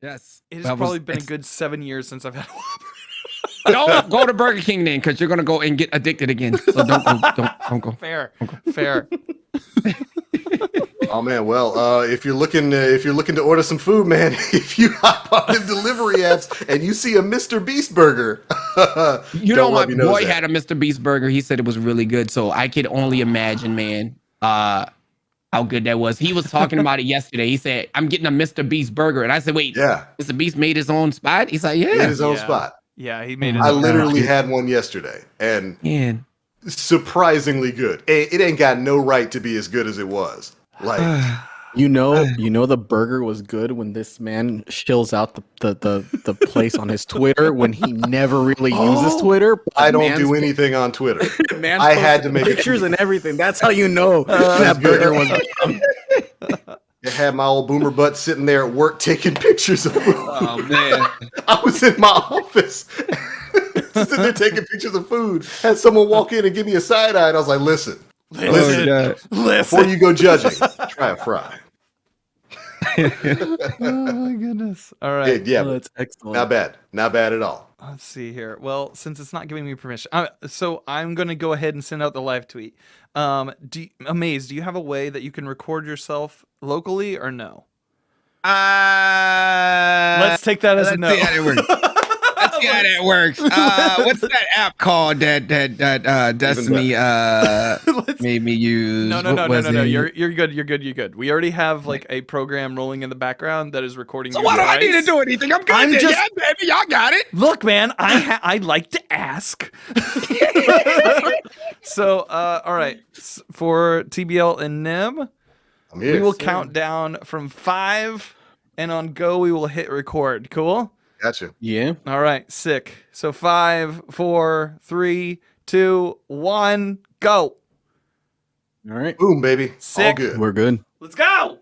Yes. It has probably been a good 7 years since I've had a Whopper. Don't go to Burger King then, because you're gonna go and get addicted again. So don't go. Don't go. Fair. Don't go. Fair. Oh man, well, if you're looking to order some food, man, if you hop on the delivery apps and you see a Mr. Beast burger, You know, my boy had a Mr. Beast burger. He said it was really good. So I could only imagine, man, how good that was. He was talking about it yesterday. He said, "I'm getting a Mr. Beast burger," and I said, "Wait, Yeah, Mr. Beast made his own spot?" He's like, "Yeah, made his own Yeah. spot. Yeah, he made his I own literally spot. had one yesterday, and man." surprisingly good. It ain't got no right to be as good as it was. Like, You know the burger was good when this man shills out the place on his Twitter when he never really uses Twitter. but I don't man's do anything on Twitter. man's I had to posting make a pictures tweet. and everything. That's how you know That's that burger good. was. I had my old boomer butt sitting there at work taking pictures of food. Oh man. I was in my office sitting there taking pictures of food. Had someone walk in and give me a side eye, and I was like, listen, Oh, before you go judging, try a fry. Oh my goodness. All right. Yeah, Oh, that's excellent. not bad. Not bad at all. Let's see here. Well, since it's not giving me permission, so I'm going to go ahead and send out the live tweet. Amaze, do you have a way that you can record yourself locally or no? Let's take that as a no. See how that works. Let's see how that works. What's that app called that Destiny made me use? No. What was it? You're good. We already have like a program rolling in the background that is recording. So your why do I need to device. do anything? I'm good. I'm just- yeah, baby, y'all got it. Look, man, I like to ask. So, all right, for TBL and Nim, I'm here. we will count down from 5, and on go we will hit record. Cool. Gotcha. Yeah. All right, sick. So 5, 4, 3, 2, 1, go. All right. Boom, baby. All Sick. good. We're good. Let's go.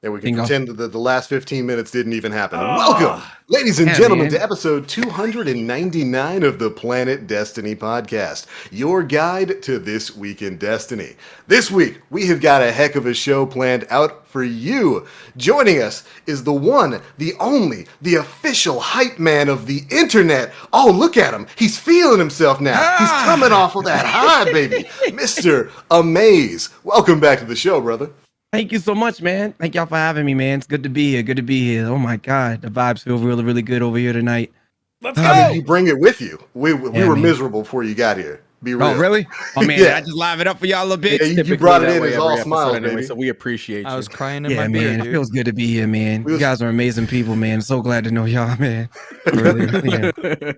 And we can Bingo. pretend that the last 15 minutes didn't even happen. And welcome, ladies and Yeah, gentlemen, man. to episode 299 of the Planet Destiny podcast, your guide to This Week in Destiny. This week, we have got a heck of a show planned out for you. Joining us is the one, the only, the official hype man of the internet. Oh, look at him. He's feeling himself now. He's coming off of that high, baby. Mr. Amaze. Welcome back to the show, brother. Thank you so much, man. Thank y'all for having me, man. It's good to be here. Good to be here. Oh my God, the vibes feel really, really good over here tonight. Let's How go. did you bring it with you? We were man. miserable before you got here. Be real. Oh, really? Oh man, Yeah. I just live it up for y'all a little bit. Yeah, you Typically brought it that in way as every all episode smiles, anyway, baby. so we appreciate you. I was crying in Yeah, my beer, man, it dude. feels good to be here, man. We You was- guys are amazing people, man. So glad to know y'all, man. Really, yeah.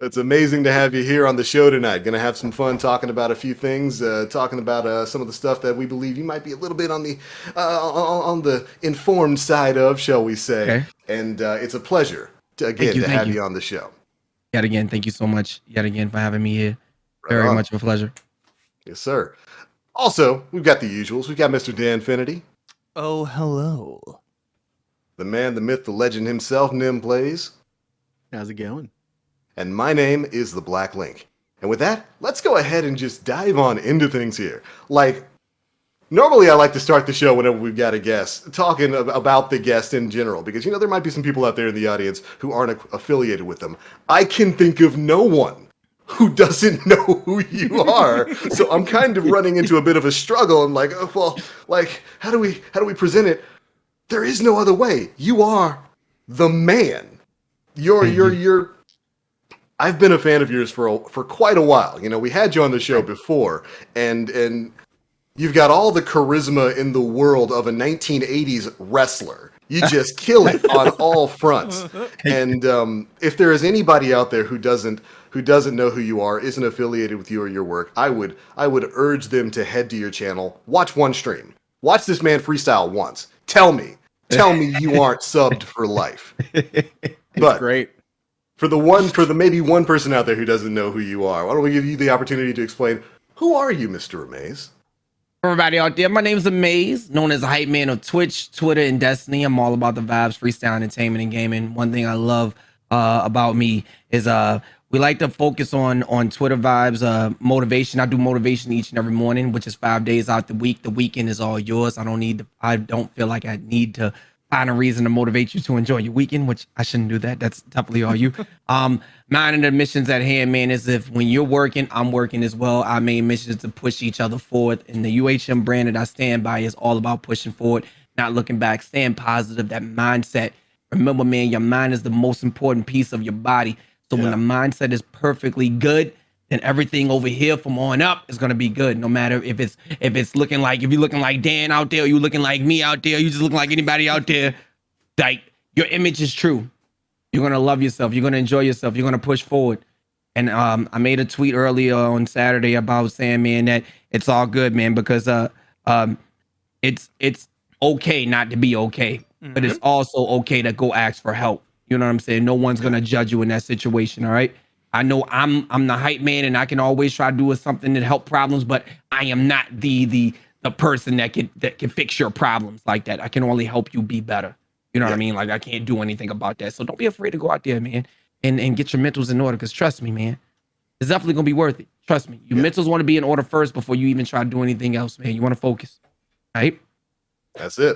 It's amazing to have you here on the show tonight. Going to have some fun talking about a few things, talking about some of the stuff that we believe you might be a little bit on the informed side of, shall we say. Okay. And it's a pleasure to Thank have you. you on the show. Yet again, thank you so much. Yet again for having me here. Right Very on. much of a pleasure. Yes, sir. Also, we've got the usuals. We've got Mr. Danfinity, Oh, hello. the man, the myth, the legend himself, Nim Plays. How's it going? And my name is the Black Link. And with that, let's go ahead and just dive on into things here. Like, normally I like to start the show whenever we've got a guest, talking about the guest in general, because, there might be some people out there in the audience who aren't affiliated with them. I can think of no one who doesn't know who you are. So I'm kind of running into a bit of a struggle. I'm like, oh, well, like, how do we present it? There is no other way. You are the man. You're I've been a fan of yours for quite a while. We had you on the show before, and you've got all the charisma in the world of a 1980s wrestler. You just kill it on all fronts. And if there is anybody out there who doesn't know who you are, isn't affiliated with you or your work, I would urge them to head to your channel, watch one stream, watch this man freestyle once. Tell me you aren't subbed for life. But Great. for the maybe one person out there who doesn't know who you are, why don't we give you the opportunity to explain, who are you, Mr. Amaze? Everybody out there, my name's Amaze, known as the hype man of Twitch, Twitter, and Destiny. I'm all about the vibes, freestyle, entertainment, and gaming. One thing I love about me is we like to focus on Twitter vibes, motivation. I do motivation each and every morning, which is 5 days out the week. The weekend is all yours. I don't feel like I need to find a reason to motivate you to enjoy your weekend, which I shouldn't do that. That's definitely all you. Mine and the missions at hand, man, is if when you're working, I'm working as well. Our main mission is to push each other forward. And the UHM brand that I stand by is all about pushing forward, not looking back, staying positive, that mindset. Remember, man, your mind is the most important piece of your body. So when the mindset is perfectly good, then everything over here from on up is gonna be good. No matter if it's looking like, if you're looking like Dan out there, or you looking like me out there, you just looking like anybody out there, like your image is true. You're gonna love yourself, you're gonna enjoy yourself, you're gonna push forward. And I made a tweet earlier on Saturday about saying, man, that it's all good, man, because it's okay not to be okay, but it's also okay to go ask for help. You know what I'm saying? No one's gonna judge you in that situation. All right. I know I'm the hype man, and I can always try to do something to help problems, but I am not the person that can fix your problems like that. I can only help you be better. You know what I mean? Like I can't do anything about that. So don't be afraid to go out there, man, and get your mentals in order. Because trust me, man, it's definitely gonna be worth it. Trust me. Your mentals want to be in order first before you even try to do anything else, man. You want to focus, right? That's it.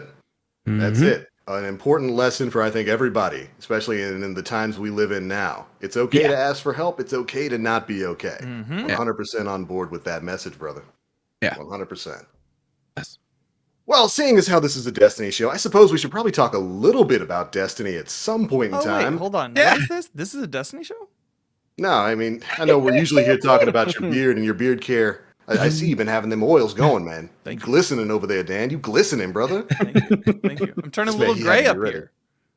That's it. An important lesson for, I think, everybody, especially in the times we live in now. It's okay to ask for help. It's okay to not be okay. 100% on board with that message, brother. Yeah. 100%. Yes. Well, seeing as how this is a Destiny show, I suppose we should probably talk a little bit about Destiny at some point in time. Wait, hold on. Yeah. What is this? This is a Destiny show? No, I mean, I know we're usually here talking about your beard and your beard care. I see you've been having them oils going, man. Thank you glistening over there, Dan. You glistening, brother. Thank you. Thank you. I'm turning a little gray up here.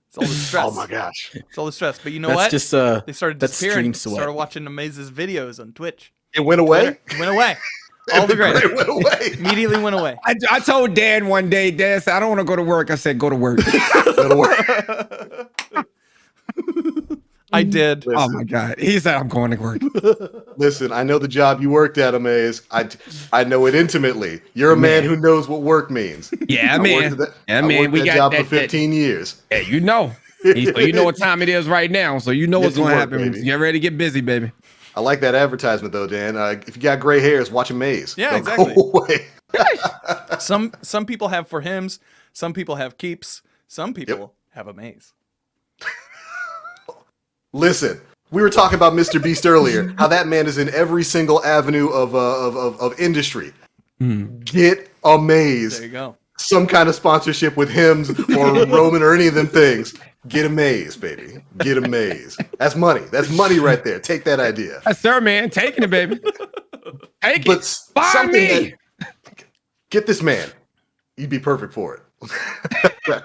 It's all the stress. Oh my gosh. It's all the stress. But you know That's what? just They started that's disappearing. stream sweat. Started watching Uhmaayyze's videos on Twitch. It went away? It went away. All the gray. It went away. Immediately went away. I told Dan one day, Dan said, I don't want to go to work. I said, go to work. Go to work. I did. Listen, Oh my God. He said, I'm going to work. listen, I know the job you worked at, Uhmaayyze. I know it intimately. You're a man who knows what work means. Yeah, I man. worked Yeah, I man. worked We that got job that, for 15 years. Yeah, you know. So you know what time it is right now. So you know what's Get to going to work, happen. baby. Get ready to get busy, baby. I like that advertisement though, Dan. If you got gray hairs, watch Uhmaayyze. Yeah, Don't exactly. go away. Some people have for hymns. Some people have keeps. Some people have a maze. Listen, we were talking about Mr. Beast earlier. How that man is in every single avenue of industry. Get Uhmaayyze. There you go. Some kind of sponsorship with hymns or Roman or any of them things. Get Uhmaayyze, baby. Get Uhmaayyze. That's money. That's money right there. Take that idea. Yes, sir, man. Taking it, baby. Take But it. Find something me. Get this man. You'd be perfect for it.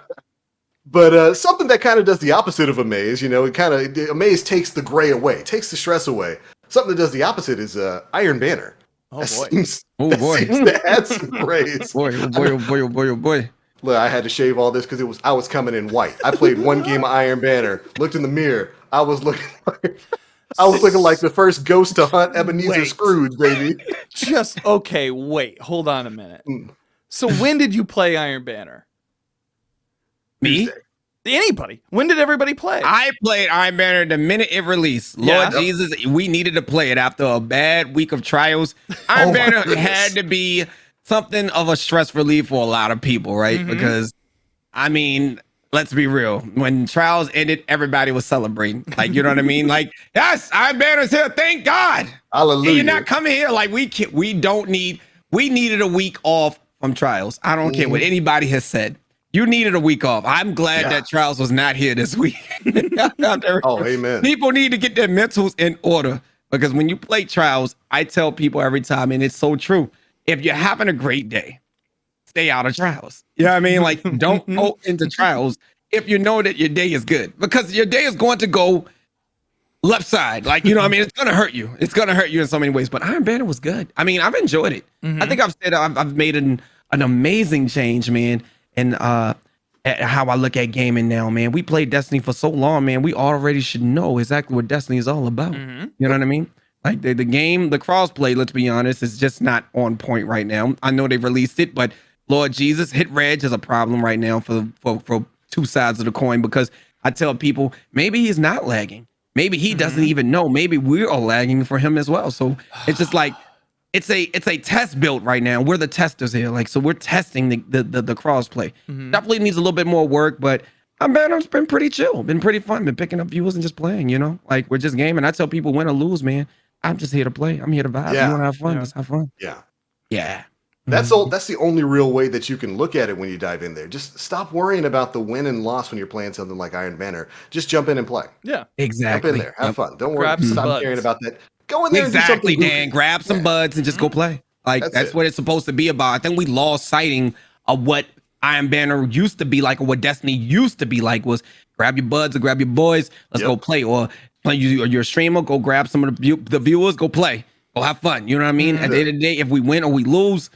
But something that kind of does the opposite of Uhmaayyze, you know, Uhmaayyze takes the gray away, takes the stress away. Something that does the opposite is Iron Banner. Oh That boy. seems, Oh, that boy. seems to add some grays. Boy, oh boy, oh boy, oh boy, oh boy. Look, I had to shave all this because I was coming in white. I played one game of Iron Banner, looked in the mirror. I was looking like the first ghost to hunt Ebenezer Wait. Scrooge, baby. Just okay. Wait. Hold on a minute. So when did you play Iron Banner? Me? Tuesday. Anybody? When did everybody play? I played Iron Banner the minute it released. Yeah. Lord Jesus, we needed to play it after a bad week of trials. Iron my Banner goodness. had to be something of a stress relief for a lot of people, right? Because, I mean, let's be real. When trials ended, everybody was celebrating. Like, you know what I mean? Like, yes, Iron Banner's here. Thank God. Hallelujah. And you're not coming here like we needed a week off from trials. I don't care what anybody has said. You needed a week off. I'm glad that trials was not here this week. Oh, amen. People need to get their mentals in order because when you play trials, I tell people every time, and it's so true. If you're having a great day, stay out of trials. You know what I mean? Like, don't go into trials if you know that your day is good because your day is going to go left side. Like, you know what I mean? It's going to hurt you. It's going to hurt you in so many ways. But Iron Banner was good. I mean, I've enjoyed it. I think I've said I've made an amazing change, man. And at how I look at gaming now, man. We played Destiny for so long, man. We already should know exactly what Destiny is all about. You know what I mean? Like the game, the crossplay, let's be honest, is just not on point right now. I know they've released it, but Lord Jesus, hit reg is a problem right now for two sides of the coin because I tell people maybe he's not lagging. Maybe he doesn't even know. Maybe we are lagging for him as well. So it's just like it's a test build right now. We're the testers here, like so we're testing the cross play. Definitely needs a little bit more work, but I'm man, it's been pretty chill, been pretty fun, been picking up viewers and just playing. Like we're just gaming. I tell people win or lose, man. I'm just here to play. I'm here to vibe. You Yeah. want to have fun? Yeah. Let's have fun. Yeah. Yeah. That's all. That's the only real way that you can look at it when you dive in there. Just stop worrying about the win and loss when you're playing something like Iron Banner. Just jump in and play. Yeah. Exactly. Jump in there. Have Yep. fun. Don't worry. Grab some Stop buds. caring about that. Go in there Exactly, and do something Dan. goofy. Grab some Yeah. buds and just go play. Like That's that's it. what it's supposed to be about. I think we lost sighting of what Iron Banner used to be like, or what Destiny used to be like. Was grab your buds or grab your boys. Let's Yep. go play. Or you're a streamer. Go grab some of the viewers. Go play. Go have fun. You know what I mean? At the end of the day, if we win or we lose,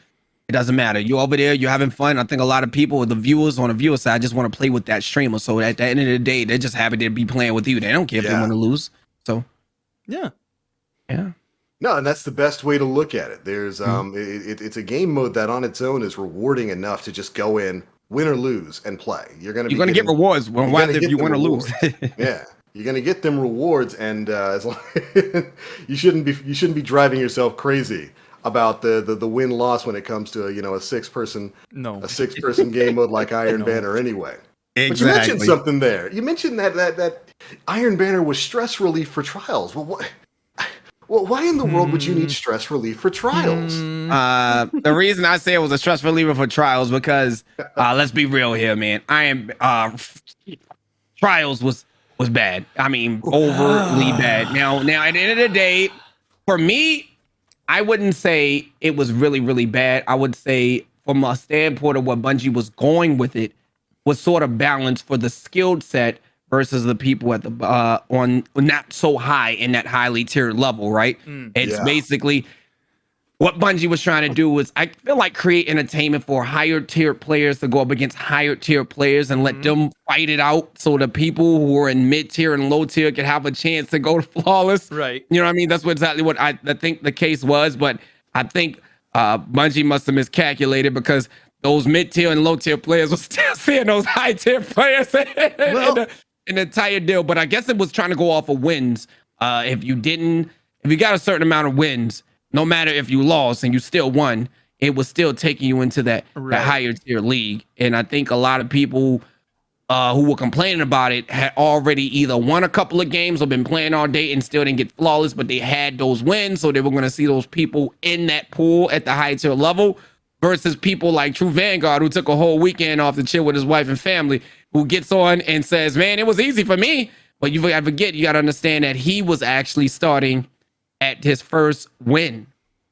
it doesn't matter. You're over there. You're having fun. I think a lot of people, the viewers on the viewer side, just want to play with that streamer. So at the end of the day, they're just happy to be playing with you. They don't care if they Yeah. want to lose. So Yeah. yeah. No, and that's the best way to look at it. There's it's a game mode that on its own is rewarding enough to just go in, win or lose, and play. You're gonna You're gonna get rewards when gonna if get you the win or lose. Yeah, you're gonna get them rewards, and as long you shouldn't be driving yourself crazy about the win loss when it comes to a six person No. game mode like Iron No. Banner anyway. Exactly. But you mentioned something there. You mentioned that Iron Banner was stress relief for trials. Well, why in the world would you need stress relief for trials? The reason I say it was a stress reliever for trials because let's be real here, man. I am trials was bad. I mean, overly bad. Now at the end of the day, for me, I wouldn't say it was really, really bad. I would say from a standpoint of what Bungie was going with it was sort of balanced for the skilled set versus the people at the on not so high in that highly tiered level, right? It's Yeah. basically what Bungie was trying to do was, I feel like, create entertainment for higher tier players to go up against higher tier players and let them fight it out, so the people who are in mid tier and low tier could have a chance to go to flawless. Right. You know what I mean? That's exactly what I think the case was. But I think Bungie must have miscalculated, because those mid tier and low tier players were still seeing those high tier players in the entire deal. But I guess it was trying to go off of wins. If you got a certain amount of wins, no matter if you lost and you still won, it was still taking you into that higher tier league. And I think a lot of people who were complaining about it had already either won a couple of games or been playing all day and still didn't get flawless, but they had those wins. So they were going to see those people in that pool at the high tier level, versus people like True Vanguard, who took a whole weekend off to chill with his wife and family, who gets on and says, man, it was easy for me. But you got to understand that he was actually starting at his first win. You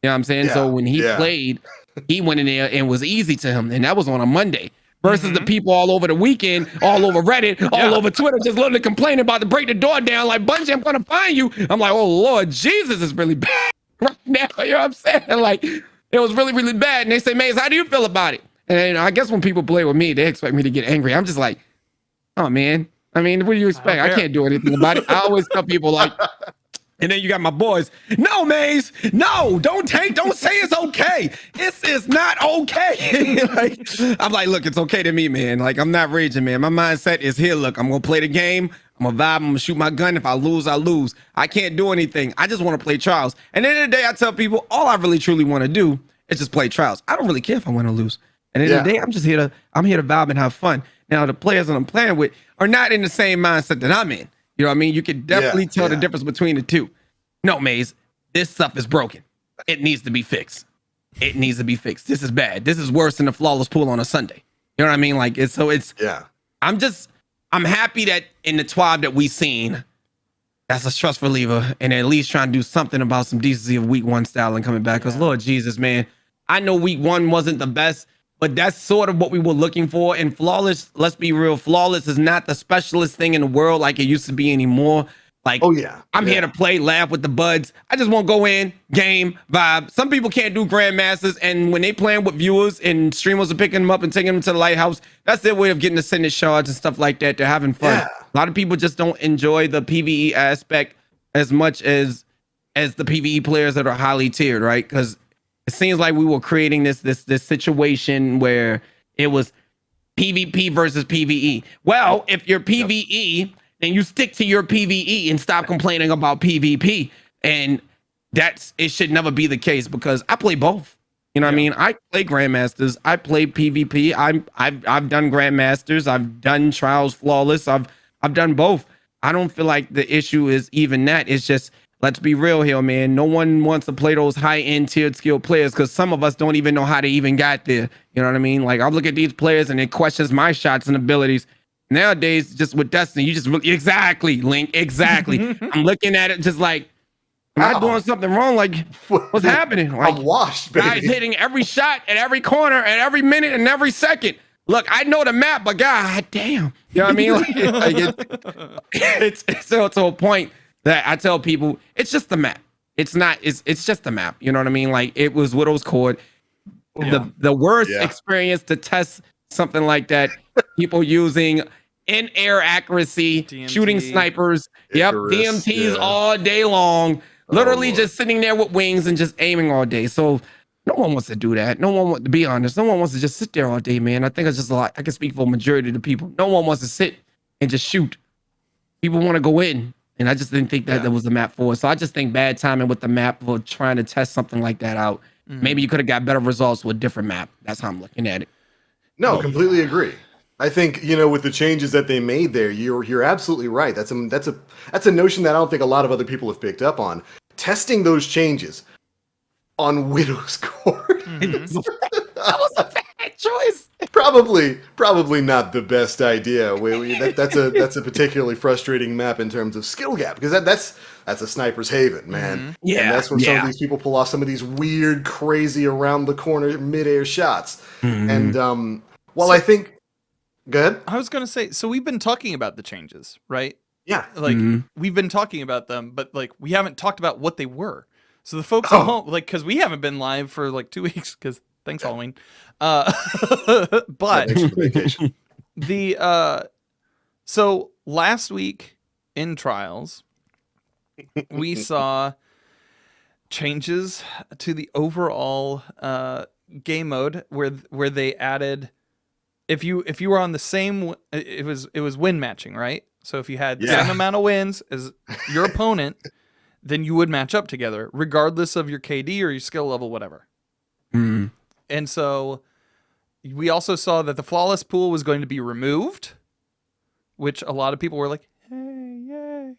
know what I'm saying? So when he played, he went in there and it was easy to him. And that was on a Monday. Versus the people all over the weekend, all over Reddit, all over Twitter, just literally complaining about to break the door down, like, Bungie, I'm gonna find you. I'm like, oh Lord Jesus, is really bad right now. You know what I'm saying? Like, it was really, really bad. And they say, Maze, how do you feel about it? And I guess when people play with me, they expect me to get angry. I'm just like, oh man. I mean, what do you expect? I can't do anything about it. I always tell people, like, and then you got my boys. No, Maze. No, don't say it's okay. This is not okay. Like, I'm like, look, it's okay to me, man. Like, I'm not raging, man. My mindset is here. Look, I'm gonna play the game. I'm gonna vibe. I'm gonna shoot my gun. If I lose, I lose. I can't do anything. I just want to play trials. And at the end of the day, I tell people, all I really truly want to do is just play trials. I don't really care if I win or lose. And at the end of the day, I'm here to vibe and have fun. Now, the players that I'm playing with are not in the same mindset that I'm in. You know what I mean? You can definitely tell the difference between the two. No, Maze, this stuff is broken. It needs to be fixed. It needs to be fixed. This is bad. This is worse than the flawless pool on a Sunday. You know what I mean? Like, I'm happy that in the TWAB that we seen, that's a stress reliever, and at least trying to do something about some decency of week one style and coming back. Because Lord Jesus, man, I know week one wasn't the best, but that's sort of what we were looking for. And flawless, let's be real, flawless is not the specialist thing in the world like it used to be anymore. Like, I'm here to play, laugh with the buds. I just want to go in, game, vibe. Some people can't do grandmasters, and when they playing with viewers and streamers are picking them up and taking them to the lighthouse, that's their way of getting ascended shards and stuff like that. They're having fun. Yeah. A lot of people just don't enjoy the PvE aspect as much as the PvE players that are highly tiered, right? Because it seems like we were creating this situation where it was PvP versus PvE. Well, if you're PvE, then you stick to your PvE and stop complaining about PvP. And it should never be the case because I play both. You know what I mean? I play Grandmasters, I play PvP, I've done Grandmasters, I've done Trials Flawless, I've done both. I don't feel like the issue is even that. It's just, let's be real here, man. No one wants to play those high-end tiered skill players because some of us don't even know how to even got there. You know what I mean? Like I look at these players and it questions my shots and abilities. Nowadays, just with Destiny, you just exactly, Link, exactly. I'm looking at it just like, am I doing something wrong? Like, what's happening? Like, I'm washed, guys baby. hitting every shot at every corner, at every minute, and every second. Look, I know the map, but god damn, you know what I mean? It's to a point that I tell people it's just the map. It's not. It's just the map. You know what I mean? Like it was Widow's Court. The worst experience to test something like that. People using in-air accuracy, DMT. shooting snipers. Icarus, DMTs all day long. Literally Lord. just sitting there with wings and just aiming all day. So no one wants to do that. No one wants to be honest. No one wants to just sit there all day, man. I think it's just a lot. I can speak for a majority of the people. No one wants to sit and just shoot. People want to go in. And I just didn't think that was the map for it. So I just think bad timing with the map for trying to test something like that out. Maybe you could have got better results with a different map. That's how I'm looking at it. No, completely agree. I think, you know, with the changes that they made there, you're absolutely right. That's a notion that I don't think a lot of other people have picked up on. Testing those changes on Widow's Court. That was a bad choice. Probably not the best idea. That's a particularly frustrating map in terms of skill gap because that's a sniper's haven, man. Yeah, and that's where some of these people pull off some of these weird, crazy around the corner midair shots. And I think, go ahead. I was gonna say, so we've been talking about the changes, right? Yeah, Like we've been talking about them, but like we haven't talked about what they were. So the folks at home, like, because we haven't been live for like 2 weeks, because thanks Halloween. But vacation. so last week in Trials, we saw changes to the overall game mode where they added, if you were on the same, it was win matching, right? So if you had the same amount of wins as your opponent, then you would match up together, regardless of your KD or your skill level, whatever. And so we also saw that the flawless pool was going to be removed, which a lot of people were like, hey, yay.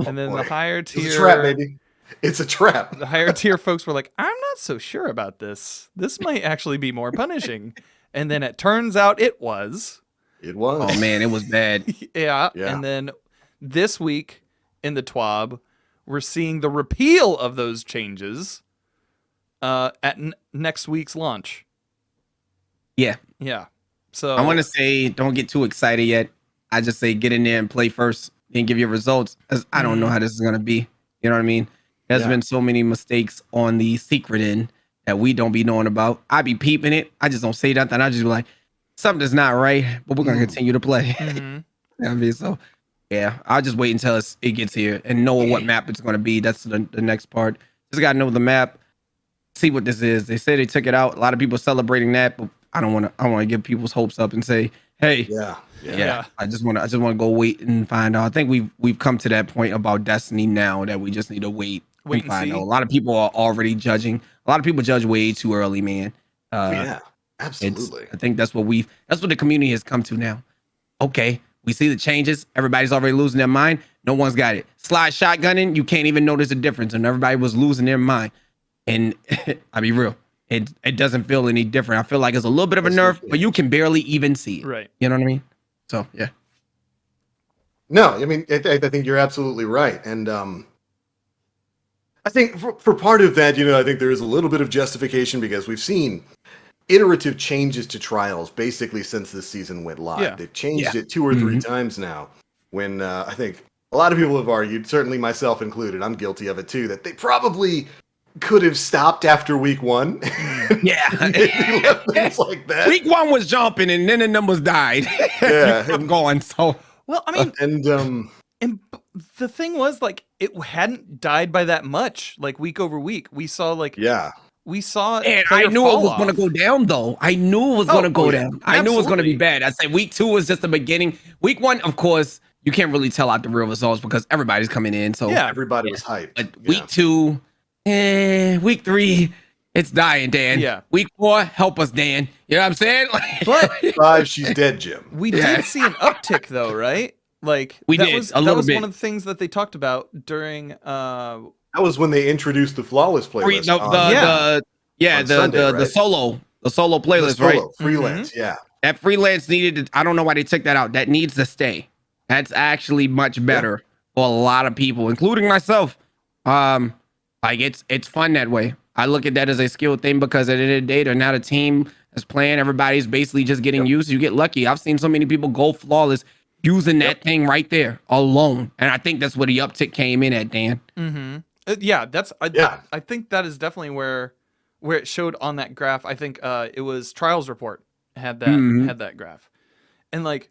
And then the higher tier... It's a trap, baby. It's a trap. The higher tier folks were like, I'm not so sure about this. This might actually be more punishing. And then it turns out it was. It was. Oh, man, it was bad. Yeah. And then this week in the TWAB, we're seeing the repeal of those changes at next week's launch. Yeah. Yeah. So I want to say, don't get too excited yet. I just say get in there and play first and give your results. As I don't know how this is going to be. You know what I mean? There's been so many mistakes on the secret end that we don't be knowing about. I be peeping it. I just don't say nothing. I just be like, something's not right, but we're going to continue to play. You know what I mean? So, yeah, I'll just wait until it gets here and know what map it's going to be. That's the next part. Just got to know the map, see what this is. They say they took it out. A lot of people celebrating that, but I want to give people's hopes up and say, hey, yeah. I just want to go wait and find out. I think we've come to that point about Destiny now that we just need to wait and find out. A lot of people are already judging. A lot of people judge way too early, man. Absolutely. I think that's what the community has come to now. Okay, we see the changes. Everybody's already losing their mind. No one's got it. Slide shotgunning, you can't even notice a difference, and everybody was losing their mind. And I'll be real, it doesn't feel any different. I feel like it's a little bit of a nerf, but you can barely even see it. Right. You know what I mean? So yeah. No, I mean, I think you're absolutely right, and I think for part of that, you know, I think there is a little bit of justification because we've seen iterative changes to Trials basically since this season went live. Yeah. They've changed it 2 or 3 times now. When I think a lot of people have argued, certainly myself included, I'm guilty of it too, that they probably could have stopped after week 1. Yeah. Things like that. Week 1 was jumping and then the numbers died. Yeah. I'm going. So well, I mean, and the thing was, like, it hadn't died by that much, like week over week. We saw like we saw And player I knew fall it was going to off. go down, though. I knew it was going to go yeah. down. I knew it was going to be Absolutely. bad. I said week 2 was just the beginning. Week 1, of course, you can't really tell out the real results because everybody's coming in. So, Yeah. Everybody was hyped. but Yeah. week 2, week 3, it's dying, Dan. Yeah. Week 4, help us, Dan. You know what I'm saying? But 5, she's dead, Jim. we Yeah. did see an uptick though, right? Like We that did, was a that little was bit. one of the things that they talked about during That was when they introduced the flawless playlist. Yeah, on Sunday, the right? solo The playlist, right? solo freelance. Yeah. That freelance needed to, I don't know why they took that out. That needs to stay. That's actually much better for a lot of people, including myself. Like it's fun that way. I look at that as a skill thing because at the end of the day, they're not a team that's playing. Everybody's basically just getting used. You get lucky. I've seen so many people go flawless using that thing right there alone. And I think that's where the uptick came in at, Dan. yeah, that's Yeah. I think that is definitely where it showed on that graph. I think it was Trials Report had that graph. And like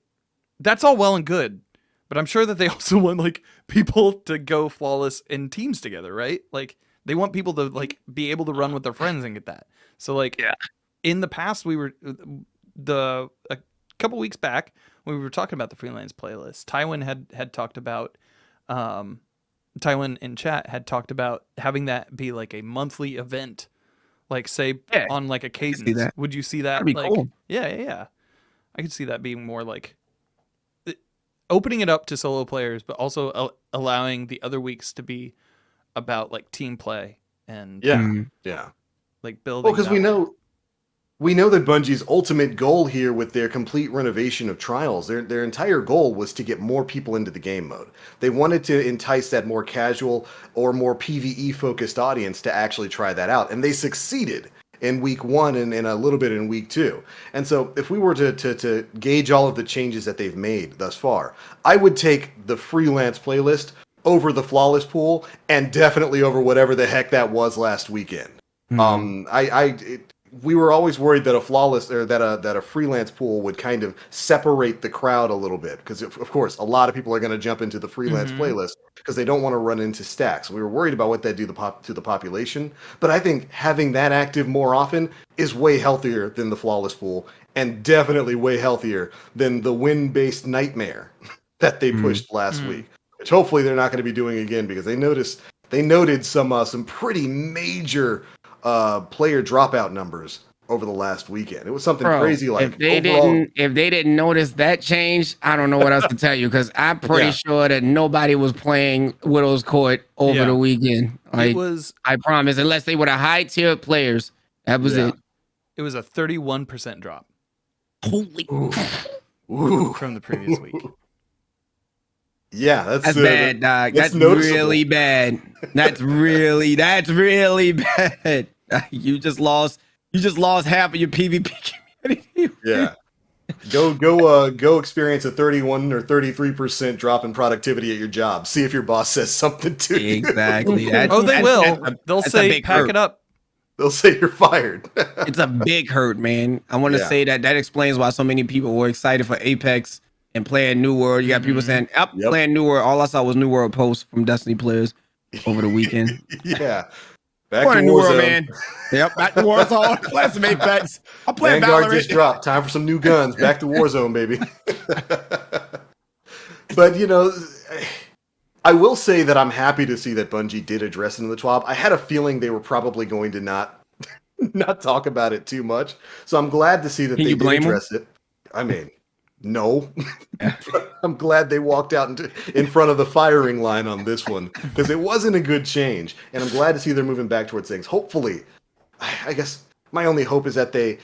that's all well and good, but I'm sure that they also want like people to go flawless in teams together, right? Like they want people to like be able to run with their friends and get that. So like in the past we were a couple weeks back when we were talking about the freelance playlist, Tywin had talked about Tywin in chat had talked about having that be like a monthly event, like say on like a cadence. that. Would you see that? That'd be Like, cool. yeah. I could see that being more like opening it up to solo players, but also allowing the other weeks to be about like team play and Yeah. like building. Well, because we know that Bungie's ultimate goal here with their complete renovation of Trials, their entire goal was to get more people into the game mode. They wanted to entice that more casual or more PvE focused audience to actually try that out, and they succeeded in week 1 and a little bit in week 2. And so if we were to gauge all of the changes that they've made thus far, I would take the freelance playlist over the flawless pool and definitely over whatever the heck that was last weekend. We were always worried that a flawless or that a freelance pool would kind of separate the crowd a little bit because of course a lot of people are going to jump into the freelance playlist because they don't want to run into stacks. We were worried about what that do to the population, but I think having that active more often is way healthier than the flawless pool and definitely way healthier than the win-based nightmare that they pushed last week, which hopefully they're not going to be doing again because they noted some pretty major player dropout numbers over the last weekend. It was something crazy. Like if they didn't notice that change, I don't know what else to tell you because I'm pretty sure that nobody was playing Widow's Court over the weekend. Like, I promise, unless they were the high tier players. That was it. It was a 31% drop. Holy from the previous week. Yeah, that's bad, dog. That's really bad. That's really bad. You just lost half of your PvP community. Yeah. Go experience a 31 or 33% drop in productivity at your job. See if your boss says something to you. Exactly. They will. They'll say pack it up. They'll say you're fired. It's a big hurt, man. I want to say that explains why so many people were excited for Apex and playing New World. You got people saying, playing New World. All I saw was New World posts from Destiny players over the weekend. Yeah. Back to New World, man. Yep, back to Warzone. Play some Apex. I'm playing Vanguard Valorant. just dropped. Time for some new guns. Back to Warzone, baby. But, you know, I will say that I'm happy to see that Bungie did address it in the TWAB. I had a feeling they were probably going to not talk about it too much. So I'm glad to see that they did address it. I mean, no. I'm glad they walked out in front of the firing line on this one because it wasn't a good change. And I'm glad to see they're moving back towards things. Hopefully, I guess my only hope is that they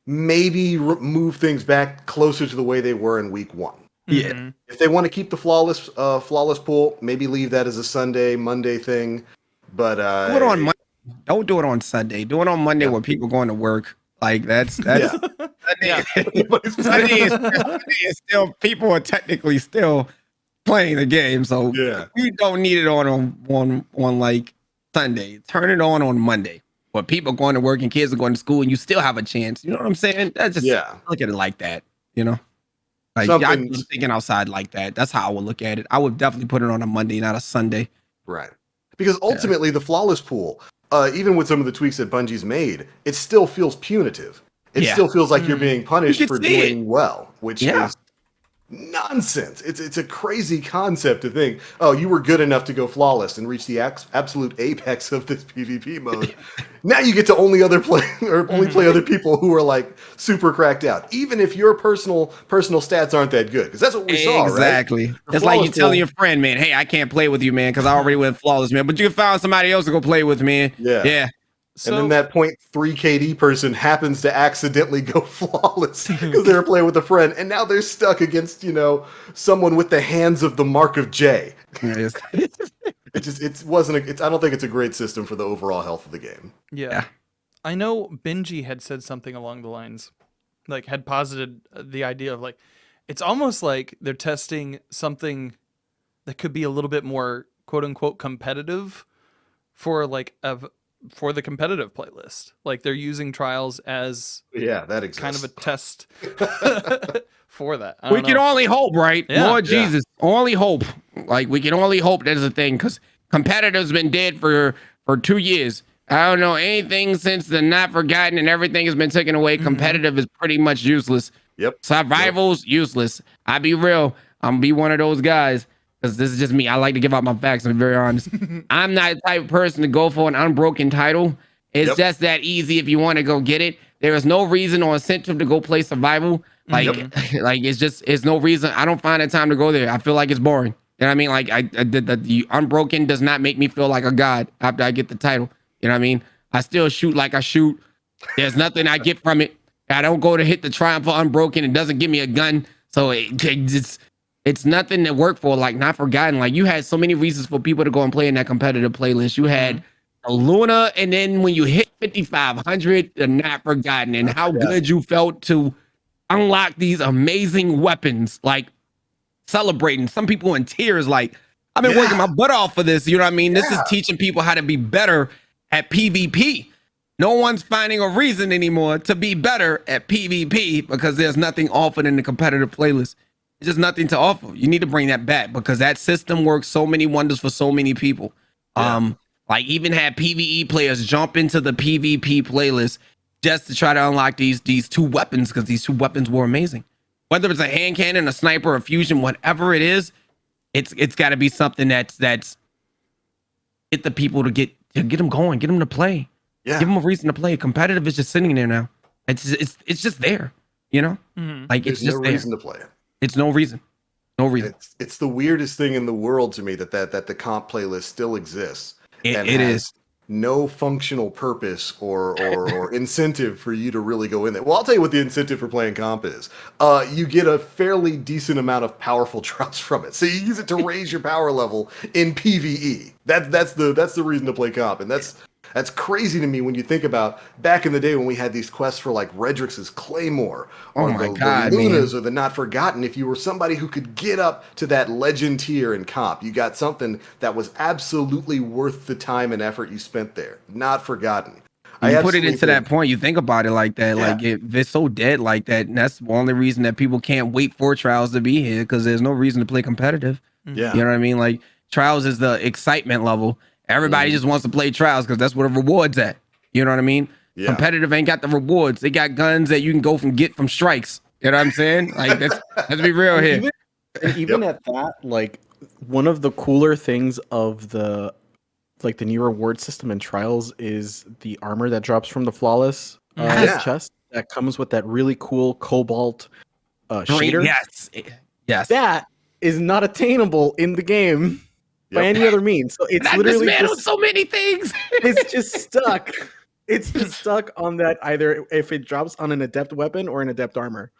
maybe move things back closer to the way they were in week 1. Yeah. If they want to keep the flawless pool, maybe leave that as a Sunday, Monday thing. But do it on Monday. Don't do it on Sunday. Do it on Monday where people going to work. Like that's Sunday is still people are technically still playing the game, so we don't need it on like Sunday. Turn it on Monday, where people going to work and kids are going to school, and you still have a chance. You know what I'm saying? That's just look at it like that. You know, like I'm just thinking outside like that. That's how I would look at it. I would definitely put it on a Monday, not a Sunday. Right, because ultimately the flawless pool even with some of the tweaks that Bungie's made, it still feels punitive. It still feels like you're being punished You for can see doing well, which is nonsense. It's a crazy concept to think, oh, you were good enough to go flawless and reach the absolute apex of this PvP mode. Now you get to only play other people who are like super cracked out, even if your personal stats aren't that good. Because that's what we saw, right? Exactly. It's like you telling your friend, man, hey, I can't play with you, man, because I already went flawless, man. But you can find somebody else to go play with, man. Yeah. So, And then that 0.3 KD person happens to accidentally go flawless because they were playing with a friend, and now they're stuck against, someone with the hands of the Mark of J. Yes. It wasn't. I don't think it's a great system for the overall health of the game. yeah. I know Benji had said something along the lines, like had posited the idea of like, it's almost like they're testing something that could be a little bit more quote unquote competitive for for the competitive playlist. Like they're using trials as Yeah, that exists. kind of a test for that. We can only hope, right? Yeah. Lord Jesus, only hope. Like we can only hope there's a thing because competitors been dead for 2 years. I don't know anything since the Not Forgotten and everything has been taken away. Competitive is pretty much useless. Yep. Survival's useless. I be real. I'm gonna be one of those guys because this is just me. I like to give out my facts. I'm very honest. I'm not the type of person to go for an unbroken title. It's just that easy if you want to go get it. There is no reason or incentive to go play survival. Like, like it's no reason. I don't find the time to go there. I feel like it's boring. You know what I mean? Like the unbroken does not make me feel like a god after I get the title. You know what I mean? I still shoot like I shoot. There's nothing I get from it. I don't go to hit the triumph for unbroken. It doesn't give me a gun. So it's nothing to work for. Like Not Forgotten. Like you had so many reasons for people to go and play in that competitive playlist. You had a Luna, and then when you hit 5,500, the Not Forgotten, and how good you felt to unlock these amazing weapons. Like celebrating. Some people in tears. Like I've been working my butt off for this. You know what I mean? This is teaching people how to be better at PvP. No one's finding a reason anymore to be better at PvP because there's nothing offered in the competitive playlist. It's just nothing to offer. You need to bring that back because that system works so many wonders for so many people. Like even had PvE players jump into the PvP playlist just to try to unlock these 2 weapons because these 2 weapons were amazing. Whether it's a hand cannon, a sniper, a fusion, whatever it is, it's got to be something that's get the people to get them going, get them to play. Yeah. Give them a reason to play. Competitive is just sitting there now. It's just there, you know? Like There's it's just no there. reason to play it. It's no reason. No reason. It's the weirdest thing in the world to me that the comp playlist still exists. It has is. no functional purpose or incentive for you to really go in there. Well, I'll tell you what the incentive for playing comp is. You get a fairly decent amount of powerful drops from it. So you use it to raise your power level in PvE. That's the reason to play comp. And that's crazy to me when you think about back in the day when we had these quests for like Redrix's Claymore or the Lunas or the Not Forgotten. If you were somebody who could get up to that legend tier in comp, you got something that was absolutely worth the time and effort you spent there. Not Forgotten. You put it into that point, you think about it like that. Like if it's so dead like that, and that's the only reason that people can't wait for trials to be here because there's no reason to play competitive. Yeah. You know what I mean? Like trials is the excitement level. Everybody just wants to play trials because that's where the rewards at. You know what I mean? Yeah. Competitive ain't got the rewards. They got guns that you can go from strikes. You know what I'm saying? Like let's be real here. Even at that, like one of the cooler things of the new reward system in trials is the armor that drops from the flawless chest that comes with that really cool cobalt shader. Yes. That is not attainable in the game. By any other means. So it's literally just so many things. It's just stuck. It's just stuck on that either if it drops on an adept weapon or an adept armor.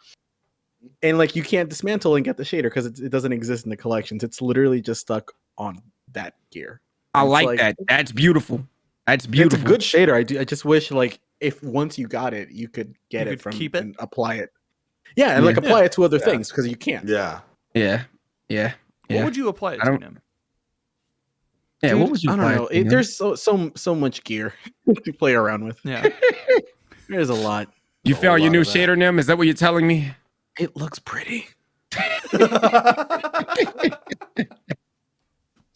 And like you can't dismantle and get the shader because it doesn't exist in the collections. It's literally just stuck on that gear. I like that. That's beautiful. That's beautiful. It's a good shader. I just wish like if once you got it, you could get it from keep it and apply it. Yeah, and like apply it to other things because you can't. Yeah. What would you apply it to, Nim? Yeah, dude, what would you? I don't know. There's so much gear to play around with. Yeah, there's a lot. You found your new shader, Nim? Is that what you're telling me? It looks pretty.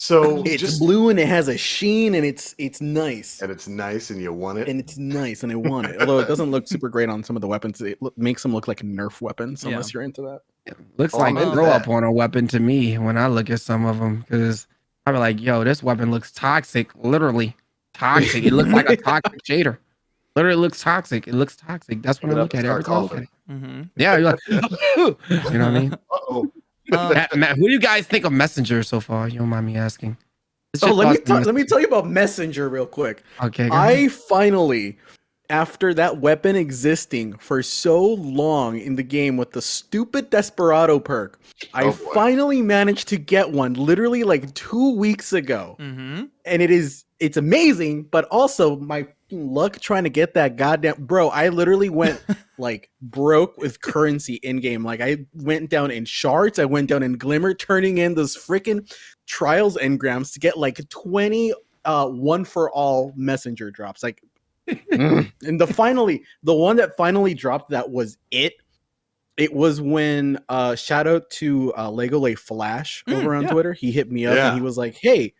So It's just blue and it has a sheen and it's nice. and it's nice and you want it. And it's nice and I want it. Although it doesn't look super great on some of the weapons. It makes them look like Nerf weapons unless you're into that. Looks Oh, like I'm into grow up that. on a weapon to me when I look at some of them because I be like, yo, this weapon looks toxic, literally toxic. It looks like a toxic shader. Literally looks toxic. It looks toxic. That's what Pick I it up look and at every start time I look at it. Mm-hmm. Yeah, you're like, you know what I mean? Uh-oh. Matt, what do you guys think of Messenger so far? You don't mind me asking? What's Oh, your thoughts on let me tell you about Messenger real quick. Okay, go ahead. I finally, after that weapon existing for so long in the game with the stupid Desperado perk, I Oh, boy. finally managed to get one literally like 2 weeks ago. Mm-hmm. And it's amazing, but also my fucking luck trying to get that goddamn bro. I literally went like broke with currency in game. Like I went down in shards, I went down in glimmer, turning in those freaking trials engrams to get like 20 one for all messenger drops. Like and the one that finally dropped that was it. It was when shout out to Lego Lay Flash over on yeah. Twitter. He hit me up Yeah. and he was like, "Hey,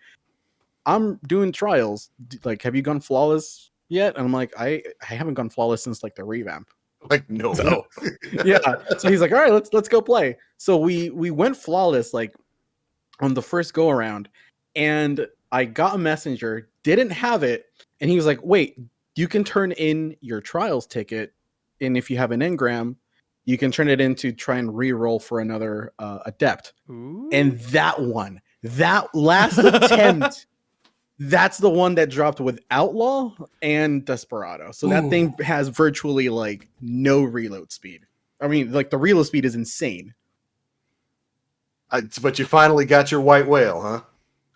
I'm doing trials. Like, have you gone flawless yet?" And I'm like, I haven't gone flawless since like the revamp. Like no. So yeah. So he's like, all right, let's go play. So we went flawless like on the first go around, and I got a messenger, didn't have it, and he was like, wait, you can turn in your trials ticket, and if you have an engram, you can turn it in to try and re-roll for another adept. Ooh. And that last attempt, that's the one that dropped with Outlaw and Desperado. So that thing has virtually like no reload speed. I mean, like the reload speed is insane. But you finally got your white whale, huh?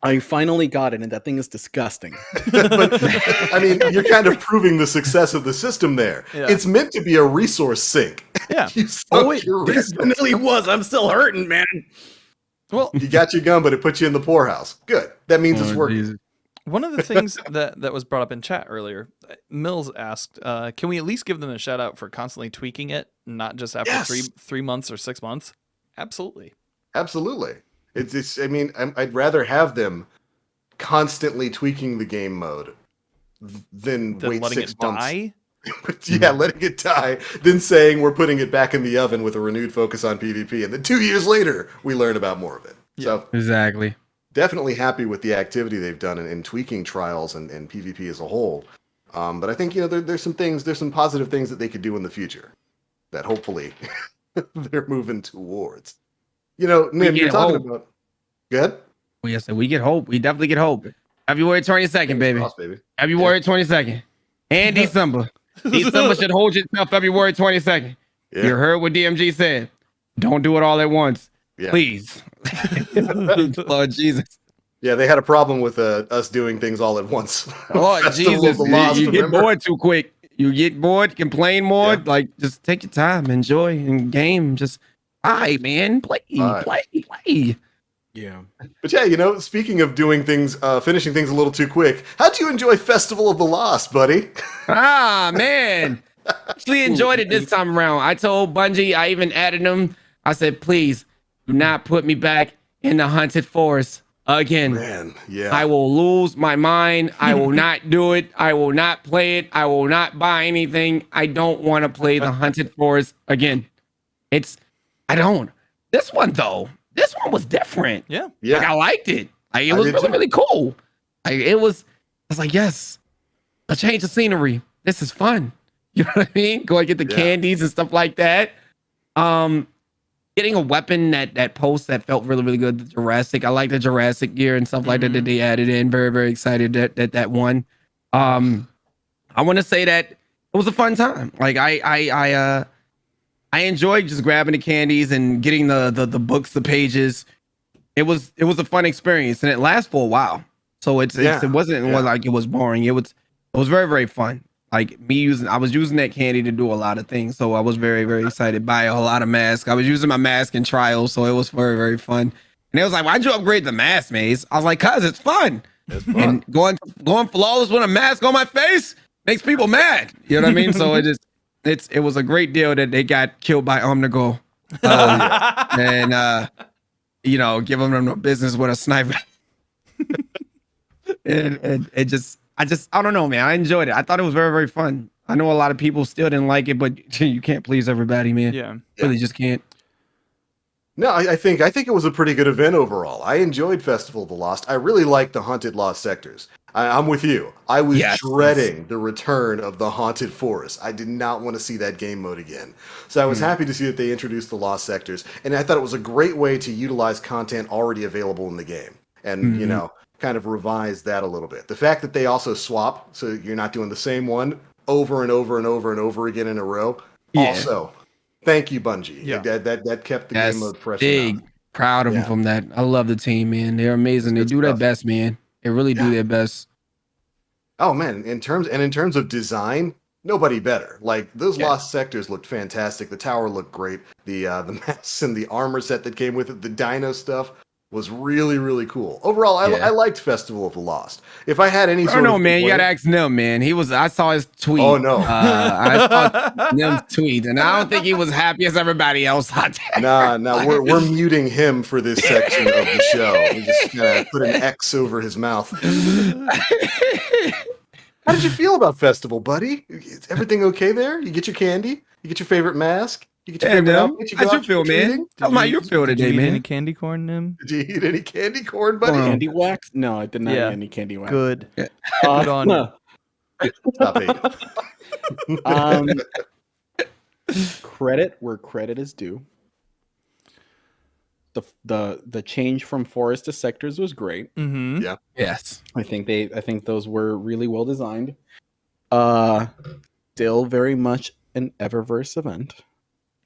I finally got it, and that thing is disgusting. But I mean, you're kind of proving the success of the system there. Yeah. It's meant to be a resource sink. Yeah. You sunk Oh, it your resource. definitely was. I'm still hurting, man. Well, You got your gun, but it put you in the poorhouse. Good. That means it's working. Jesus. one of the things that was brought up in chat earlier, Mills asked, can we at least give them a shout out for constantly tweaking it, not just after Yes. 3 months or 6 months? Absolutely. Absolutely. It's. I mean, I'd rather have them constantly tweaking the game mode than Then wait letting 6 it months. die. Yeah, letting it die, then saying we're putting it back in the oven with a renewed focus on PvP, and then 2 years later we learn about more of it. So Exactly. definitely happy with the activity they've done in tweaking trials and PvP as a whole. But I think there's some positive things that they could do in the future that hopefully they're moving towards. Nim, you're get talking hope. about. Good. Well, yes, we get hope. We definitely get hope. February 22nd, baby. Cross, baby. February 22nd. And December. December should hold you until February 22nd. Yeah. You heard what DMG said. Don't do it all at once. Yeah. Please. Lord Jesus. Yeah, they had a problem with us doing things all at once. Lord Festival of Jesus. the Lost, You get remember? bored too quick. You get bored, complain more. Yeah. Like, just take your time, enjoy, and game. Just, man. Play. Yeah. But yeah, speaking of doing things, finishing things a little too quick, how'd you enjoy Festival of the Lost, buddy? Man. Actually enjoyed it this time around. I told Bungie, I even added them. I said, please do not put me back in the haunted forest again. Man, yeah. I will lose my mind. I will not do it. I will not play it. I will not buy anything. I don't want to play the haunted forest again. I don't. This one though, this one was different. Yeah. Yeah. Like, I liked it. Like, it I was did really, too. really cool. I was like, yes, a change of scenery. This is fun. You know what I mean? Go and get the Yeah. candies and stuff like that. Getting a weapon that post that felt really, really good. The Jurassic. I like the Jurassic gear and stuff like that that they added in. Very, very excited that one. I want to say that it was a fun time. Like I enjoyed just grabbing the candies and getting the books, the pages. It was a fun experience, and it lasts for a while. So it wasn't like it was boring. It was very, very fun. Like I was using that candy to do a lot of things. So I was very, very excited by a lot of masks. I was using my mask in trials, so it was very, very fun. And it was like, why'd you upgrade the mask, Maze? I was like, cause it's fun. It's fun. And going flawless with a mask on my face makes people mad. You know what I mean? So it was a great deal that they got killed by Omnigul. And give them no business with a sniper. And it just, I don't know, man. I enjoyed it. I thought it was very, very fun. I know a lot of people still didn't like it, but you can't please everybody, man. Yeah. Really just can't. No, I think it was a pretty good event overall. I enjoyed Festival of the Lost. I really liked the haunted lost sectors. I'm with you. I was Yes. dreading the return of the haunted forest. I did not want to see that game mode again. So I was happy to see that they introduced the lost sectors, and I thought it was a great way to utilize content already available in the game, and you know, kind of revise that a little bit. The fact that they also swap, so you're not doing the same one over and over and over and over again in a row. Yeah. Also, thank you, Bungie. Yeah. That kept the Yes, game mode fresh big. enough. Proud of them Yeah. from that. I love the team, man. They're amazing. They It's do good their stuff. best, man. They really do Yeah. their best. Oh man, in terms of design, nobody better. Like those Yeah. lost sectors looked fantastic. The tower looked great. The masks and the armor set that came with it, the dino stuff was really really cool. Overall, Yeah. I liked Festival of the Lost. If I had any I sort don't know, of man. You gotta complaint- ask Nim, man. I saw his tweet. Oh, no. I saw Nim's tweet, and I don't think he was happy as everybody else out there. Nah, we're muting him for this section of the show. We just put an X over his mouth. How did you feel about Festival, buddy? Is everything okay there? You get your candy? You get your favorite mask? You get your Yeah, favorite Nim. outfit? You go How'd you out feel, man? trick-or-treating? Tell me how you feel Did today, you eat any man. candy corn, Nim? Did you eat any candy corn, buddy? Candy wax? No, I did not Yeah. eat any candy wax. Good. Yeah. Good on you. Stop hating. Um, credit where credit is due. The change from forest to sectors was great. Mm-hmm. Yeah. Yes. I think those were really well designed. Still very much an Eververse event.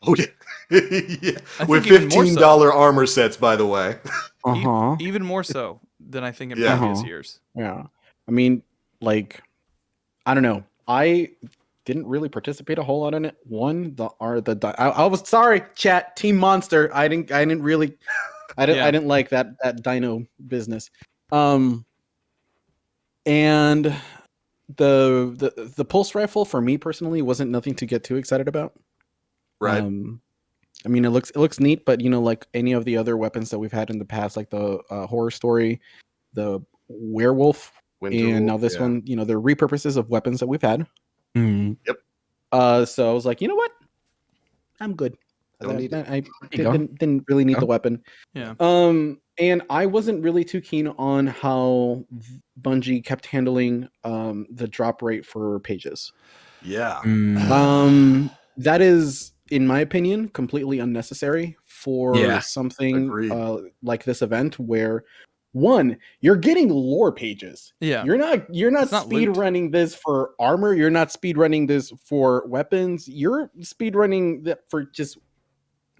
Oh yeah, yeah. I With think even more so. $15 armor sets, by the way. Uh-huh. Even more so than I think in Yeah. previous Uh-huh. years. Yeah. I mean, like, I don't know. I didn't really participate a whole lot in it. I was sorry, chat, Team Monster. I didn't Yeah. like that dino business. And the pulse rifle for me personally wasn't nothing to get too excited about. Right. I mean, it looks neat, but you know, like any of the other weapons that we've had in the past, like the horror story, the werewolf, and now this one, you know, they're repurposes of weapons that we've had. Mm. So I was like, you know what? I'm good. Don't need it. I you go. didn't really need Go. the weapon. Yeah. And I wasn't really too keen on how Bungie kept handling the drop rate for pages. Yeah. Mm. That is, in my opinion, completely unnecessary for Yeah. something Agreed. like this event where one, you're getting lore pages. Yeah. You're not It's not speed loot. running this for armor. You're not speed running this for weapons. You're speed running that for just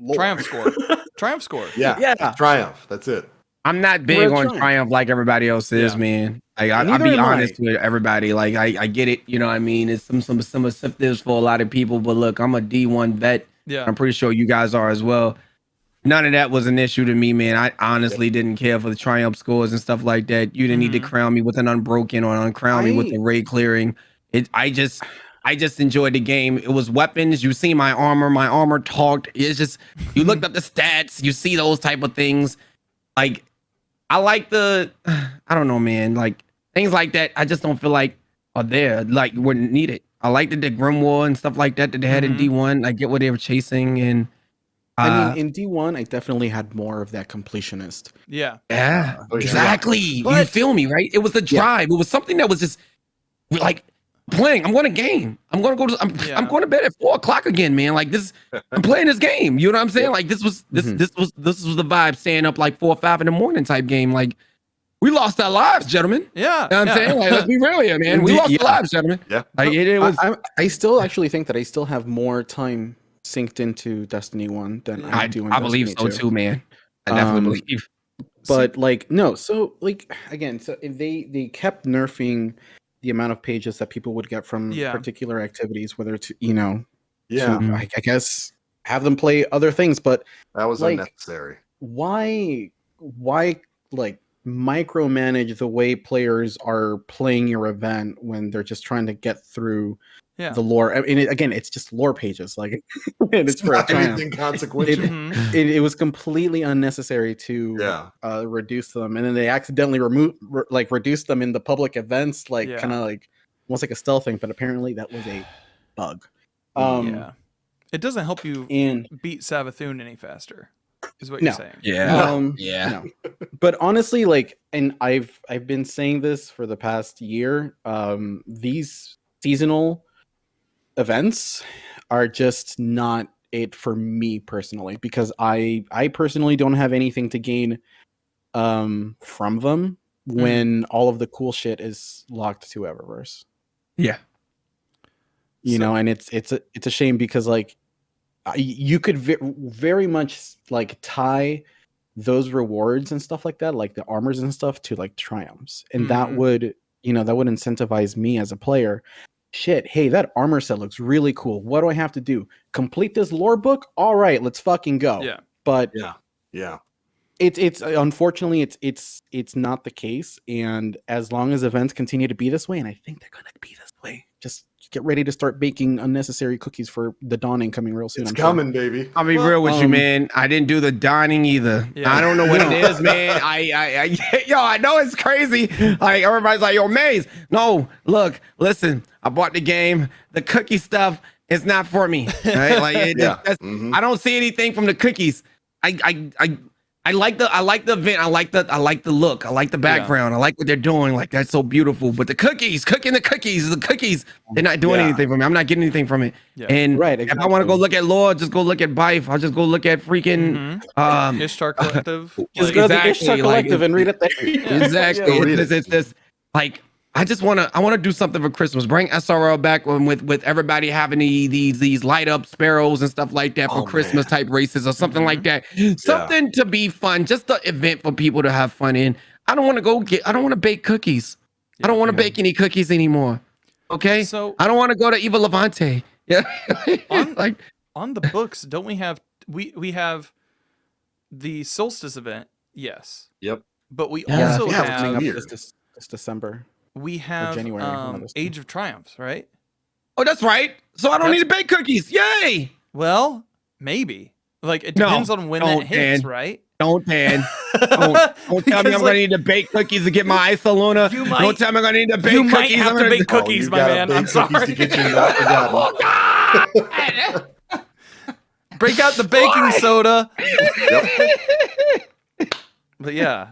lore. Triumph score. Triumph score. Yeah. Yeah. Triumph. That's it. I'm not We're big a on Triumph. Triumph like everybody else is, Yeah. man. Like, I'll Neither be am I. honest with everybody. Like, I get it. You know what I mean? It's some substitutes for a lot of people. But look, I'm a D1 vet. Yeah. I'm pretty sure you guys are as well. None of that was an issue to me, man. I honestly didn't care for the Triumph scores and stuff like that. You didn't need to Mhm. crown me with an unbroken or uncrown me with the raid clearing. I just enjoyed the game. It was weapons. You see my armor. My armor talked. It's just, you looked up the stats. You see those type of things. Like, I like I don't know, man. Like, things like that, I just don't feel like are there. Like, were needed. I liked the Grimoire and stuff like that they had in Mhm. D1. I get what they were chasing, and I mean, in D1, I definitely had more of that completionist. Yeah. yeah, Oh, yeah. exactly. You But- feel me, right? It was the drive. It was something that was just like playing. I'm going to game. I'm going to go to. I'm going to bed at 4:00 again, man. Like this, I'm playing this game. You know what I'm saying? Yep. Like this was Mhm. this was the vibe. Staying up like 4 or 5 in the morning type game. Like we lost our lives, gentlemen. Yeah. You know what I'm saying? Like, let's be real here, man. We Indeed, lost yeah. our lives, gentlemen. Yeah. Like it was. I still actually think that I still have more time synced into Destiny 1 than I do in I believe Destiny so 2. too, man. I definitely believe. But like no, so like again, so if they kept nerfing the amount of pages that people would get from Yeah. particular activities, whether to to, Yeah. I guess have them play other things, but That was like- unnecessary. why like micromanage the way players are playing your event when they're just trying to get through Yeah. the lore. I mean, again, it's just lore pages, like, and it's for a not triumph. anything consequential. Mhm. It was completely unnecessary to Yeah. reduce them, and then they accidentally reduced them in the public events, like Yeah. kind of like almost like a stealth thing. But apparently, that was a bug. Yeah. It doesn't help you And beat Savathun any faster, is what No. you're saying. Yeah. Yeah. No. But honestly, like, and I've been saying this for the past year. These seasonal events are just not it for me personally, because I personally don't have anything to gain from them when all of the cool shit is locked to Eververse. Yeah. You So- know, and it's a shame, because like you could very much like tie those rewards and stuff like that, like the armors and stuff, to like triumphs, and that Mhm. would, that would incentivize me as a player. Shit, hey, that armor set looks really cool. What do I have to do? Complete this lore book? All right, let's fucking go. Yeah. But Yeah. it's unfortunately it's not the case, and as long as events continue to be this way, and I think they're gonna be this way, just get ready to start baking unnecessary cookies for the dawning coming real soon. It's I'm coming, baby. I'll be real with you, man. I didn't do the dining either. Yeah. I don't know what No. it is, man. Yo, I know it's crazy. Like everybody's like, yo, Maze. No, look, listen. I bought the game. The cookie stuff is not for me. Right? Like, I don't see anything from the cookies. I like the event. I like the look. I like the background. I like what they're doing. Like, that's so beautiful. But the cookies, the cookies, they're not doing anything for me. I'm not getting anything from it. Yeah. And Right, if I want to go look at lore, just go look at Bife. I'll just go look at freaking Ishtar Collective. Just like- go to the exactly, Ishtar like, Collective and read it there. exactly. Read It's this like I want to do something for Christmas. Bring SRL back with everybody having these light up sparrows and stuff like that for Oh, Christmas man. type races or something like that. Something to be fun, just the event for people to have fun in. I don't want to bake cookies. I don't want to bake any cookies anymore. Okay? So- I don't want to go to Eva Levante. Yeah. On- like On the books, don't we have we have the solstice event? Yes. Yep. But we Yeah. also Yeah, it's have coming up This December. we have January, one of those two. Age of Triumphs, right? oh, that's right. So I don't That's- need to bake cookies. Yay! Well, maybe. Like it No, depends on when that don't, hits, Dan. right? Don't, Dan. Don't tell me Because, I'm like, gonna need to bake cookies to get my Isoluna. You Don't might- tell me I'm gonna need to bake you cookies. might have I'm to gonna bake cookies, you my gotta man. bake I'm cookies sorry. to get your not forgotten. Oh, God! Break out the baking Why? soda. Yep. But yeah,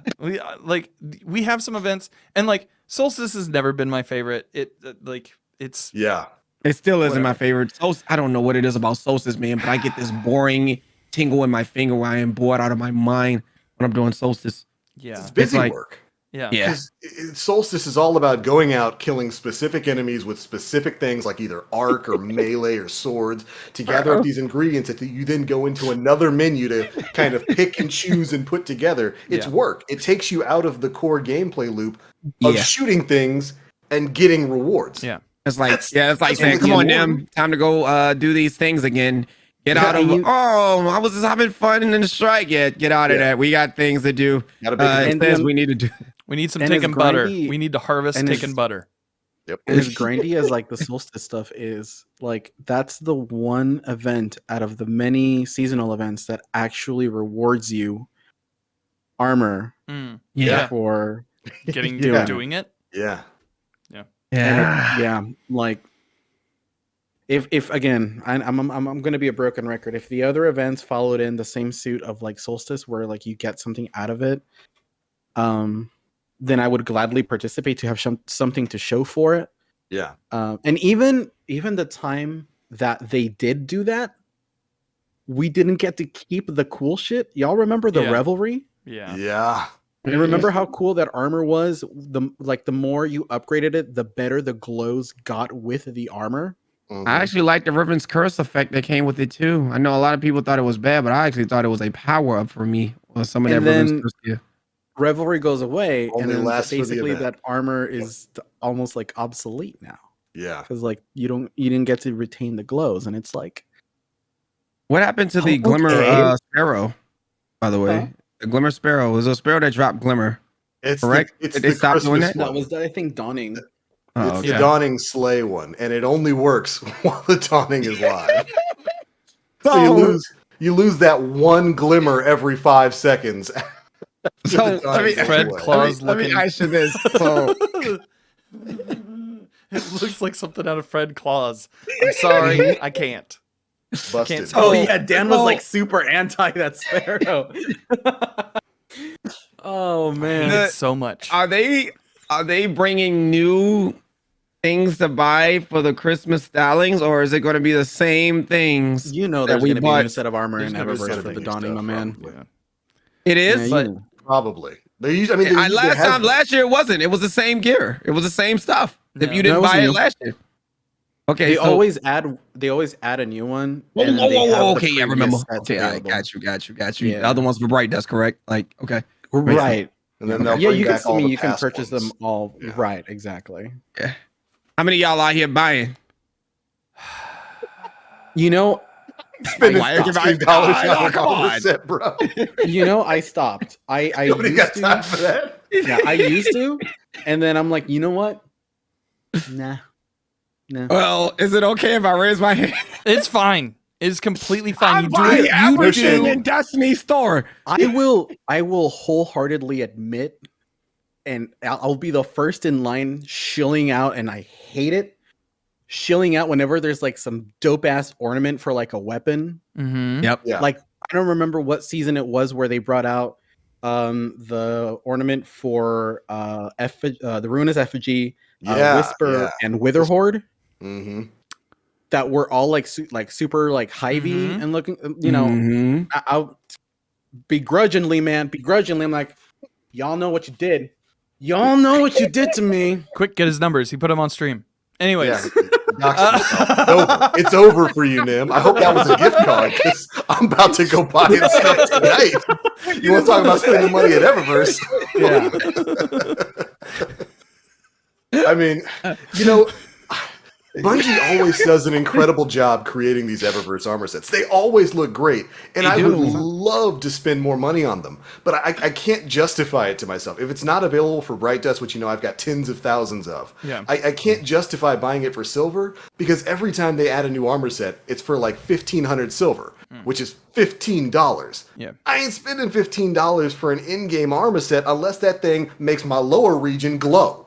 we have some events, and like Solstice has never been my favorite. It's Yeah. It still isn't my Whatever. favorite. I don't know what it is about solstice, man, but I get this boring tingle in my finger where I am bored out of my mind when I'm doing solstice. yeah, It's busy like- work. yeah, Yeah. Because Solstice is all about going out, killing specific enemies with specific things like either arc or melee or swords to gather up these ingredients that you then go into another menu to kind of pick and choose and put together. It's Yeah. work. It takes you out of the core gameplay loop of Yeah. shooting things and getting rewards. Yeah. It's like, That's- it's like that's saying, what come it's on, for. Nim, time to go do these things again. Get Yeah, out of, and you- I was just having fun in the strike. Get out of Yeah. that. We got things to do. Gotta bake a It And says then- we need to do. We need some And taken as butter. grindy- We need to harvest and as- taken butter. Yep. And as grindy as like the solstice stuff is, like that's the one event out of the many seasonal events that actually rewards you armor Mm, Yeah. for getting Yeah. doing it. Yeah. yeah, like if again, I'm going to be a broken record. If the other events followed in the same suit of like solstice, where like you get something out of it, then I would gladly participate to have something to show for it. Yeah. And even the time that they did do that, we didn't get to keep the cool shit. Y'all remember the Yeah. revelry? Yeah. Yeah. And remember how cool that armor was? The more you upgraded it, the better the glows got with the armor. Mhm. I actually like the Riven's Curse effect that came with it too. I know a lot of people thought it was bad, but I actually thought it was a power up for me. Well, some of And that Riven's then- Curse, yeah. Revelry goes away, Only and then lasts for the basically event. that armor is almost like obsolete now, Yeah. because like you didn't get to retain the glows, and it's like What happened to the Oh, Glimmer okay. Sparrow, by the way? Huh? The Glimmer Sparrow was a sparrow that dropped Glimmer. It's Correct? The, it's Did they the stop doing Christmas that? that one. was I think dawning. Oh, It's okay. the Dawning Slay one, and it only works while the Dawning is live. So you lose that one glimmer every 5 seconds. So let me, Fred Claus let me looking. ask you this. So It looks like something out of Fred Claus. I'm sorry, I can't. Busted. say Oh it. yeah, Dan was So- like super anti that sparrow. Oh I hate man. it so much. are they bringing new things to buy for the Christmas stylings, or is it going to be the same things? You know that there's we gonna be a new bought? set of armor There's in gonna be Eververse gonna for be the new Dawning, my stuff, man. probably. Yeah. It Yeah, is. But- you Probably. They usually, I mean, And there has been. last year it wasn't. It was the same gear. It was the same stuff. If No. you No, didn't it was buy it new. last year. Okay, they so always add a new one. whoa, And whoa, they whoa, have whoa, the okay, yeah, previous remember. sets Okay, I available. got you. The Yeah. other one's for Bright Dust, correct? Like, okay. Right. And then Okay. they'll Yeah, bring you can back all see me. the You can past purchase ones. them all. Yeah. Right, exactly. How many of y'all out here buying? You know, Spending Why are you $15 buying- on Oh, an come armor on. set, bro. I stopped. I Nobody got used time to. for that. Yeah, I used to, and then I'm like, you know what? Nah. Well, is it okay if I raise my hand? It's fine. It's completely fine. I'm You do buying it. You everything do. in Destiny store. I will wholeheartedly admit, and I'll be the first in line shilling out, and I hate it. Shilling out whenever there's like some dope ass ornament for like a weapon. Mm-hmm. Yep. Yeah. Like I don't remember what season it was where they brought out the ornament for the Ruinous Effigy, Yeah. Whisper, and Witherhoard Mm-hmm. that were all like super like Hy-Vee Mhm. and looking. You know, Mhm. I'll begrudgingly, I'm like, y'all know what you did. Y'all know what you did to me. Quick, get his numbers. He put them on stream. Anyways, Yeah. It's over. It's over for you, Nim. I hope that was a gift card because I'm about to go buy it stuff tonight. You want to talk about spending money at Eververse? Yeah. I mean, you know, Bungie always does an incredible job creating these Eververse armor sets. They always look great, and They I do. would love to spend more money on them, but I can't justify it to myself. If it's not available for Bright Dust, which I've got tens of thousands of, Yeah. I can't justify buying it for silver because every time they add a new armor set, it's for like 1,500 silver, which is $15. Yeah. I ain't spending $15 for an in-game armor set unless that thing makes my lower region glow.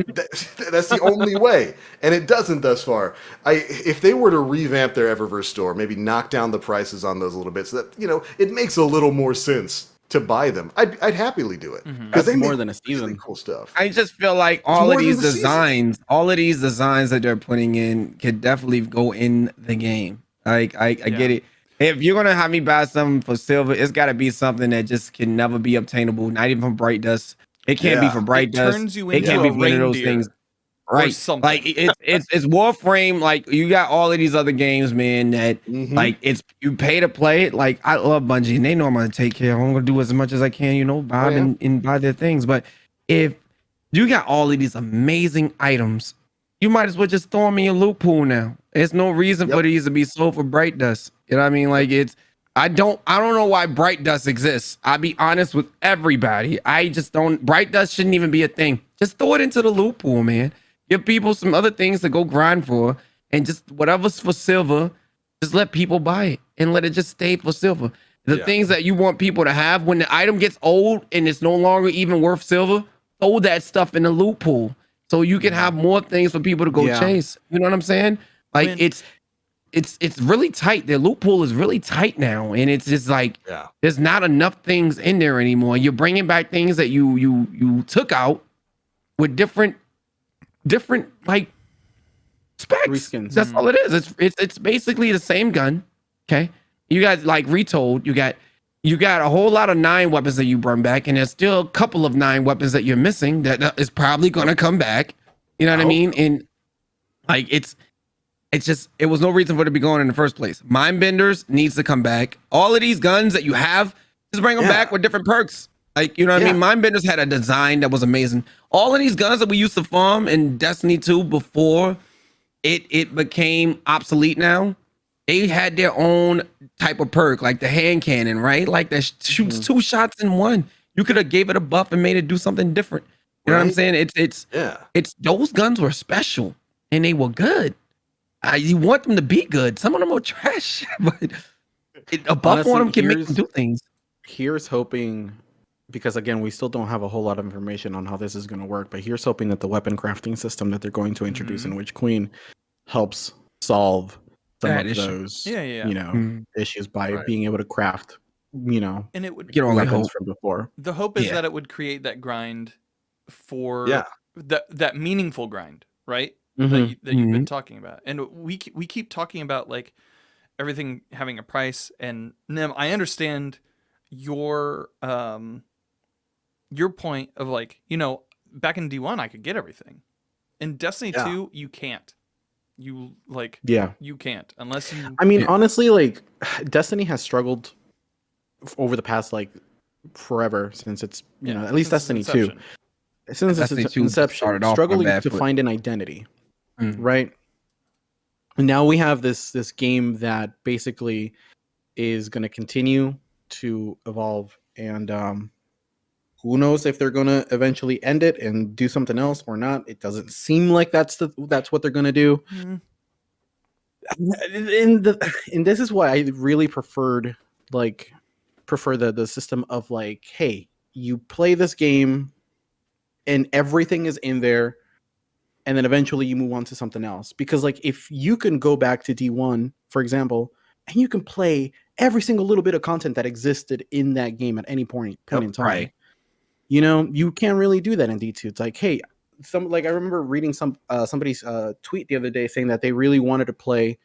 That's the only way, and it doesn't thus far. If they were to revamp their Eververse store, maybe knock down the prices on those a little bit, so that it makes a little more sense to buy them. I'd happily do it That's they more make than a really season. cool stuff. I just feel like all more of than these the season. designs that they're putting in could definitely go in the game. Like I get it. If you're gonna have me buy something for silver, it's got to be something that just can never be obtainable. Not even from Bright Dust. It can't be Yeah. for Bright It Dust. turns you It into can't a be one of those reindeer things. or Right. something. Like it's Warframe. Like you got all of these other games, man, that Mhm. like it's you pay to play it. Like I love Bungie and they know I'm gonna take care. I'm gonna do as much as I can, buy them and buy their things. But if you got all of these amazing items, you might as well just throw them in your loot pool now. There's no reason for Yep. these to be sold for Bright Dust. You know what I mean? Like I don't know why Bright Dust exists. I'll be honest with everybody. I just don't. Bright Dust shouldn't even be a thing. Just throw it into the loot pool, man. Give people some other things to go grind for, and just whatever's for silver, just let people buy it and let it just stay for silver. The things that you want people to have, when the item gets old and it's no longer even worth silver, throw that stuff in the loot pool so you can have more things for people to go Yeah. chase. You know what I'm saying? Like When- it's really tight. The loot pool is really tight now, and it's just like Yeah. there's not enough things in there anymore. You're bringing back things that you took out with different like specs. Reskins. That's all it is. It's basically the same gun. Okay, you guys like retold. You got a whole lot of 9 weapons that you brought back, and there's still a couple of 9 weapons that you're missing that is probably gonna come back. You know what I I hope mean? And like it's just it was no reason for it to be going in the first place. Mindbenders needs to come back. All of these guns that you have, just bring them Yeah. back with different perks. Like, you know what I mean? Mindbenders had a design that was amazing. All of these guns that we used to farm in Destiny 2 before it became obsolete now, they had their own type of perk, like the hand cannon, right? Like that shoots 2 shots in one. You could have gave it a buff and made it do something different. You know what I'm Right? saying? Yeah. It's those guns were special and they were good. You want them to be good. Some of them are trash, but a buff on Honestly, them can make them do things. here's hoping, because again, we still don't have a whole lot of information on how this is going to work, but here's hoping that the weapon crafting system that they're going to introduce in Witch Queen helps solve some That of issue. those, Yeah. issues by Right. being able to craft, And it would You can only weapons hope. from before. the hope is Yeah. that it would create that grind for Yeah. that meaningful grind, right? Mhm. That you've been talking about. And we keep talking about like everything having a price, and Nim, I understand your point of like, back in D1 I could get everything. In Destiny Yeah. 2 you can't. Yeah. You can't unless you I mean, Yeah. honestly, like Destiny has struggled over the past like forever since it's at least since its Destiny 2. inception. Since Destiny its 2 inception, started off on a struggling bad to foot. find an identity, Mm. right? And now we have this game that basically is going to continue to evolve, and who knows if they're going to eventually end it and do something else or not. It doesn't seem like that's what they're going to do. Mm. And this is why I really prefer the system of like, hey, you play this game and everything is in there, and then eventually you move on to something else. Because like if you can go back to D1, for example, and you can play every single little bit of content that existed in that game at any point in time. Right. You can't really do that in D2. It's like, hey, I remember reading somebody's tweet the other day saying that they really wanted to play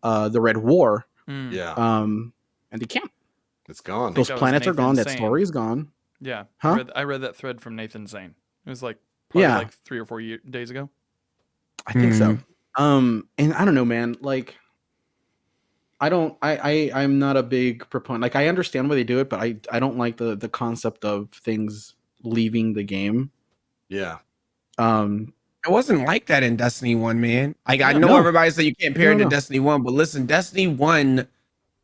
the Red War. Yeah. And they can't. It's gone. Those that was planets are Nathan gone. That Zane. story is gone. Yeah. Huh? I read that thread from Nathan Zane. It was like probably like 3 or 4 days ago. I think so. And I don't know, man. Like, I'm not a big proponent. Like, I understand why they do it, but I don't like the concept of things leaving the game. Yeah. It wasn't like that in Destiny 1, man. Like, I know No. everybody said you can't pair it to No. Destiny 1, but listen, Destiny 1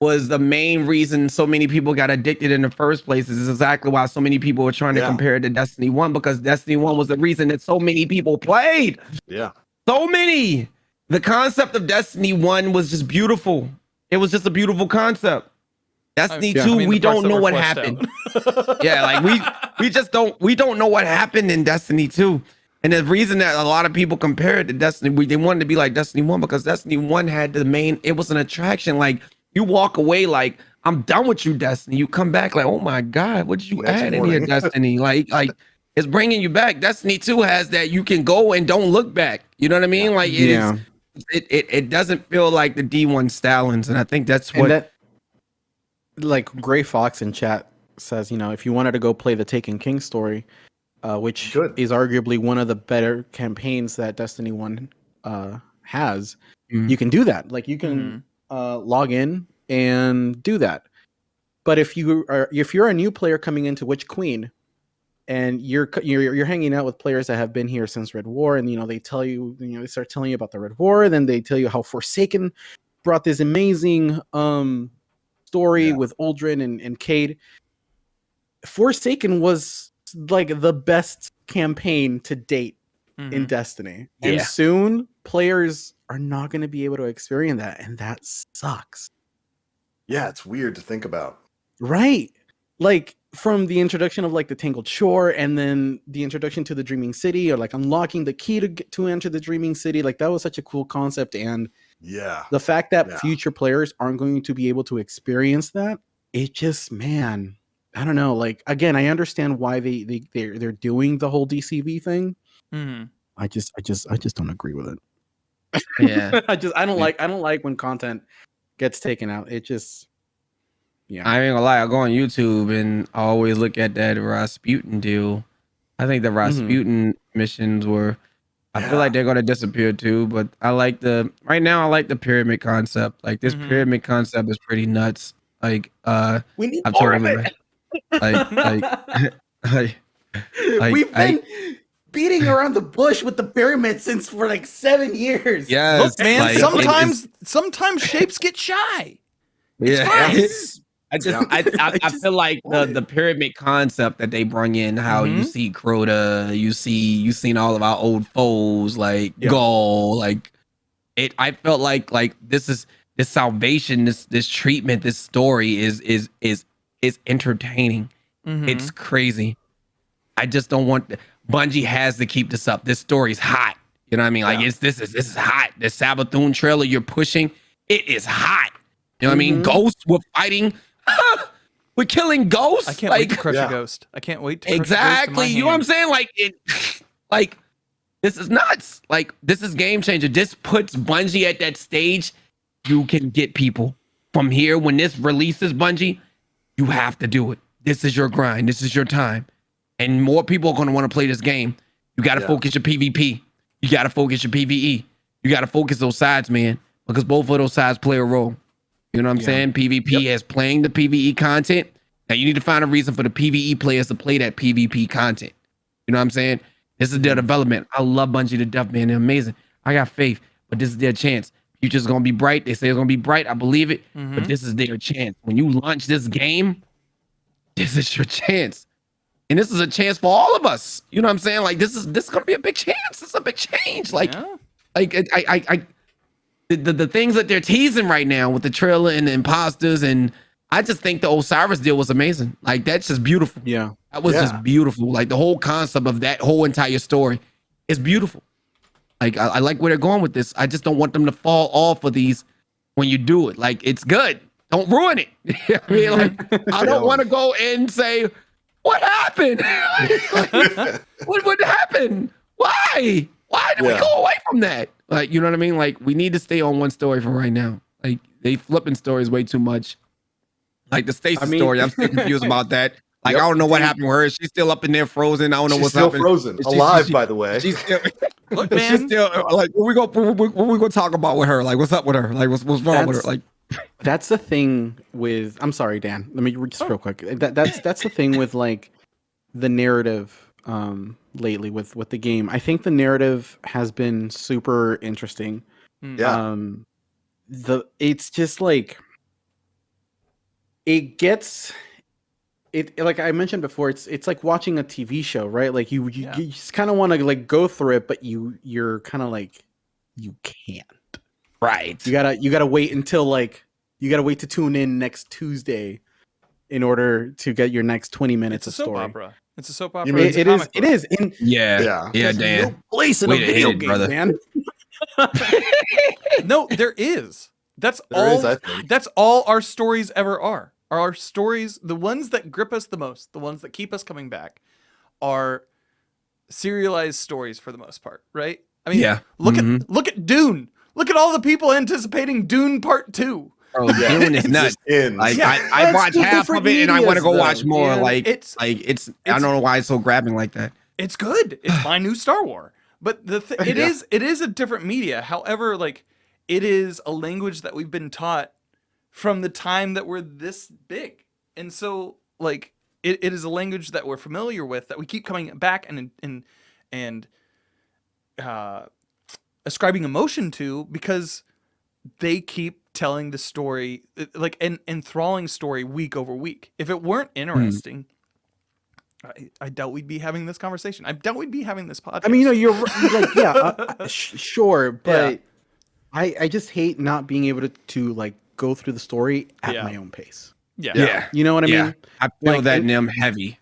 was the main reason so many people got addicted in the first place. This is exactly why so many people were trying to compare it to Destiny 1, because Destiny 1 was the reason that so many people played. Yeah. So many. The concept of Destiny 1 was just beautiful. It was just a beautiful concept. Destiny 2, we don't know what happened. Yeah, like we don't know what happened in Destiny 2. And the reason that a lot of people compare it to Destiny, they wanted to be like Destiny 1 because Destiny 1 had it was an attraction. Like, you walk away like, I'm done with you, Destiny. You come back like, oh my God, what did you add in here, Destiny? like it's bringing you back. Destiny 2 has that you can go and don't look back. You know what I mean? Like, it doesn't feel like the D1 Stallions. And I think that's what. And that, like, Gray Fox in chat says, if you wanted to go play the Taken King story, which is arguably one of the better campaigns that Destiny 1 has, you can do that. Like, you can log in and do that. But if you're a new player coming into Witch Queen, and you're hanging out with players that have been here since Red War, and they tell you, they start telling you about the Red War, then they tell you how Forsaken brought this amazing story with Uldren and Cade. Forsaken was like the best campaign to date in Destiny. Yeah. And soon players are not going to be able to experience that, and that sucks. Yeah, it's weird to think about. Right. Like, from the introduction of like the Tangled Shore, and then the introduction to the Dreaming City, or like unlocking the key to enter the Dreaming City, like that was such a cool concept. And the fact that future players aren't going to be able to experience that, it just, man, I don't know. Like, again, I understand why they're doing the whole DCV thing. I just don't agree with it. Yeah. I don't like when content gets taken out. It just, I ain't gonna lie, I go on YouTube and I always look at that Rasputin deal. I think the Rasputin missions were, I feel like they're gonna disappear too, but right now I like the pyramid concept. Like, this pyramid concept is pretty nuts. Like, we need I've more told of everybody. We've been beating around the bush with the pyramid since for like 7 years. Yes, look, man, sometimes shapes get shy. Yeah. I just Yeah. I feel like the pyramid concept that they bring in, how you Mhm. see Crota, you seen all of our old foes like Yeah. Gaul, like it. I felt like this salvation, this treatment, this story is entertaining. It's Mhm. crazy. I just don't want Bungie has to keep this up. This story's hot. You know what I mean? Like Yeah. this is hot. The Sabathun trailer you're pushing, it is hot. You know what I mean? Mhm. Ghosts, we're fighting. We're killing ghosts. I can't like wait to crush Yeah. a ghost. I can't wait to crush a ghost in exactly. my You know what I'm hand. saying? Like it like this is nuts. Like this is game changer. This puts Bungie at that stage. You can get people from here when this releases Bungie. You have to do it. This is your grind. This is your time. And more people are going to want to play this game. You got to Yeah. focus your PvP. You got to focus your PvE. You got to focus those sides, man, because both of those sides play a role. You know what I'm Yeah. saying? PvP is playing the PvE content. Now you need to find a reason for the PvE players to play that PvP content. You know what I'm saying? This is their development. I love Bungie to death, man. They're amazing. I got faith, but this is their chance. Future's gonna be bright. They say it's gonna be bright. I believe it, but Mhm. this is their chance. When you launch this game, this is your chance. And this is a chance for all of us. You know what I'm saying? Like this is gonna be a big chance. This is a big change. Like, Yeah. like I the things that they're teasing right now with the trailer and the imposters, and I just think the Osiris deal was amazing. Like that's just beautiful. Yeah. That was Yeah. just beautiful. Like the whole concept of that whole entire story is beautiful. Like I like where they're going with this. I just don't want them to fall off of these when you do it. Like it's good. Don't ruin it. You know what I mean, like I don't Yeah. want to go and say, "What happened? What happened? Why? Why did we Yeah. go away from that?" Like you know what I mean? Like we need to stay on one story for right now. Like they flipping stories way too much. Like the Stacy I mean- story, I'm still confused about that. Like Yep. I don't know what Dude. happened with her. She's still up in there frozen. I don't know She's what's still happening. frozen, She- alive, by the way. She's still, Look, she's man. still like what we gonna talk about with her? Like what's up with her? Like what's wrong with her? That's- Like That's the thing with. I'm sorry, Dan. Let me just real quick. That's the thing with like the narrative lately with the game. I think the narrative has been super interesting. Yeah. It's just like it gets it like I mentioned before. It's like watching a TV show, right? Like you Yeah. you just kind of want to like go through it, but you're kind of like you can't. right. You gotta wait until like you gotta wait to tune in next Tuesday in order to get your next 20 minutes It's a of soap story. opera. It's a soap opera. You mean- It's a It is. comic It book. is. And Yeah. Yeah. Yeah, there's Dan. no place in Way a to video hit it, game, brother. man. No, there is. That's There all. is, I think. That's all our stories ever are. Our stories, the ones that grip us the most, the ones that keep us coming back, are serialized stories for the most part, right? I mean, Yeah. look Mhm. at Dune. Look at all the people anticipating Dune Part 2. Bro, Yeah. Dune is It nuts. just ends. Like Yeah. I That's watched two half different of it and I want to go medias, watch though. more. And Like it's I don't know why it's so grabbing like that. it's good. It's my new Star Wars. But it Yeah. is a different media. However, like it is a language that we've been taught from the time that we're this big. And so like it is a language that we're familiar with that we keep coming back and ascribing emotion to because they keep telling the story like an enthralling story week over week. If it weren't interesting, I doubt we'd be having this conversation. I doubt we'd be having this podcast. I mean, you're like, yeah, sure, but Yeah. I just hate not being able to like go through the story at Yeah. my own pace. yeah. You know what I Yeah. mean? I feel Like, that and- in them heavy.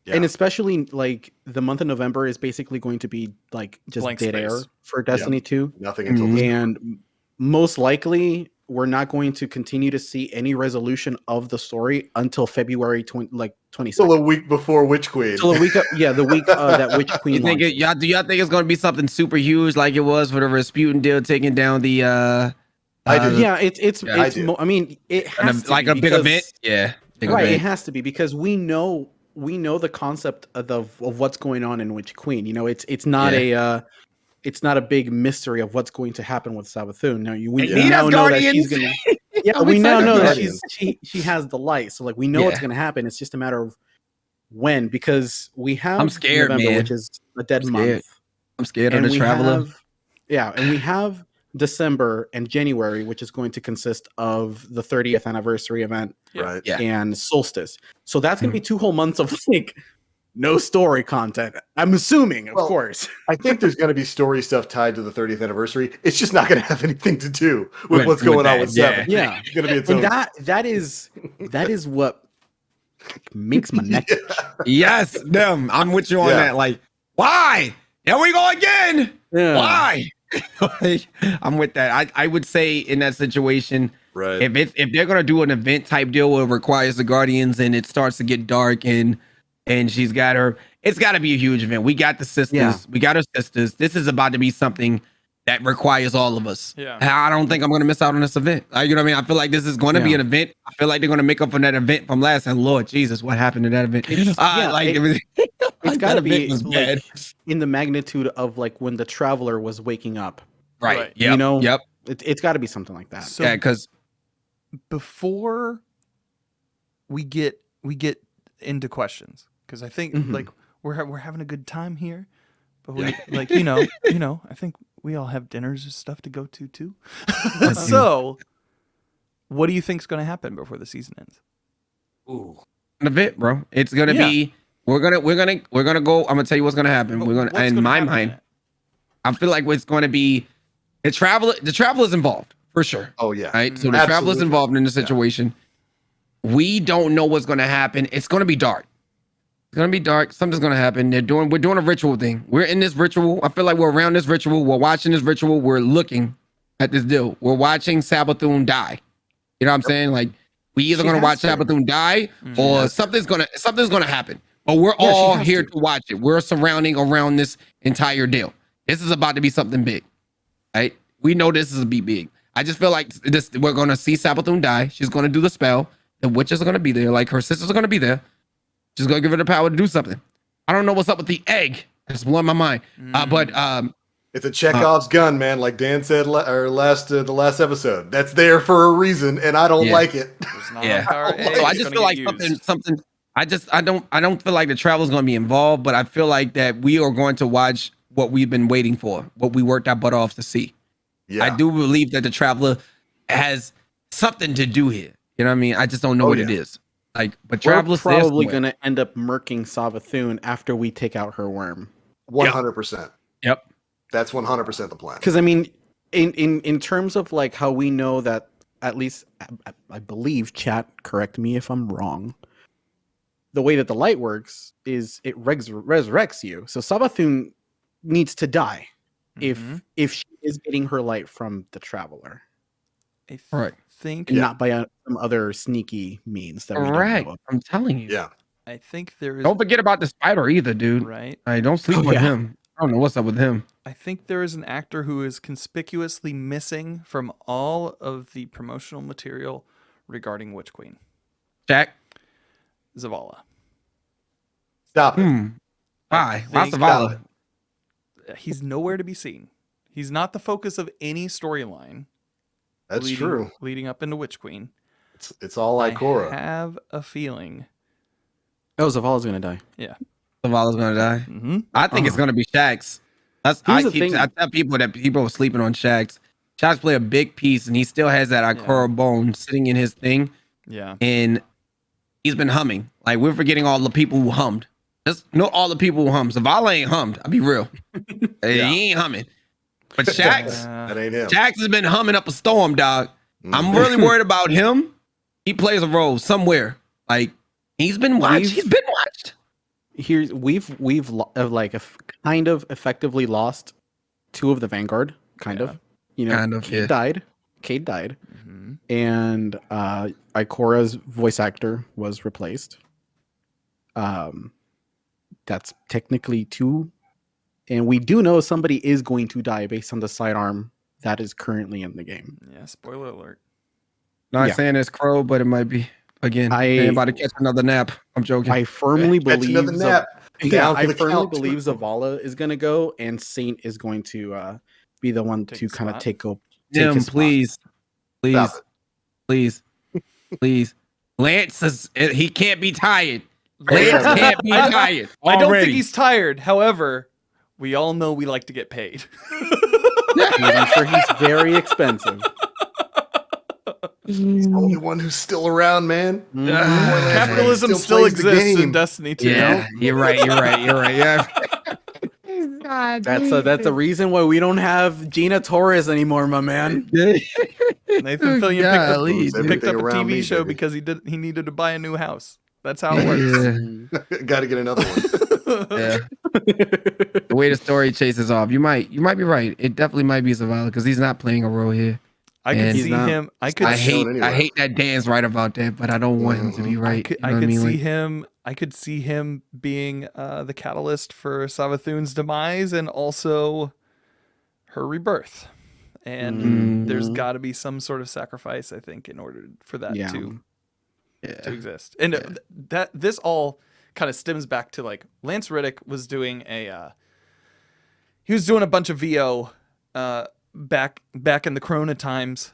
Yeah. And especially like the month of November is basically going to be like just Blank dead air space. for Destiny 2. Nothing until Mhm. this. And most likely we're not going to continue to see any resolution of the story until February 22nd. Till a week before Witch Queen. Till a week the week that Witch Queen You think launches. do y'all think it's gonna be something super huge like it was for the Rasputin deal taking down the I do. Yeah, it's Yeah, I do. I mean, it has to like be a big because- event? Yeah. Big Right, it event. has to be because we know the concept of what's going on in Witch Queen. You know, it's not a big mystery of what's going to happen with Sabathun. Now we Need now us, know that Guardians. she's gonna. Yeah, I'm we now excited know about that it. she has the light. So like we know what's Yeah. gonna happen. It's just a matter of when because we have I'm scared, November, man. which is a dead I'm scared. month. I'm scared of the we traveler. have and we have December, and January, which is going to consist of the 30th anniversary event Yeah. Right. Yeah. and Solstice. So that's going to be 2 whole months of like no story content. I'm assuming, of Well, course. I think there's going to be story stuff tied to the 30th anniversary. It's just not going to have anything to do with what's with going on that, with yeah. 7. Yeah. It's going to be its And own. that is what makes my neck itch. Yes, them. I'm with you on Yeah. that. Like, why? Here we go again. Yeah. Why? Like, I'm with that. I would say in that situation, Right. if they're gonna do an event type deal where it requires the Guardians and it starts to get dark and she's got her, it's got to be a huge event. We got the sisters. Yeah. We got her sisters. This is about to be something that requires all of us. Yeah. I don't think I'm gonna miss out on this event. You know what I mean? I feel like this is going to be Yeah. an event. I feel like they're gonna make up for that event from last. And Lord Jesus, what happened to that event? It's- yeah, It's got to that be event was like bad. in the magnitude of like when the Traveler was waking up. Right. Right. Yep. You know? Yep. It's got to be something like that. So Yeah, because before we get into questions, because I think Mhm. like we're having a good time here, but we like you know I think we all have dinners and stuff to go to too. So, what do you think's going to happen before the season ends? Ooh. an event, bro. It's gonna Yeah. be. We're gonna go. I'm gonna tell you what's gonna happen. We're gonna. What's In gonna my happen in mind, it? I feel like it's going to be the traveler. The traveler's involved for sure. Oh, yeah. Right. So the Absolutely. traveler's involved in the situation. We don't know what's going to happen. It's going to be dark. It's going to be dark. Something's going to happen. We're doing a ritual thing. We're in this ritual. I feel like we're around this ritual. We're watching this ritual. We're looking at this deal. We're watching Sabathun die. You know what I'm saying? Like we either She going to watch has to. Sabathun die Mhm. or something's going to happen. But we're Yeah, she all has here to. to watch it. We're surrounding around this entire deal. This is about to be something big. Right? We know this is a be big. I just feel like this. We're gonna see Sabathun die. She's gonna do the spell. The witches are gonna be there. Like her sisters are gonna be there. She's gonna give her the power to do something. I don't know what's up with the egg. It's blowing my mind. But It's a Chekhov's gun, man. Like Dan said the last episode. That's there for a reason, and I don't Yeah. like it. There's not yeah. a power egg, So I it's just gonna feel get like used. something. I don't feel like the travel's gonna be involved. But I feel like that we are going to watch what we've been waiting for. What we worked our butt off to see. Yeah. I do believe that the traveler has something to do here. You know what I mean? I just don't know Oh, what yeah. it is. Like, but We're travelers probably going to end up murking Savathun after we take out her worm. 100%. Yep. That's 100% the plan. Because I mean, in terms of like how we know that, at least I believe, chat, correct me if I'm wrong, the way that the light works is it resurrects you. So Savathun needs to die Mhm. if she is getting her light from the Traveler, I Right. think and not by some other sneaky means that we don't Correct. know of. I'm telling you. Yeah. I think there is Don't forget about the spider either, dude. right. Don't sleep Oh, with yeah. him. I don't know what's up with him. I think there is an actor who is conspicuously missing from all of the promotional material regarding Witch Queen, Jack. Zavala. Stop it. Why? Why think- Zavala? He's nowhere to be seen. He's not the focus of any storyline. That's true. Leading up into Witch Queen. It's all like I Korra. have a feeling. Oh, Zavala's going to die. Zavala's gonna die. Mm-hmm. I think it's gonna be Shax. Here's the thing. I tell people that people are sleeping on Shax. Shax play a big piece, and he still has that Ikora bone sitting in his thing, Yeah. and he's been humming. Like we're forgetting all the people who hummed. Just not all the people who hummed. Zavala ain't hummed. I'll be real. He ain't humming. But Shax, That ain't him. Shax has been humming up a storm, dog. I'm really worried about him. He plays a role somewhere. Like he's been watched. He's been watched. Here's kind of effectively lost 2 of the Vanguard, kind of. You know, Kind of, Cade yeah. died. Cade died, Mm-hmm. and Ikora's voice actor was replaced. That's technically 2, and we do know somebody is going to die based on the sidearm that is currently in the game. Yeah. Spoiler alert. Not Yeah. saying it's Crow, but it might be. Again, I- ain't about to catch another nap. I'm joking. I firmly Catch believe another nap. Yeah, Down for I the firmly count. believe Zavala is going to go, and Saint is going to be the one Take to his kind of spot? take Jim, his spot. please, Stop please, it. please. Lance is he can't be tired. Lance can't be tired. I don't think already. he's tired. However, we all know we like to get paid. I'm sure he's very expensive. He's the only one who's still around, man. Mhm. Capitalism still still plays the exists in game. Destiny 2. Yeah, you're right. Yeah. That's a reason why we don't have Gina Torres anymore, my man. Nathan Fillion Golly, Moves dude. picked up a around TV me, show baby. because he needed to buy a new house. That's how it works. Yeah. Got to get another one. Yeah. The way the story chases off, you might be right. It definitely might be Zavala because he's not playing a role here. I could And see not- him. I could. not I see- shown hate anywhere. that Dan's right about that, but I don't want him to be right. I could, You know I what could mean? see Like, him. I could see him being the catalyst for Savathun's demise and also her rebirth. And there's Mhm. got to be some sort of sacrifice, I think, in order for that Yeah. to yeah. exist. And that this all kind of stems back to like Lance Riddick was doing he was doing a bunch of VO back in the Corona times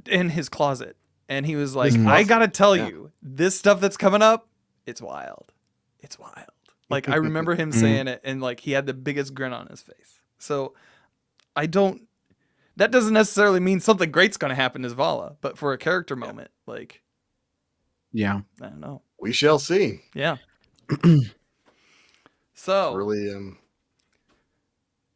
in his closet, and he was like, His I closet? gotta tell Yeah. you, this stuff that's coming up, it's wild. Like I remember him saying it, and like he had the biggest grin on his face. So that doesn't necessarily mean something great's gonna happen to Zavala, but for a character moment, like Yeah. I don't know. We shall see. Yeah. So Really,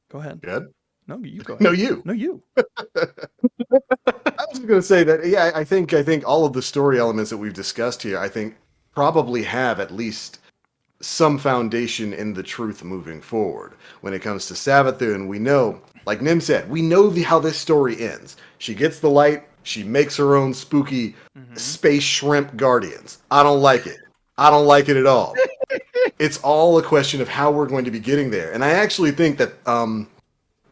go ahead. good. No, you go ahead. No, you. No, you. I was going to say that. Yeah, I think all of the story elements that we've discussed here, I think, probably have at least some foundation in the truth moving forward. When it comes to Savathun, we know, like Nim said, we know how this story ends. She gets the light. She makes her own spooky space shrimp guardians. I don't like it. I don't like it at all. It's all a question of how we're going to be getting there. And I actually think that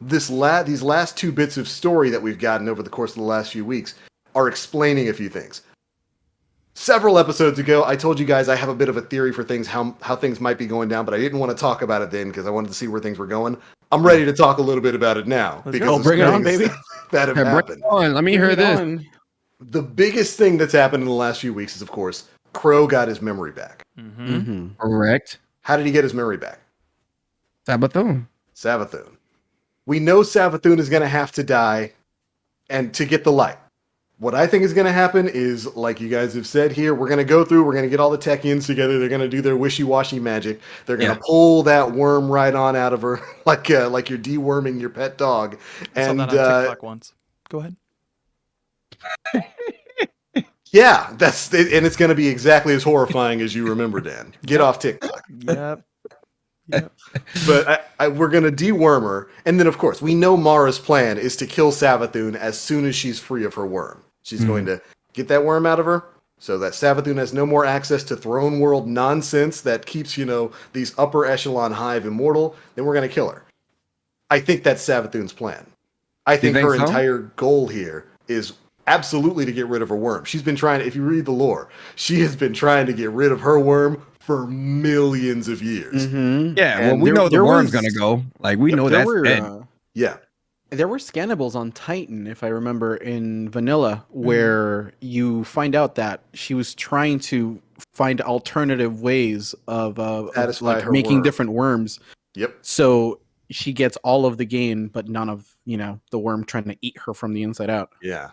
these last two bits of story that we've gotten over the course of the last few weeks are explaining a few things. Several episodes ago, I told you guys I have a bit of a theory for things, how things might be going down, but I didn't want to talk about it then because I wanted to see where things were going. I'm ready to talk a little bit about it now. Let's because go. of Bring it on, things baby. that have Bring it happened. on. Let me hear this. The biggest thing that's happened in the last few weeks is, of course, Crow got his memory back. Mm-hmm. Correct. How did he get his memory back? Sabathun. Savathun. We know Savathun is going to have to die and to get the light. What I think is going to happen is, like you guys have said here, we're going to go through, we're going to get all the Techians together, they're going to do their wishy-washy magic, they're going to pull that worm right on out of her, like you're deworming your pet dog. I saw And that on TikTok once. Go ahead. yeah, that's it, and it's going to be exactly as horrifying as you remember, Dan. Get off TikTok. Yep. Yep. But we're going to deworm her, and then, of course, we know Mara's plan is to kill Savathun as soon as she's free of her worm. She's going to get that worm out of her so that Savathun has no more access to throne world nonsense that keeps, these upper echelon hive immortal. Then we're going to kill her. I think that's Savathun's plan. I think think her so? entire goal here is absolutely to get rid of her worm. She's been trying to, if you read the lore, she has been trying to get rid of her worm for millions of years. Mm-hmm. Yeah, well, And we know the there worm's was- gonna go. Like, we know there that's were dead. Yeah. there were scannables on Titan, if I remember, in Vanilla, where you find out that she was trying to find alternative ways of Satisfy like her making worm. different worms. Yep. So she gets all of the gain, but none of the worm trying to eat her from the inside out. Yeah.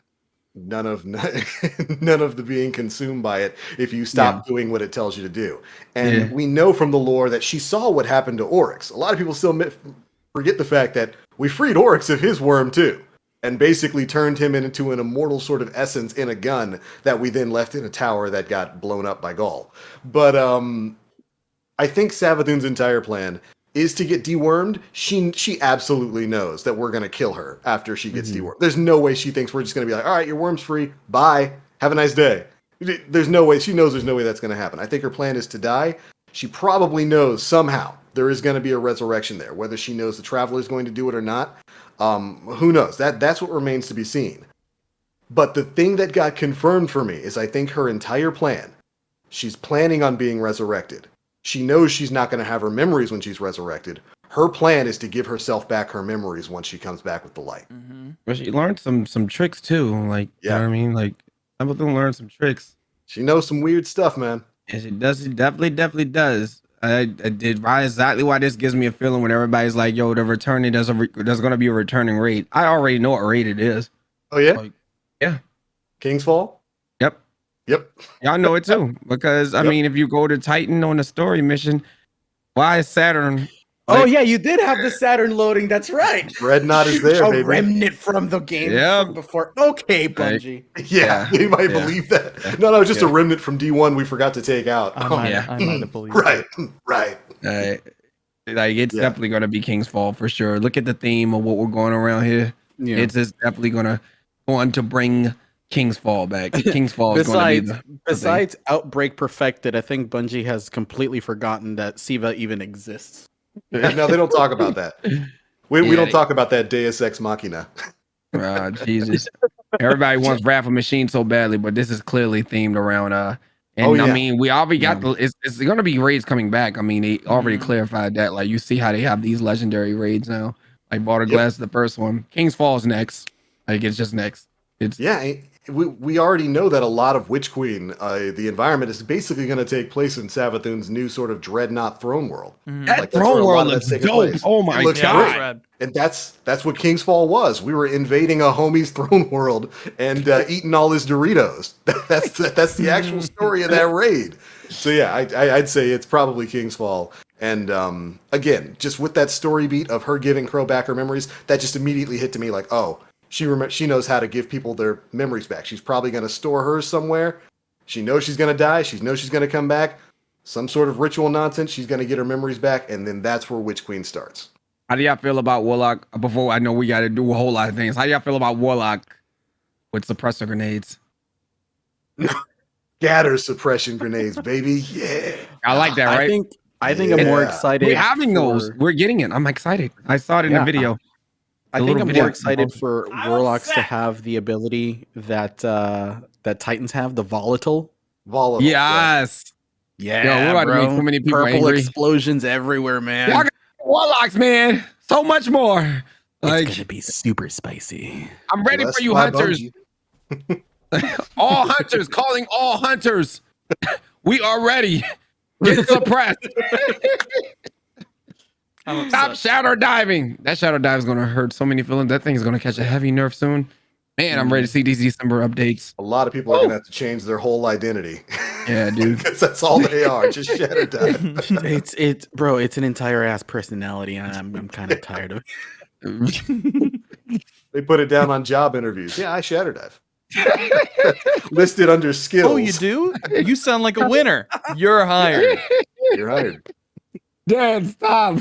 None of the being consumed by it if you stop doing what it tells you to do. And we know from the lore that she saw what happened to Oryx. A lot of people still forget the fact that we freed Oryx of his worm too, and basically turned him into an immortal sort of essence in a gun that we then left in a tower that got blown up by Gaul. But I think Savathun's entire plan is to get dewormed. She absolutely knows that we're going to kill her after she gets dewormed. There's no way she thinks we're just going to be like, all right, your worm's free. Bye. Have a nice day. There's no way. She knows there's no way that's going to happen. I think her plan is to die. She probably knows somehow there is going to be a resurrection there. Whether she knows the Traveler is going to do it or not, who knows? That's what remains to be seen. But the thing that got confirmed for me is I think her entire plan, she's planning on being resurrected. She knows she's not going to have her memories when she's resurrected. Her plan is to give herself back her memories once she comes back with the light. But she learned some tricks too. Like, you know what I mean? Like, Savathun learned some tricks. She knows some weird stuff, man. And she does. She definitely does. I did right exactly why this gives me a feeling when everybody's like, "Yo, the returning there's gonna be a returning raid." I already know what raid it is. Oh yeah, Like, yeah, King's Fall. yep, Yep. y'all know it too. Because I Yep. mean, if you go to Titan on the story mission, why is Saturn? Oh Like, yeah, you did have the Saturn loading. That's right. Dreadnought is there, A baby. remnant from the game Yep. from before. Okay, Like, Bungie. Yeah, Yeah, anybody yeah, believe that? yeah, No, just a yeah. remnant from D1 we forgot to take out. Yeah. I might have believed Right, it. right. Like it's Yeah. definitely gonna be King's Fall for sure. Look at the theme of what we're going around here. Yeah. It's just definitely going to bring King's Fall back. King's Fall is going to be the thing. Besides Outbreak Perfected, I think Bungie has completely forgotten that Siva even exists. No, they don't talk about that. We Yeah, don't talk about that Deus Ex Machina. Jesus. Everybody wants Wrath of Machine so badly, but this is clearly themed around and Oh, I yeah. mean we already got Yeah. it's gonna be raids coming back. I mean they already Mhm. clarified that. Like you see how they have these legendary raids now. Like Barter Yep. Glass is the first one. King's Fall's next. Like it's just next. It's Yeah, we already know that a lot of Witch Queen, the environment is basically going to take place in Savathun's new sort of dreadnought throne world. Mhm. that Like, that's where throne a lot world of looks that's taking dope. place. Oh It my looks Yeah, god. that's rad. And that's what King's Fall was. We were invading a homie's throne world and eating all his Doritos. That's the actual story of that raid. So yeah, I'd say it's probably King's Fall. And again, just with that story beat of her giving Crow back her memories, that just immediately hit to me like, oh, she knows how to give people their memories back. She's probably going to store hers somewhere. She knows she's going to die. She knows she's going to come back. Some sort of ritual nonsense. She's going to get her memories back, and then that's where Witch Queen starts. How do y'all feel about Warlock? Before I know we got to do a whole lot of things. How do y'all feel about Warlock with suppressor grenades? Scatter suppression grenades, baby. Yeah. I like that, right? I think I'm more Yeah. excited. We're having those. for- We're getting it. I'm excited. I saw it in the Yeah. video. I The think little I'm video. more excited for Warlocks to have the ability that that Titans have, the volatile. Volatile. Yes. Yeah, Yo, we're about to make so many people Purple angry. explosions everywhere, man. Y'all got Warlocks, man. So much more. Like it's gonna be super spicy. I'm ready Blessed for you, by hunters. Bungie. All hunters, calling all hunters. We are ready. Get suppressed. I'm Stop upset. shadow diving. That shadow dive is gonna hurt so many feelings. That thing is gonna catch a heavy nerf soon. Man, I'm ready to see these December updates. A lot of people are going to have to change their whole identity. Yeah, dude. Because that's all they are, just shadow dive. It's bro, it's an entire ass personality, and I'm kind of tired of it. They put it down on job interviews. Yeah, I shadow dive. Listed under skills. Oh, you do? You sound like a winner. You're hired. You're hired. Dad, stop.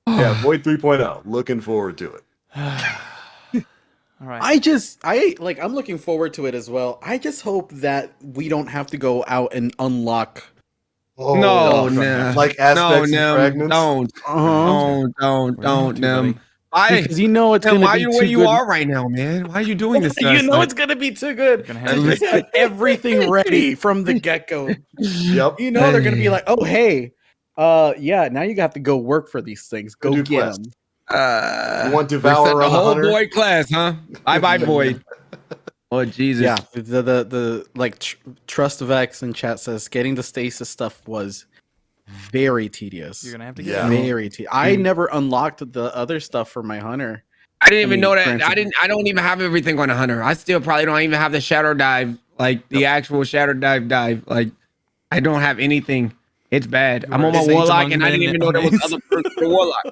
Yeah, Void 3.0. Looking forward to it. All right. I'm looking forward to it as well. I just hope that we don't have to go out and unlock. Oh, No, from- nah. like No, aspects and Nim. fragments. Don't. Don't, Nim. Why? Because you know it's Nim, gonna why be you too where you good. are right now, man? Why are you doing this? to You us? know Like, it's gonna be too good. Gonna They have just have everything ready from the get go. Yep. You know they're gonna be like, oh hey, yeah, now you have to go work for these things. Go Go do get quests. them. You want we're Devourer setting the on the whole Hunter? Void class, huh? Bye, Void. Oh Jesus. Yeah, the Trust Vex in chat says getting the stasis stuff was very tedious. You're gonna have to Yeah. get it. Very tedious. I never unlocked the other stuff for my hunter. I didn't even mean, know that. granted- I don't even have everything on a hunter. I still probably don't even have the shadow dive, like the actual shadow dive. Like I don't have anything. It's bad. You I'm are on my saint warlock, among and I didn't men, even know there was amaze. other perks for warlock.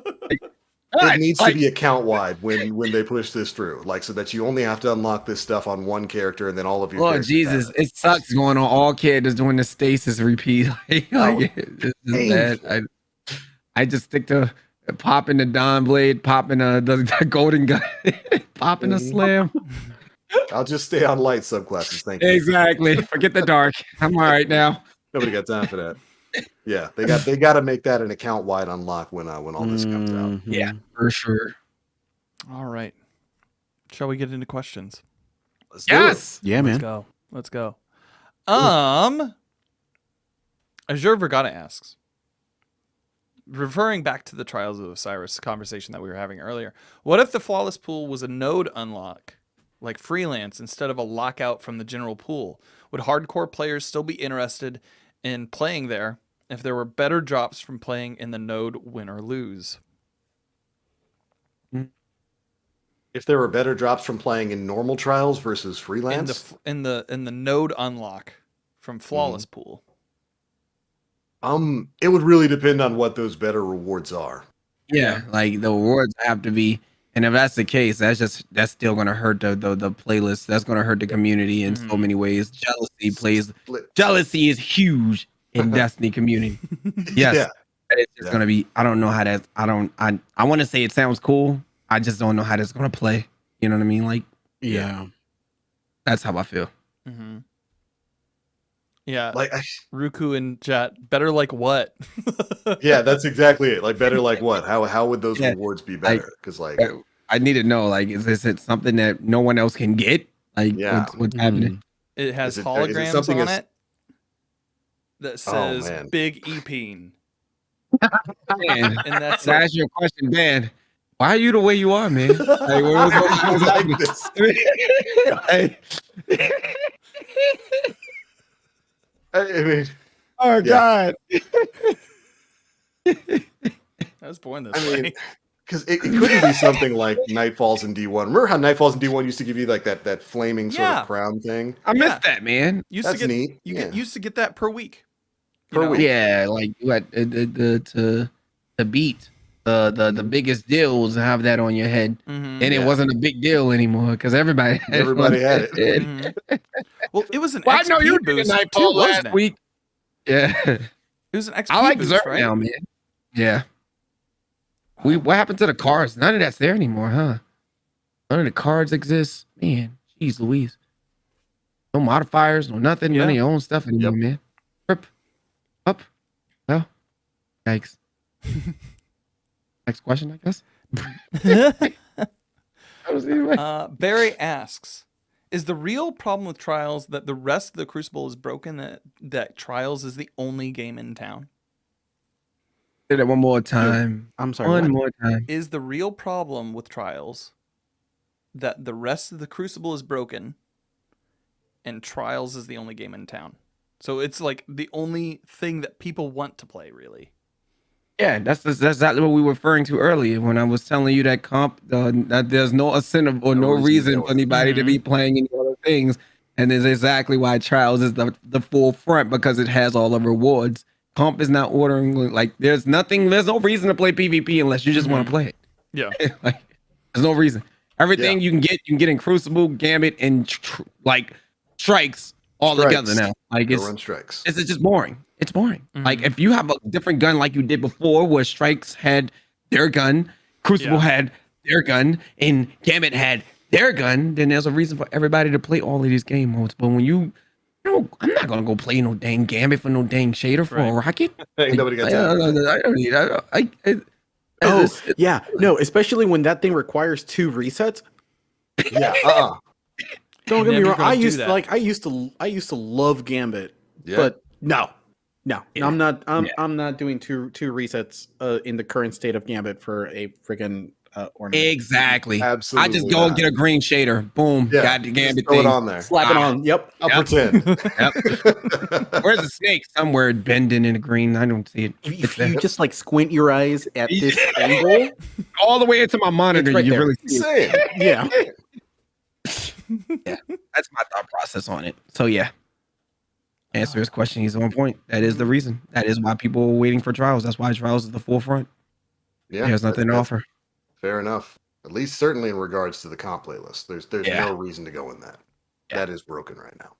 Like, It what? needs Like, to be account wide when they push this through, like so that you only have to unlock this stuff on one character and then all of your. Lord characters Jesus, have it. it sucks going on all characters doing the stasis repeat. Like, it's just bad. Painful. I just stick to popping the Dawn Blade, popping the golden gun, popping the Mhm. slam. I'll just stay on light subclasses. Thank you. Exactly. Forget the dark. I'm all right now. Nobody got time for that. Yeah, they got to make that an account wide unlock when all this comes out. Mhm. Yeah, for sure. All right. Shall we get into questions? Let's do it. Yes. Yeah, man. Let's go. Azure Vergata asks, referring back to the Trials of Osiris conversation that we were having earlier, what if the flawless pool was a node unlock like freelance instead of a lockout from the general pool? Would hardcore players still be interested in playing there if there were better drops from playing in the node win or lose? If there were better drops from playing in normal trials versus freelance, In the node unlock from flawless pool. it would really depend on what those better rewards are. Yeah, like the rewards have to be, and if that's the case, that's still gonna hurt the playlist. That's gonna hurt the community in so many ways. Jealousy is huge in Destiny community. Yes, Yeah. it's just gonna be. I don't know how that. I want to say it sounds cool. I just don't know how that's gonna play. You know what I mean? Like, Yeah. that's how I feel. Mm-hmm. Yeah, Like, Ruku and Jet, better like what? yeah, that's exactly it. Like, better like what? How would those Yeah, rewards be better? Because like, I need to know. Like, is it something that no one else can get? Like, Yeah. what's happening? It has Is it holograms something on as- it that Oh, says man. Big Epeen. Man, And that's to ask you a question, Dan. Why are you the way you are, man? Like, I like this. Hey. I mean, Oh Yeah. God! I was born this I way. mean, because it couldn't be something like Nightfalls in D1. Remember how Nightfalls in D1 used to give you like that flaming sort Yeah. of crown thing? I Yeah. missed that, man. used That's to get neat. you Yeah. get used to get that per week. Per week. Yeah, like you had to beat the biggest deals and have that on your head, Mm-hmm. and it Yeah. wasn't a big deal anymore because everybody had Everybody on had their it. head. Mm-hmm. Well, it was an Well, I XP know you did boost a too, Nightfall last wasn't it? week. Yeah, It was an XP I like boost, Zerg right? now, man. Yeah. What happened to the cards? None of that's there anymore, huh? None of the cards exist. Man, jeez Louise. No modifiers, no nothing, none of Yeah. your own stuff anymore, man. Up. Well, yikes. Next question, I guess. Barry asks, is the real problem with Trials that the rest of the Crucible is broken, that Trials is the only game in town? Did it one more time. I'm sorry. One what? more time. Is the real problem with Trials that the rest of the Crucible is broken and Trials is the only game in town? So it's like the only thing that people want to play, really. Yeah, that's exactly what we were referring to earlier when I was telling you that that there's no incentive or no No reason to reason go for with it. anybody to be playing any other things. And there's exactly why Trials is the full front, because it has all the rewards. Comp is not ordering, like there's no reason to play PvP unless you just want to play it. Yeah. Like, there's no reason. Everything you can get in Crucible, Gambit, and like strikes all together now. Like Go run strikes. it's just boring. It's boring. Like if you have a different gun like you did before, where Strikes had their gun, Crucible had their gun, and Gambit had their gun, then there's a reason for everybody to play all of these game modes. But when I'm not gonna go play no dang Gambit for no dang shader for a rocket. Ain't nobody got time. I don't need. Yeah, no, especially when that thing requires 2 resets. Yeah. Don't get me Never wrong. gonna I do used that. like I used to love Gambit, Yeah. but no, Yeah. I'm not doing two resets in the current state of Gambit for a freaking ornament. Exactly. Absolutely I just go and get a green shader. Boom. Yeah, Got the just Gambit throw it thing. on there. Slap it on. Yep. I'll Yep. pretend. Yep. Where's the snake? Somewhere bending in the green. I don't see it. If you just like squint your eyes at this angle, All the way into my monitor, It's right you there. really see it. Same. yeah. That's my thought process on it. So yeah. Answer his question. He's on point. That is the reason. That is why people are waiting for Trials. That's why Trials is the forefront. Yeah. There's nothing to that's offer. Fair enough. At least certainly in regards to the comp playlist. There's Yeah. no reason to go in that. Yeah. That is broken right now.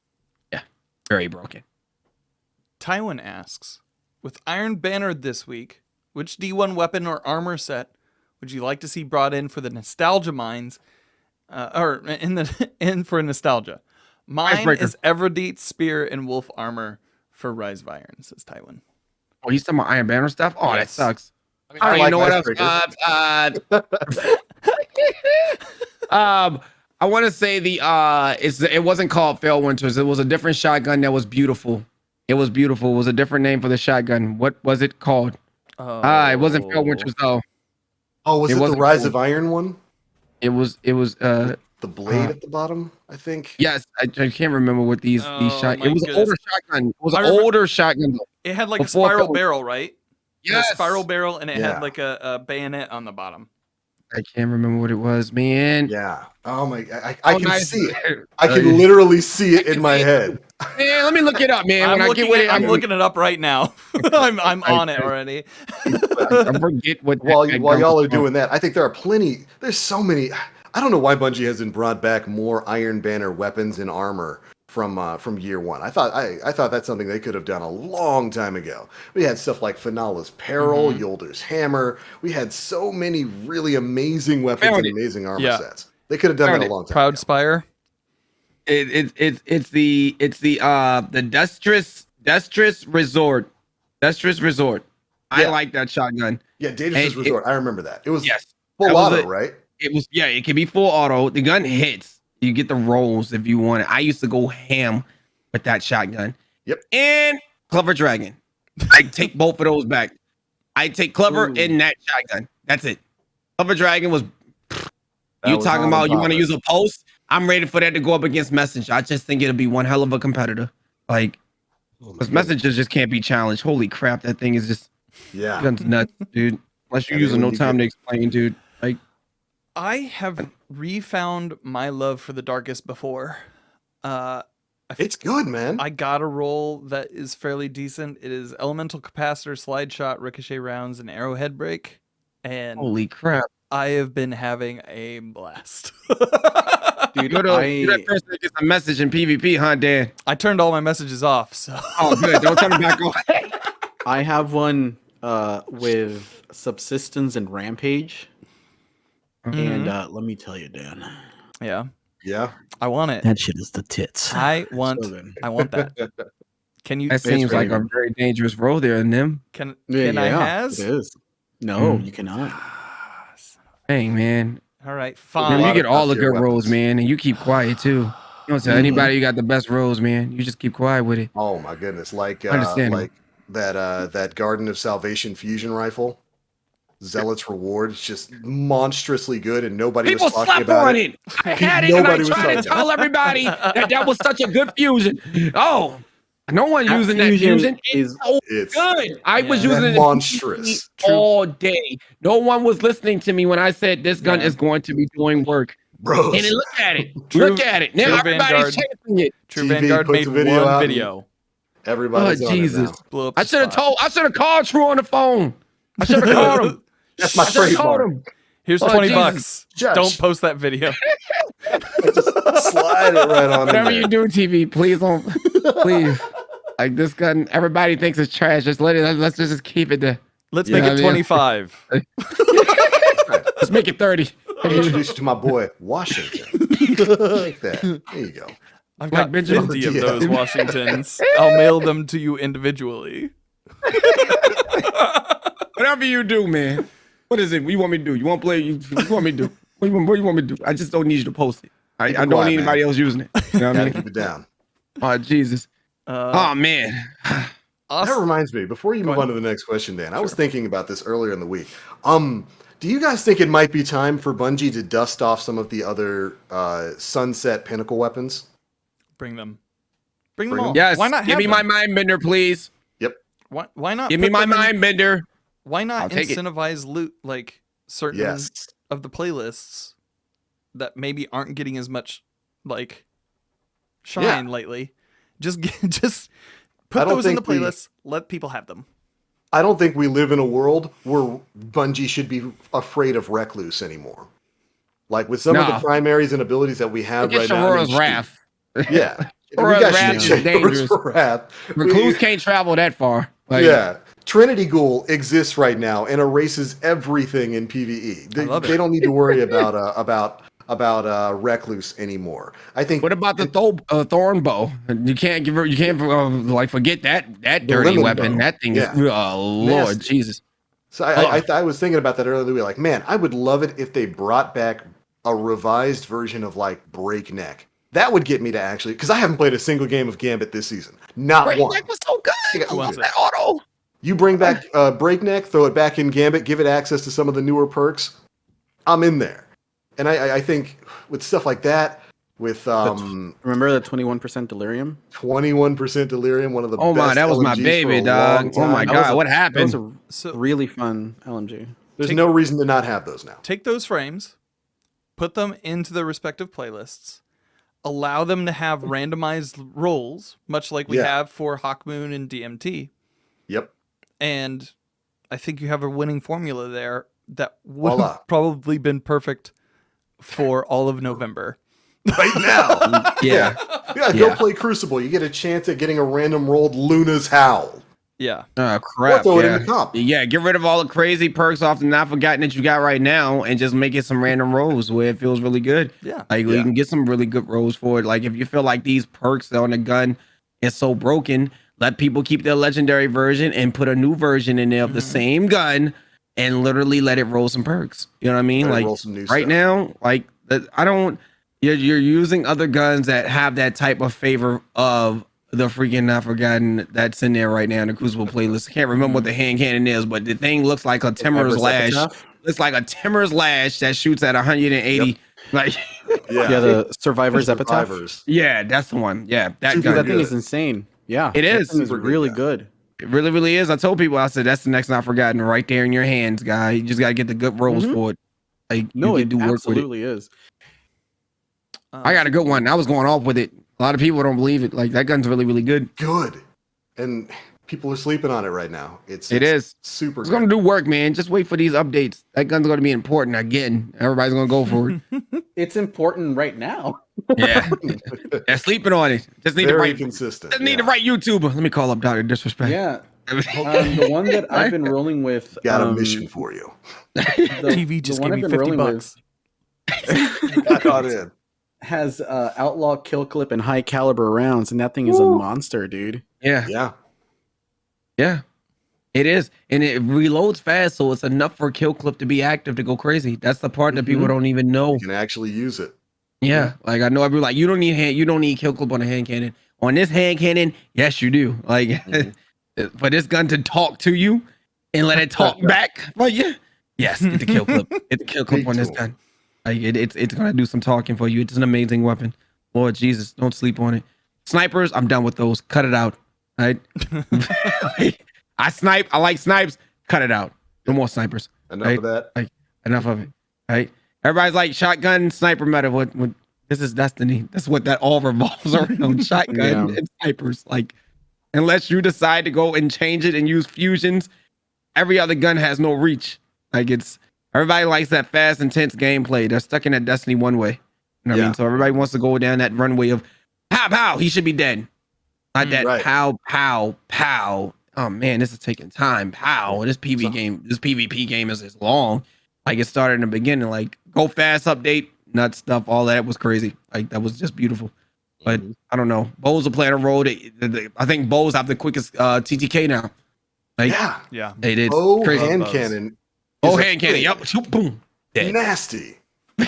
Very broken. Tywin asks, with Iron Banner this week, which D1 weapon or armor set would you like to see brought in for the nostalgia mines, in for nostalgia? Mine Icebreaker. is Everdeet's spear and wolf armor for Rise of Iron, says Tywin. Oh, he's talking about Iron Banner stuff? Oh, that Yes. sucks. I I don't even know what else. Icebreaker. I want to say it wasn't called Fail Winters. It was a different shotgun that was beautiful. It was beautiful. It was a different name for the shotgun. What was it called? It wasn't Fail Winters though. Oh, was It it the wasn't Rise cool. of Iron one? It was the blade at the bottom, I think. Yes, I can't remember what these Oh, shot. my It was an older goodness. shotgun. It was I an remember- older shotgun. Though. It had like Before a spiral film- barrel, right? It had a Yes. spiral barrel, and it Yeah. had like a bayonet on the bottom. I can't remember what it was, man. Yeah. Oh my! I can nice. see it. I can literally see it in can my see it. head. Man, let me look it up, man. I'm When I get with it, I'm looking it up right now. I'm on it already. I forget what. While that while gun y'all was are called. doing that, I think there are plenty. There's so many. I don't know why Bungie hasn't brought back more Iron Banner weapons and armor from year one. I thought that's something they could have done a long time ago. We had stuff like Finala's Peril, Yolder's Hammer. We had so many really amazing weapons Found and it. amazing armor Yeah. sets. They could have done Found that it. a long time Proud ago. Spire. It's the Destrous Resort. Destrous Resort. I Yeah. like that shotgun. Yeah, Dangerous And Resort. I remember that. It was Yes. full that was auto, a- right? It was it can be full auto. The gun hits. You get the rolls if you want it. I used to go ham with that shotgun. Yep. And Clever Dragon. I take both of those back. I take Clever Ooh. and that shotgun. That's it. Clever Dragon was That you was talking on about and you want to poppin'. use a post? I'm ready for that to go up against Messenger. I just think it'll be one hell of a competitor. Like, Oh my because goodness. Messenger just can't be challenged. Holy crap, that thing is just Yeah. gun's nuts, dude. Unless you're Yeah, using when no you time get- to explain, dude. Like, I have refound my love for the Darkest before. It's good, man. I got a roll that is fairly decent. It is Elemental Capacitor, Slide Shot, Ricochet Rounds, and Arrowhead Break. And holy crap. I have been having a blast. Dude, You're that person that gets a message in PvP, huh, Dan? I turned all my messages off, so Oh, good. Don't turn it back on. I have one with Subsistence and Rampage, and let me tell you, Dan, yeah, Yeah. I want it. that shit is the tits. I want So good. that. Can you That seems like really a very dangerous road there in them. can Yeah, I yeah, has? it is. No, Mm. you cannot. Dang, man. All right, a fine. Man, you lot get of all the top-tier good roles, weapons. man, and you keep quiet too. You don't tell Mhm. anybody you got the best roles, man. You just keep quiet with it. Oh my goodness. Like Understandable. that Garden of Salvation fusion rifle. Zealot's Reward. It's just monstrously good, and nobody People was talking slept about on it. it. I had it, and I Nobody was tried talking to about tell everybody that was such a good fusion. Oh, no one That using that fusion. It's is so It's good. I was Yeah. using it in monstrous. PvP all day. No one was listening to me when I said this gun Yeah. is going to be doing work. Bros. And then look at it. True- Look at it. Now true everybody's Vanguard. chasing it. True TV Vanguard puts made a video one out and- video. Everybody's Oh, on Jesus. it now. Blew up. I the should have spot. I should have called True on the phone. I should have called him. That's my I should have called trademark. him. Here's Oh, 20 Jesus. bucks. Josh. Don't post that video. Just slide it right on in Whatever there. you do, TV, please don't. Please. Like this gun, everybody thinks it's trash. Just let it. Let's just keep it there. Let's Yeah, make I it mean- 25. Let's make it 30. Introduce you to my boy Washington. Like that. There you go. I've Like got Benjamin 50 of Diaz. those Washingtons. I'll mail them to you individually. Whatever you do, man. What is it? What you want me to do? You want to play? What you want me to do? What you want me to do? I just don't need you to post it. I Keep it don't quiet, need anybody man. else using it. You know what I Gotta mean? keep it down. Oh, Jesus. Uh, Oh, man. That reminds me, before you move on to the next question, Dan, I was thinking about this earlier in the week. Do you guys think it might be time for Bungie to dust off some of the other Sunset Pinnacle weapons? Bring them. Bring Bring them all. Yes. Why not Give have me my them? mind bender, please. Why not? Give me put my them in- mind bender. Why I'll not take it. incentivize loot like certain Yes. of the playlists that maybe aren't getting as much like shine lately? Just just I put don't those in the think we- playlists. Let people have them. I don't think we live in a world where Bungie should be afraid of Recluse anymore. Like with some of the No. primaries and abilities that we have Look at right now. I mean, Sharora's Wrath. Yeah. Sharora's Wrath Sharora's is dangerous. Wrath. Recluse can't travel that far. Like, Yeah. Trinity Ghoul exists right now and erases everything in PvE. They, love it. they don't need to worry about Recluse anymore. I think What about the thorn bow? You can't like forget that dirty lemon weapon. bow. That thing Yeah. is Lord Nasty. Jesus. So I was thinking about that earlier. We were like, man, I would love it if they brought back a revised version of like Breakneck. That would get me to actually, because I haven't played a single game of Gambit this season. Not one. Breakneck was so good. I Who love wants that auto. You bring back Breakneck, throw it back in Gambit, give it access to some of the newer perks. I'm in there. And I think with stuff like that, with Remember the 21% delirium? 21% delirium, one of the Oh my, best that was my LMGs baby, for a long dog. Oh my time. god, what That was happened? a So really fun LMG. There's Take- no reason to not have those now. take those frames, put them into their respective playlists, allow them to have randomized rolls, much like we Yeah. have for Hawkmoon and DMT. Yep. And I think you have a winning formula there that would Voila. have probably been perfect for all of November. Right now. Yeah. Yeah, go play Crucible. You get a chance at getting a random rolled Luna's Howl. Yeah. Oh crap. Or throw it in Yeah. the cup. Yeah, get rid of all the crazy perks off the not forgotten that you got right now and just make it some random rolls where it feels really good. Yeah. Like Yeah. you can get some really good rolls for it. Like if you feel like these perks on the gun is so broken, let people keep their legendary version and put a new version in there of the same gun and literally let it roll some perks. You know what I mean? Let it Like roll some new right stuff. now, like I don't. You're using other guns that have that type of favor of the freaking not forgotten that's in there right now in the Crucible playlist. I can't remember what the hand cannon is, but the thing looks like a Timmer's Everest lash. Epitaph? Looks like a Timmer's lash that shoots at 180. Yep. Like, Yeah, the Survivor's Epitaph. Survivors. yeah, that's the one. Yeah, that Super gun. That thing good. is insane. Yeah, It that is. thing is Super good really gun. good. It really, really is. I told people, I said that's the next not forgotten right there in your hands, guy. You just gotta get the good rolls Mhm. for it. Like No, you it can do work with it. absolutely is. I got a good one. I was going off with it. A lot of people don't believe it. Like that gun's really, really good. Good. And people are sleeping on it right now. It's It is. super It's good. gonna do work, man. Just wait for these updates. That gun's gonna be important again. Everybody's gonna go for it. It's important right now. Yeah, they're sleeping on it. Just need Very the right. consistent. Just need yeah. the right YouTuber. Let me call up Doctor Disrespect. Yeah. The one that I've been rolling with. Got a mission for you. The, TV just gave me 50 bucks. Got caught in. has outlaw kill clip and high caliber rounds, and that thing is a monster, dude. Yeah, Yeah. yeah, it is, and it reloads fast, so it's enough for kill clip to be active to go crazy. That's the part that people Mhm. don't even know. You can actually use it. Yeah, like I know everyone like you don't need kill clip on a hand cannon. On this hand cannon, yes, you do. Like for this gun to talk to you and let it talk back. Well, yeah, yes, get the kill clip. Get the kill clip Me on this too. gun. Like it's gonna do some talking for you. It's an amazing weapon. Lord Jesus, don't sleep on it. Snipers, I'm done with those. Cut it out. Right? I snipe. I like snipes. Cut it out. No more snipers. Enough Right? of that. Like enough of it. Right? Everybody's like shotgun, sniper meta. What this is destiny. That's what that all revolves around. Shotgun Yeah. and snipers. Like unless you decide to go and change it and use fusions, every other gun has no reach. Like it's everybody likes that fast, intense gameplay. They're stuck in that Destiny one way. You know what I Yeah. mean? So everybody wants to go down that runway of pow pow, he should be dead. Not that Right. pow pow pow. Oh man, this is taking time. Pow. This PvP game is long. Like it started in the beginning. Like go fast update, nut stuff, all that was crazy. Like that was just beautiful. But I don't know. Bows are playing a role. I think bows have the quickest TTK now. Like Yeah. Yeah. they did. Oh, crazy. hand Bows. cannon. Oh, is a hand cannon. thing. Yup. Shoop, boom. Dead. Nasty. Boom.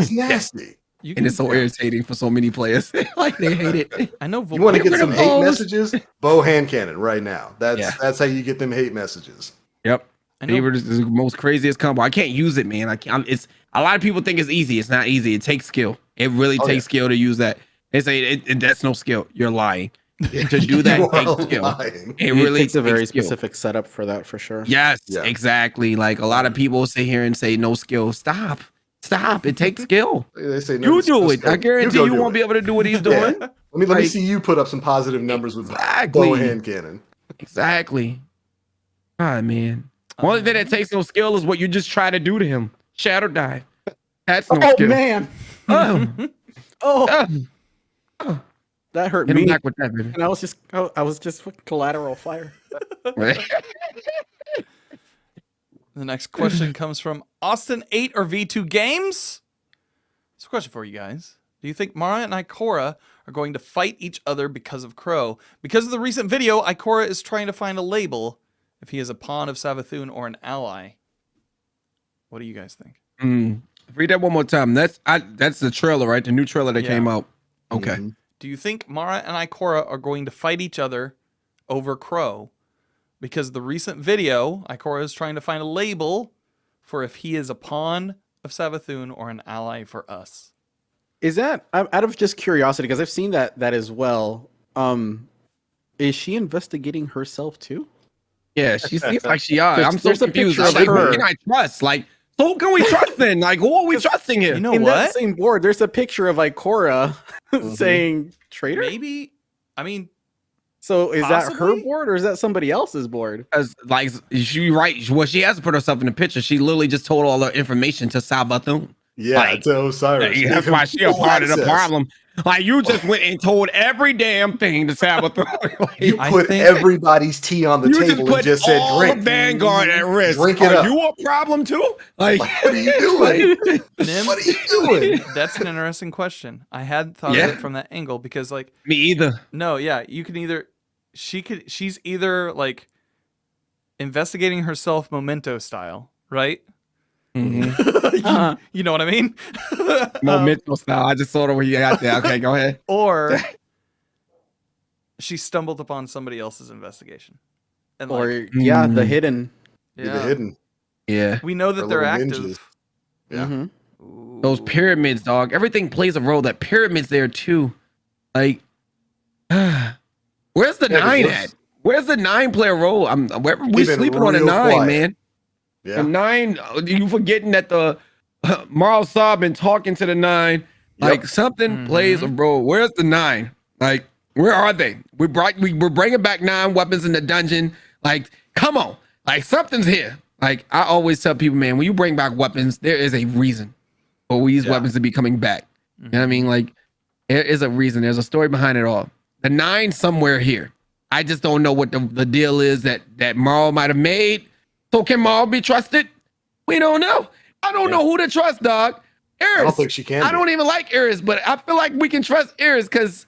It's Dead. nasty. You And it's so irritating for so many players. Like they hate it. I know. You want to Get get rid some of hate those. messages? Bow hand cannon right now. That's Yeah. that's how you get them hate messages. Yep. I know. Favorite is the most craziest combo. I can't use it, man. I can't. It's a lot of people think it's easy. It's not easy. It takes skill. It really Oh, takes skill to use that. They say that's no skill. You're lying. To do that You takes are skill. lying. It It really takes a very skill. specific setup for that, for sure. Yes, Yeah. exactly. Like a lot of people sit here and say no skill. Stop. It takes skill. They say You do no it. I scope. guarantee go you do won't it. be able to do what he's Yeah. doing. Let me Like- see you put up some positive numbers with Exactly. bow hand cannon. Exactly. Ah, man. Only thing that takes no skill is what you just try to do to him. Shadow dive. That's no Oh skill. man! Oh, Oh, oh. that hurt Hit him me. back with that, baby. And I was just fucking collateral fire. The next question comes from Austin 8 or V2 Games. It's a question for you guys. Do you think Mara and Ikora are going to fight each other because of Crow? Because of the recent video, Ikora is trying to find a label if he is a pawn of Savathun or an ally. What do you guys think? Read that one more time. That's the trailer, right? The new trailer that Yeah. came out. Okay. Mhm. Do you think Mara and Ikora are going to fight each other over Crow? Because the recent video, Ikora is trying to find a label for if he is a pawn of of Savathun or an ally for us? Is that out of just curiosity, because I've seen that as well. Is she investigating herself too? Yeah, she seems like she are. 'Cause I'm so there's a confused. picture I'm of like, who her. can I trust? Like, so who can we trust then? Like, who are we 'Cause, trusting here? You know In that what? same board, there's a picture of Ikora saying traitor. Maybe. I mean, So is that her Possibly? board or is that somebody else's board? Because, like, she right. Well, she hasn't put herself in the picture. She literally just told all the information to Sal Bethune. Yeah, Like, to Osiris. That's Gave why him she a full part of the access. problem. Like, you just went and told every damn thing to Sal Bethune. You I put think- everybody's tea on the You just table and put just said, all drink. the Vanguard at risk. Drink it Are up. you a problem too? Like, What are you doing? Nim, What are you doing? that's an interesting question. I had thought Yeah. of it from that angle because, like, me either. no, yeah, you can either she's either like investigating herself memento style, right? Mhm. You know what I mean? Momental style. I just saw the way you got there. Okay, go ahead. Or she stumbled upon somebody else's investigation. And Or like, yeah, the Mm. hidden. Be yeah, the hidden. Yeah. we know that Our they're little active. ninjas. Yeah. Mhm. Those Ooh. pyramids, dog. Everything plays a role. That pyramid's there too. Like, where's the Yeah, 'cause nine those- at? Where's the nine play a role? We Been sleeping on a real nine, quiet. man. The Yeah. nine. You forgetting that the Marl Saab been talking to the nine. Like something plays a role. Where's the nine? Like, where are they? We're bringing back 9 weapons in the dungeon. Like, come on. Like, something's here. Like, I always tell people, man, when you bring back weapons, there is a reason for these Yeah. weapons to be coming back. You know what I mean? Like, there is a reason. There's a story behind it all. The 9 somewhere here. I just don't know what the deal is that Marl might have made. So can Marl be trusted? We don't know. I don't know who to trust, dog. Eris. I don't think she can. I don't even like Eris, but I feel like we can trust Eris because,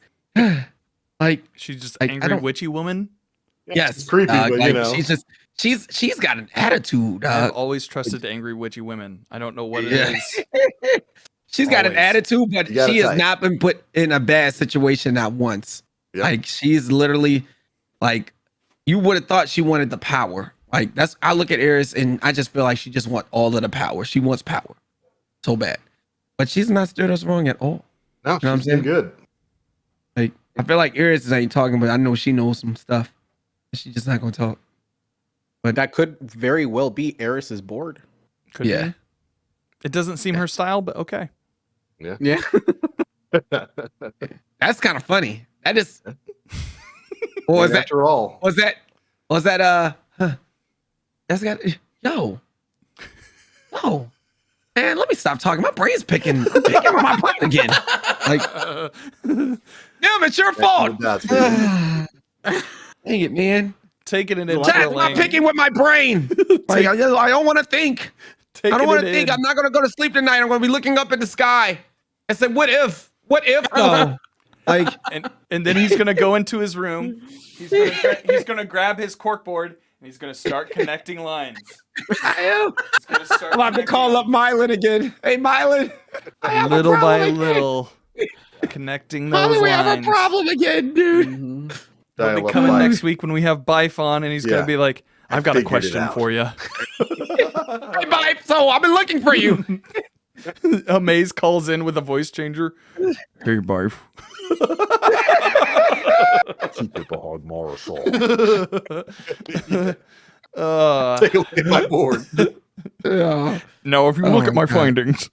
like, She's just Like, I angry don't- witchy woman. yes, It's creepy, dog, but like, you know. she's got an attitude. I've always trusted angry witchy women. I don't know what it Yeah. is. She's got an Always. attitude, but You got a she has type. not been put in a bad situation not once. Yep. Like, she's literally like, you would have thought she wanted the power. Like, that's, I look at Eris and I just feel like she just wants all of the power. She wants power so bad, but she's not steered us wrong at all. No, what I'm she's been saying? good. Like, I feel like Eris ain't talking, but I know she knows some stuff. She's just not gonna talk. That could very well be Eris's board. Could Yeah. be. It doesn't seem her style, but okay. Yeah. That's kind of funny. That is. Or was that? After all, Was that? Huh. That's got. Yo. Man, let me stop talking. My brain's picking. I'm picking on my brain again. Like, damn, it's your fault. That's baby. Dang it, man. Taking it in. Chad, I'm picking with my brain. Like, I don't want to think. I don't want to think. I'm not going to go to sleep tonight. I'm going to be looking up at the sky and say, what if? What if though? Like, And then he's gonna go into his room. He's gonna grab his corkboard and he's gonna start connecting lines. I am. He's gonna start I'm about to call up Mylan again. Hey, Mylan. I have a little by problem again. little, connecting those Mylan, we have a lines. problem again, dude. Mhm. He'll Dial be up coming live. next week when we have Bife on, and he's Yeah. gonna be like, "I've got a figured it question out." for you." Hey, bye. So I've been looking for you. Amaze calls in with a voice changer. Hey, Bife. Keep it behind Marisol. Take a look at my board. Yeah. Now, if you Oh look at my my God. findings,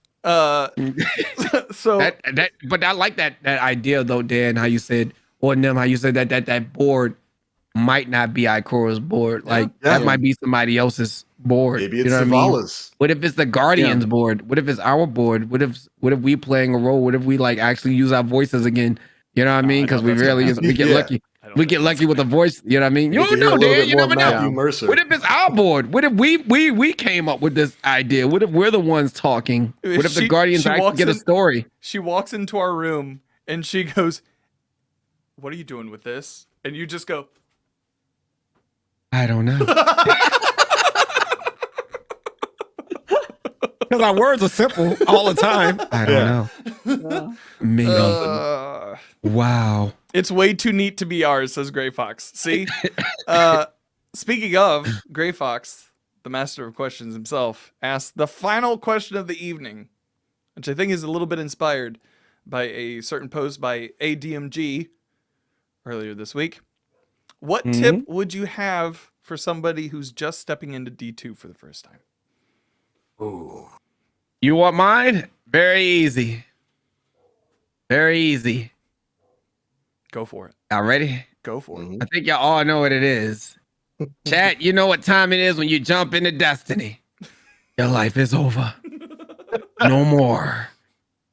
so But I like that idea though, Dan. How you said, or Nim, how you said that board might not be Ikora's board. Like Yeah. that might be somebody else's board. Maybe it's you know what I mean? Zavala's. What if it's the Guardians board? What if it's our board? What if we playing a role? What if we like actually use our voices again? You know what I mean? Because we really we get Yeah. lucky. We get lucky with a voice. You know what I mean? You Need to don't hear a know, little Dan. bit You more never know. Matthew Mercer. What if it's our board? What if we came up with this idea? What if we're the ones talking? What if the Guardians she actually walks get a in- story? she walks into our room and she goes, "What are you doing with this?" And you just go, I don't know. Because our words are simple all the time. I don't know. Maybe. Wow. "It's way too neat to be ours," says Gray Fox. See? Speaking of Gray Fox, the master of questions himself, asked the final question of the evening, which I think is a little bit inspired by a certain post by ADMG earlier this week. What tip would you have for somebody who's just stepping into D2 for the first time? Ooh. You want mine? Very easy. Very easy. Go for it. Y'all ready? Go for it. I think y'all all know what it is. Chat, you know what time it is when you jump into Destiny. Your life is over. No more.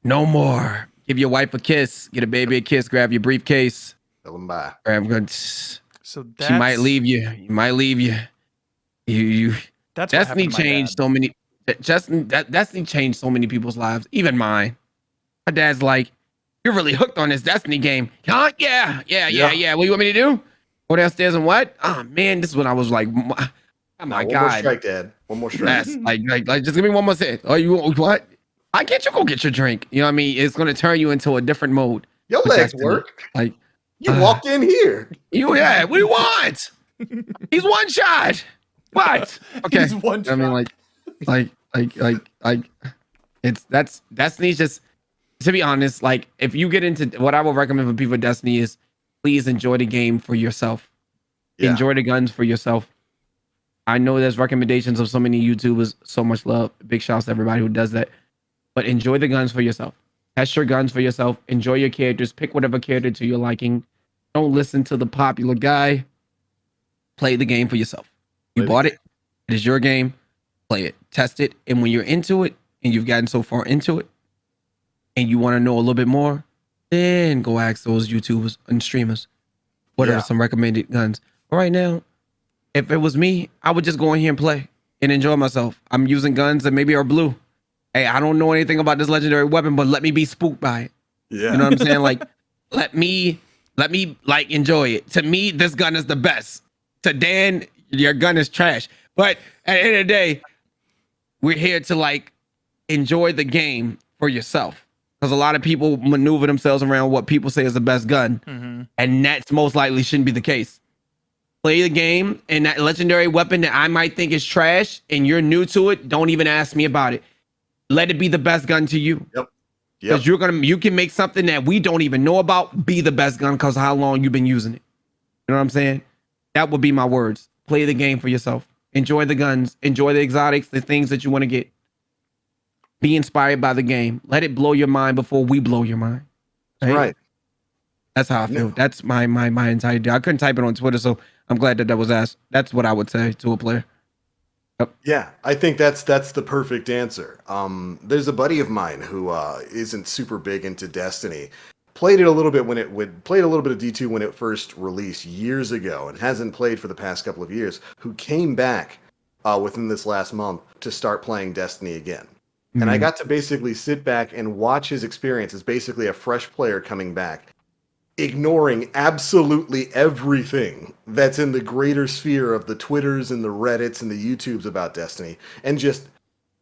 No more. Give your wife a kiss. Get a baby a kiss. Grab your briefcase. Tell him bye. Grab good. So She might leave you. You might leave you. You. That's Destiny what happened to my changed dad. so many. Destiny changed so many people's lives, even mine. My dad's like, "You're really hooked on this Destiny game, huh? Yeah. What do you want me to do? Go downstairs and what? Oh man, this is when I was like, oh my One god, more strike, Dad. One more strike. yes, like, just give me one more set. Oh, you what? I get you go get your drink. You know what I mean? It's gonna turn you into a different mode. Your with legs Destiny. work. Like You walked in here. what do you want? He's one shot. What? Okay. He's one I mean, shot. like, it's Destiny's just, to be honest, like if you get into what I would recommend for people with Destiny is please enjoy the game for yourself. Yeah. Enjoy the guns for yourself. I know there's recommendations of so many YouTubers, so much love. Big shouts to everybody who does that. But enjoy the guns for yourself. Test your guns for yourself. Enjoy your characters. Pick whatever character to your liking. Don't listen to the popular guy. Play the game for yourself. You bought it. It is your game. Play it. Test it. And when you're into it and you've gotten so far into it and you want to know a little bit more, then go ask those YouTubers and streamers what are some recommended guns. But right now, if it was me, I would just go in here and play and enjoy myself. I'm using guns that maybe are blue. Hey, I don't know anything about this legendary weapon, but let me be spooked by it. Yeah. You know what I'm saying? Like, let me like enjoy it. To me, this gun is the best. To Dan, your gun is trash. But at the end of the day, we're here to like enjoy the game for yourself. Because a lot of people maneuver themselves around what people say is the best gun. And that's most likely shouldn't be the case. Play the game, and that legendary weapon that I might think is trash and you're new to it, don't even ask me about it. Let it be the best gun to you. Yep. Because you can make something that we don't even know about be the best gun because how long you've been using it. You know what I'm saying? That would be my words. Play the game for yourself. Enjoy the guns. Enjoy the exotics, the things that you want to get. Be inspired by the game. Let it blow your mind before we blow your mind. Right. That's how I feel. That's my entire deal. I couldn't type it on Twitter, so I'm glad that was asked. That's what I would say to a player. Yep. Yeah, I think that's the perfect answer. There's a buddy of mine who isn't super big into Destiny. Played it a little bit played a little bit of D2 when it first released years ago, and hasn't played for the past couple of years. Who came back within this last month to start playing Destiny again. And I got to basically sit back and watch his experience as basically a fresh player coming back, ignoring absolutely everything that's in the greater sphere of the Twitters and the Reddits and the YouTubes about Destiny, and just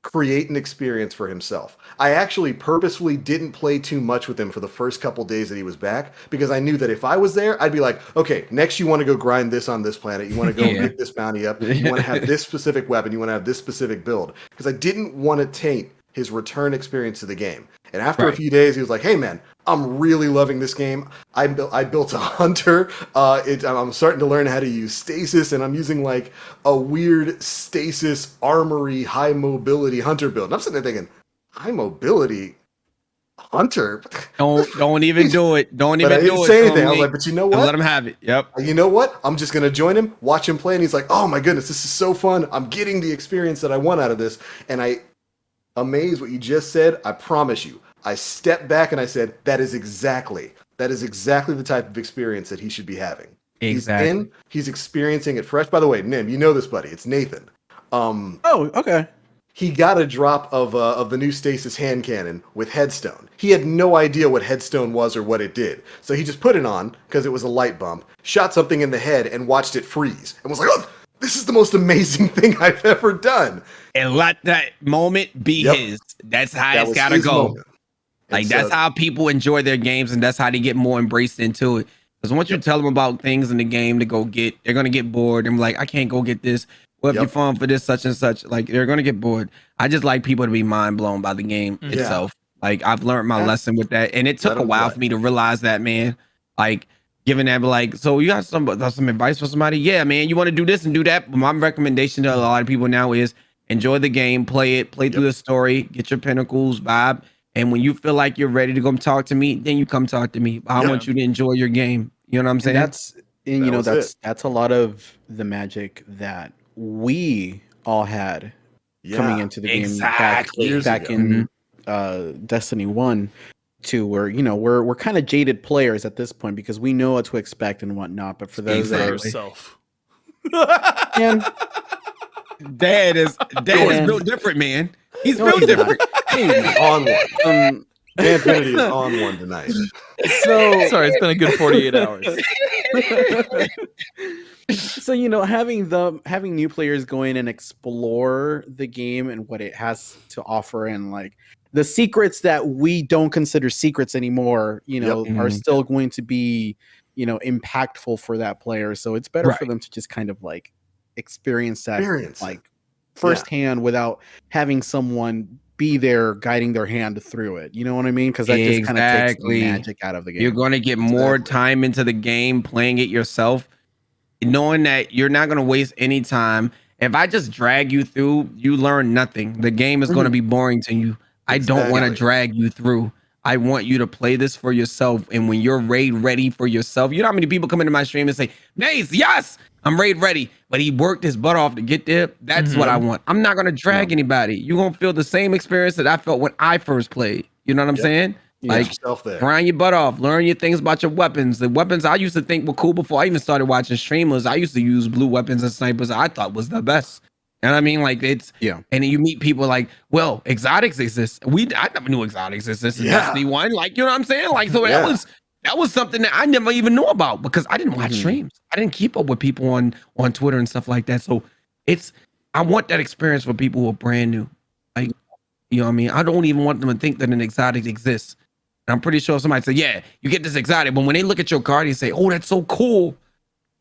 create an experience for himself. I actually purposefully didn't play too much with him for the first couple days that he was back, because I knew that if I was there, I'd be like, okay, next you want to go grind this on this planet, you want to go pick this bounty up, you want to have this specific weapon, you want to have this specific build, because I didn't want to taint his return experience to the game. And after a few days, he was like, hey man, I'm really loving this game. I built a hunter. I'm starting to learn how to use stasis, and I'm using like a weird stasis armory high mobility hunter build. And I'm sitting there thinking, high mobility hunter? Don't even do it. Don't But even I do didn't it. say anything. I was like, but you know what? Let him have it. Yep. You know what? I'm just going to join him, watch him play. And he's like, oh my goodness, this is so fun. I'm getting the experience that I want out of this. And I amaze what you just said. I promise you. I stepped back and I said, that is exactly the type of experience that he should be having. Exactly. He's experiencing it fresh. By the way, Nim, you know this buddy. It's Nathan. Oh, okay. He got a drop of the new stasis hand cannon with headstone. He had no idea what headstone was or what it did. So he just put it on because it was a light bump, shot something in the head and watched it freeze and was like, oh, this is the most amazing thing I've ever done. And let that moment be his. That's how it's gotta go. Moment. Like that's how people enjoy their games, and that's how they get more embraced into it. Because once you tell them about things in the game to go get, they're gonna get bored and be like, I can't go get this. well, if you're Yep. falling for this such and such, like they're gonna get bored. I just like people to be mind blown by the game Mhm. Yeah. itself. Like I've learned my Yeah. lesson with that, and it Let took a 'em while play. for me to realize that, man. Like giving that, like, so you got some advice for somebody? Yeah, man, you want to do this and do that. But my recommendation to a lot of people now is enjoy the game, play it, play through Yep. the story, get your pinnacles, vibe, and when you feel like you're ready to come talk to me, then you come talk to me. But I Yep. want you to enjoy your game. You know what I'm And saying? and That was it. that's a lot of the magic that we all had coming Yeah. into the game Exactly. Years back ago. in Destiny 1 2, where we're kind of jaded players at this point because we know what to expect and whatnot. But for those For that are Exactly. yourself. man, Dad is Man. built different, man. He's no, built he's not. different. No, he's not. On one. Infinity is so on one tonight. Sorry, it's been a good 48 hours. so having new players go in and explore the game and what it has to offer, and like the secrets that we don't consider secrets anymore, Yep. are Mhm. still going to be impactful for that player. So it's better for Right. them to just kind of like experience that Experience it. like firsthand without having someone be there guiding their hand through it. You know what I mean? Because that just kind of takes the Exactly. magic out of the game. You're going to get more Exactly. time into the game playing it yourself, knowing that you're not going to waste any time. If I just drag you through, you learn nothing. The game is going to Mhm. be boring to you. I don't want to Exactly. drag you through. I want you to play this for yourself. And when you're raid ready for yourself, you know how many people come into my stream and say, Maze, yes, I'm raid ready. But he worked his butt off to get there. That's what I want. I'm not going to drag anybody. You're going to feel the same experience that I felt when I first played. You know what I'm Yep. saying? Yeah. Like, Get yourself there. grind your butt off. Learn your things about your weapons. The weapons I used to think were cool before I even started watching streamers. I used to use blue weapons and snipers. I thought was the best. And I mean, like it's Yeah. And then you meet people like, well, exotics exist. I never knew exotics exist in Yeah. Destiny 1. Like, you know what I'm saying? Like, so Yeah. that was something that I never even knew about because I didn't watch Mhm. streams. I didn't keep up with people on Twitter and stuff like that. So I want that experience for people who are brand new. Like, you know what I mean? I don't even want them to think that an exotic exists. And I'm pretty sure somebody said, yeah, you get this exotic, but when they look at your card and say, oh, that's so cool,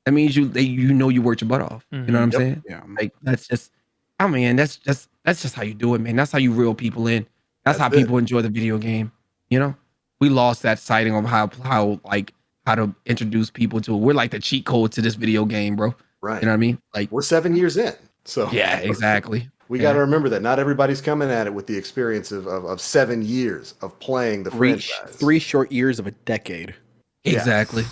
that means you you worked your butt off. You know what I'm Yep. saying? Yeah. Like that's just, I mean, that's just how you do it, man. That's how you reel people in. That's how That's it. people enjoy the video game. You know, we lost that sighting of how to introduce people to it. We're like the cheat code to this video game, bro. Right. You know what I mean? Like, We're 7 years in. So yeah, exactly. we Yeah. got to remember that not everybody's coming at it with the experience of 7 years of playing the franchise. 3 short years of a decade. Yeah. Exactly.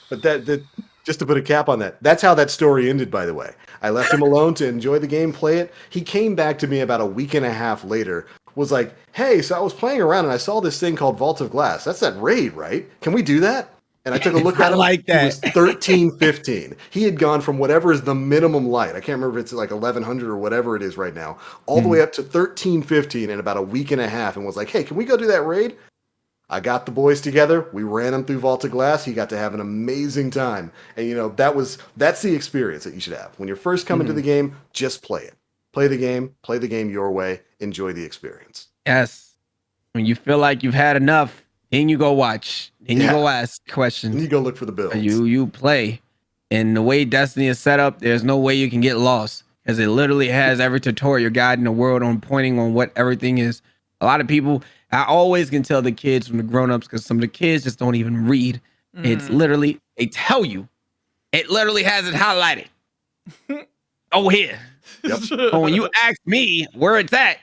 But that just to put a cap on that, that's how that story ended, by the way. I left him alone to enjoy the game, play it. He came back to me about a week and a half later, was like, hey, so I was playing around and I saw this thing called Vault of Glass. That's that raid, right? Can we do that? And I took a look I at him. like He was that. 13, 15. He had gone from whatever is the minimum light. I can't remember if it's like 1100 or whatever it is right now, all the way up to 13, 15 in about a week and a half, and was like, hey, can we go do that raid? I got the boys together. We ran them through Vault of Glass. He got to have an amazing time. And that's the experience that you should have. When you're first coming to the game, just play it. Play the game your way, enjoy the experience. Yes. When you feel like you've had enough, then you go watch. Then you Yeah. go ask questions. And you go look for the builds. You play. And the way Destiny is set up, there's no way you can get lost because it literally has every tutorial guide in the world on pointing on what everything is. A lot of people, I always can tell the kids from the grown-ups because some of the kids just don't even read. It's literally, they tell you. It literally has it highlighted. Oh, here. Yep. So when you ask me where it's at,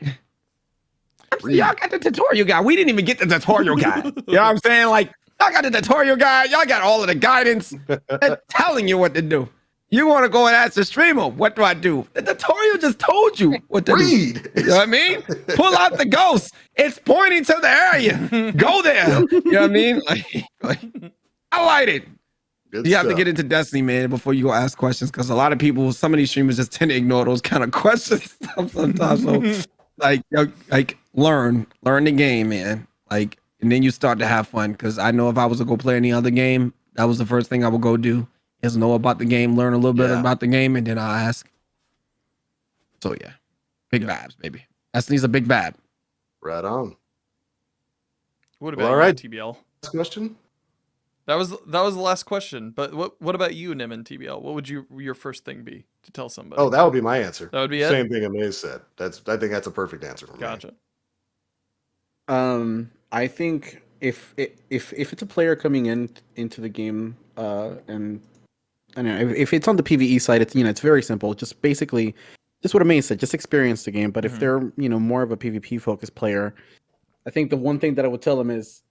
y'all got the tutorial guide. We didn't even get the tutorial guide. You know what I'm saying? Like, y'all got the tutorial guide. Y'all got all of the guidance and telling you what to do. You want to go and ask the streamer, what do I do? The tutorial just told you what to do. Read. You know what I mean? Pull out the ghost. It's pointing to the area. Go there. You know what I mean? Like highlight it. Good You have to stuff. get into Destiny, man, before you go ask questions because a lot of people, some of these streamers just tend to ignore those kind of questions sometimes. So, like learn the game, man. Like, and then you start to have fun. Because I know if I was to go play any other game, that was the first thing I would go do is know about the game, learn a little bit Yeah. about the game, and then I'll ask. So yeah, big vibes, baby. Destiny's a big vibe. Right on. What Well, about all you, right. TBL? Last question. That was the last question. But what about you, Nim and TBL? What would your first thing be to tell somebody? Oh, that would be my answer. That would be it? Same thing Amaze said. I think that's a perfect answer for me. Gotcha. I think if it's a player coming into the game, and I don't know, if it's on the PvE side, it's it's very simple. Just basically, just what Amaze said, just experience the game. But if they're more of a PvP focused player, I think the one thing that I would tell them is,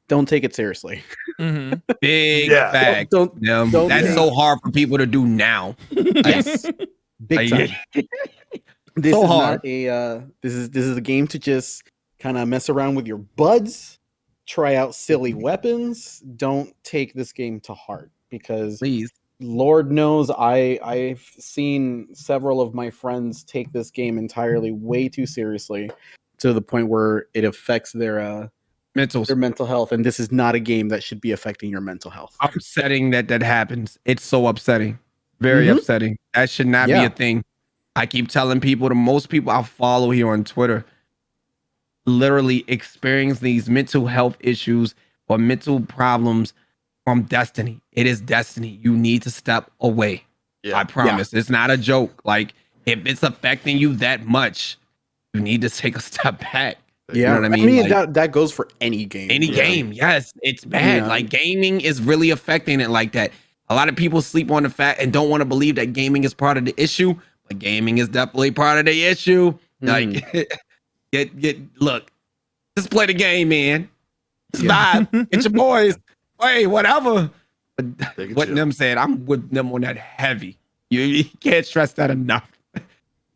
don't take it seriously. Big Yeah. fact. Don't That's take- so hard for people to do now. Yes, big time. This So is hard. not a this is a game to just kind of mess around with your buds, try out silly weapons. Don't take this game to heart, because Please. Lord knows I've seen several of my friends take this game entirely way too seriously, to the point where it affects their Mentals. mental health, and this is not a game that should be affecting your mental health. Upsetting that happens. It's so upsetting. Very upsetting. That should not be Yeah. a thing. I keep telling people, the most people I follow here on Twitter literally experience these mental health issues or mental problems from Destiny. It is Destiny. You need to step away. Yeah. I promise. It's not a joke. Like, if it's affecting you that much, you need to take a step back. Yeah, You know what I mean? Like, that goes for any game. any game, yes, it's bad. Yeah. Like, gaming is really affecting it like that. A lot of people sleep on the fact and don't want to believe that gaming is part of the issue, but gaming is definitely part of the issue. Like, look, just play the game, man. Just vibe. Get your boys. Hey, whatever. But Take it what chill. Nim said, I'm with them on that heavy. You can't stress that enough.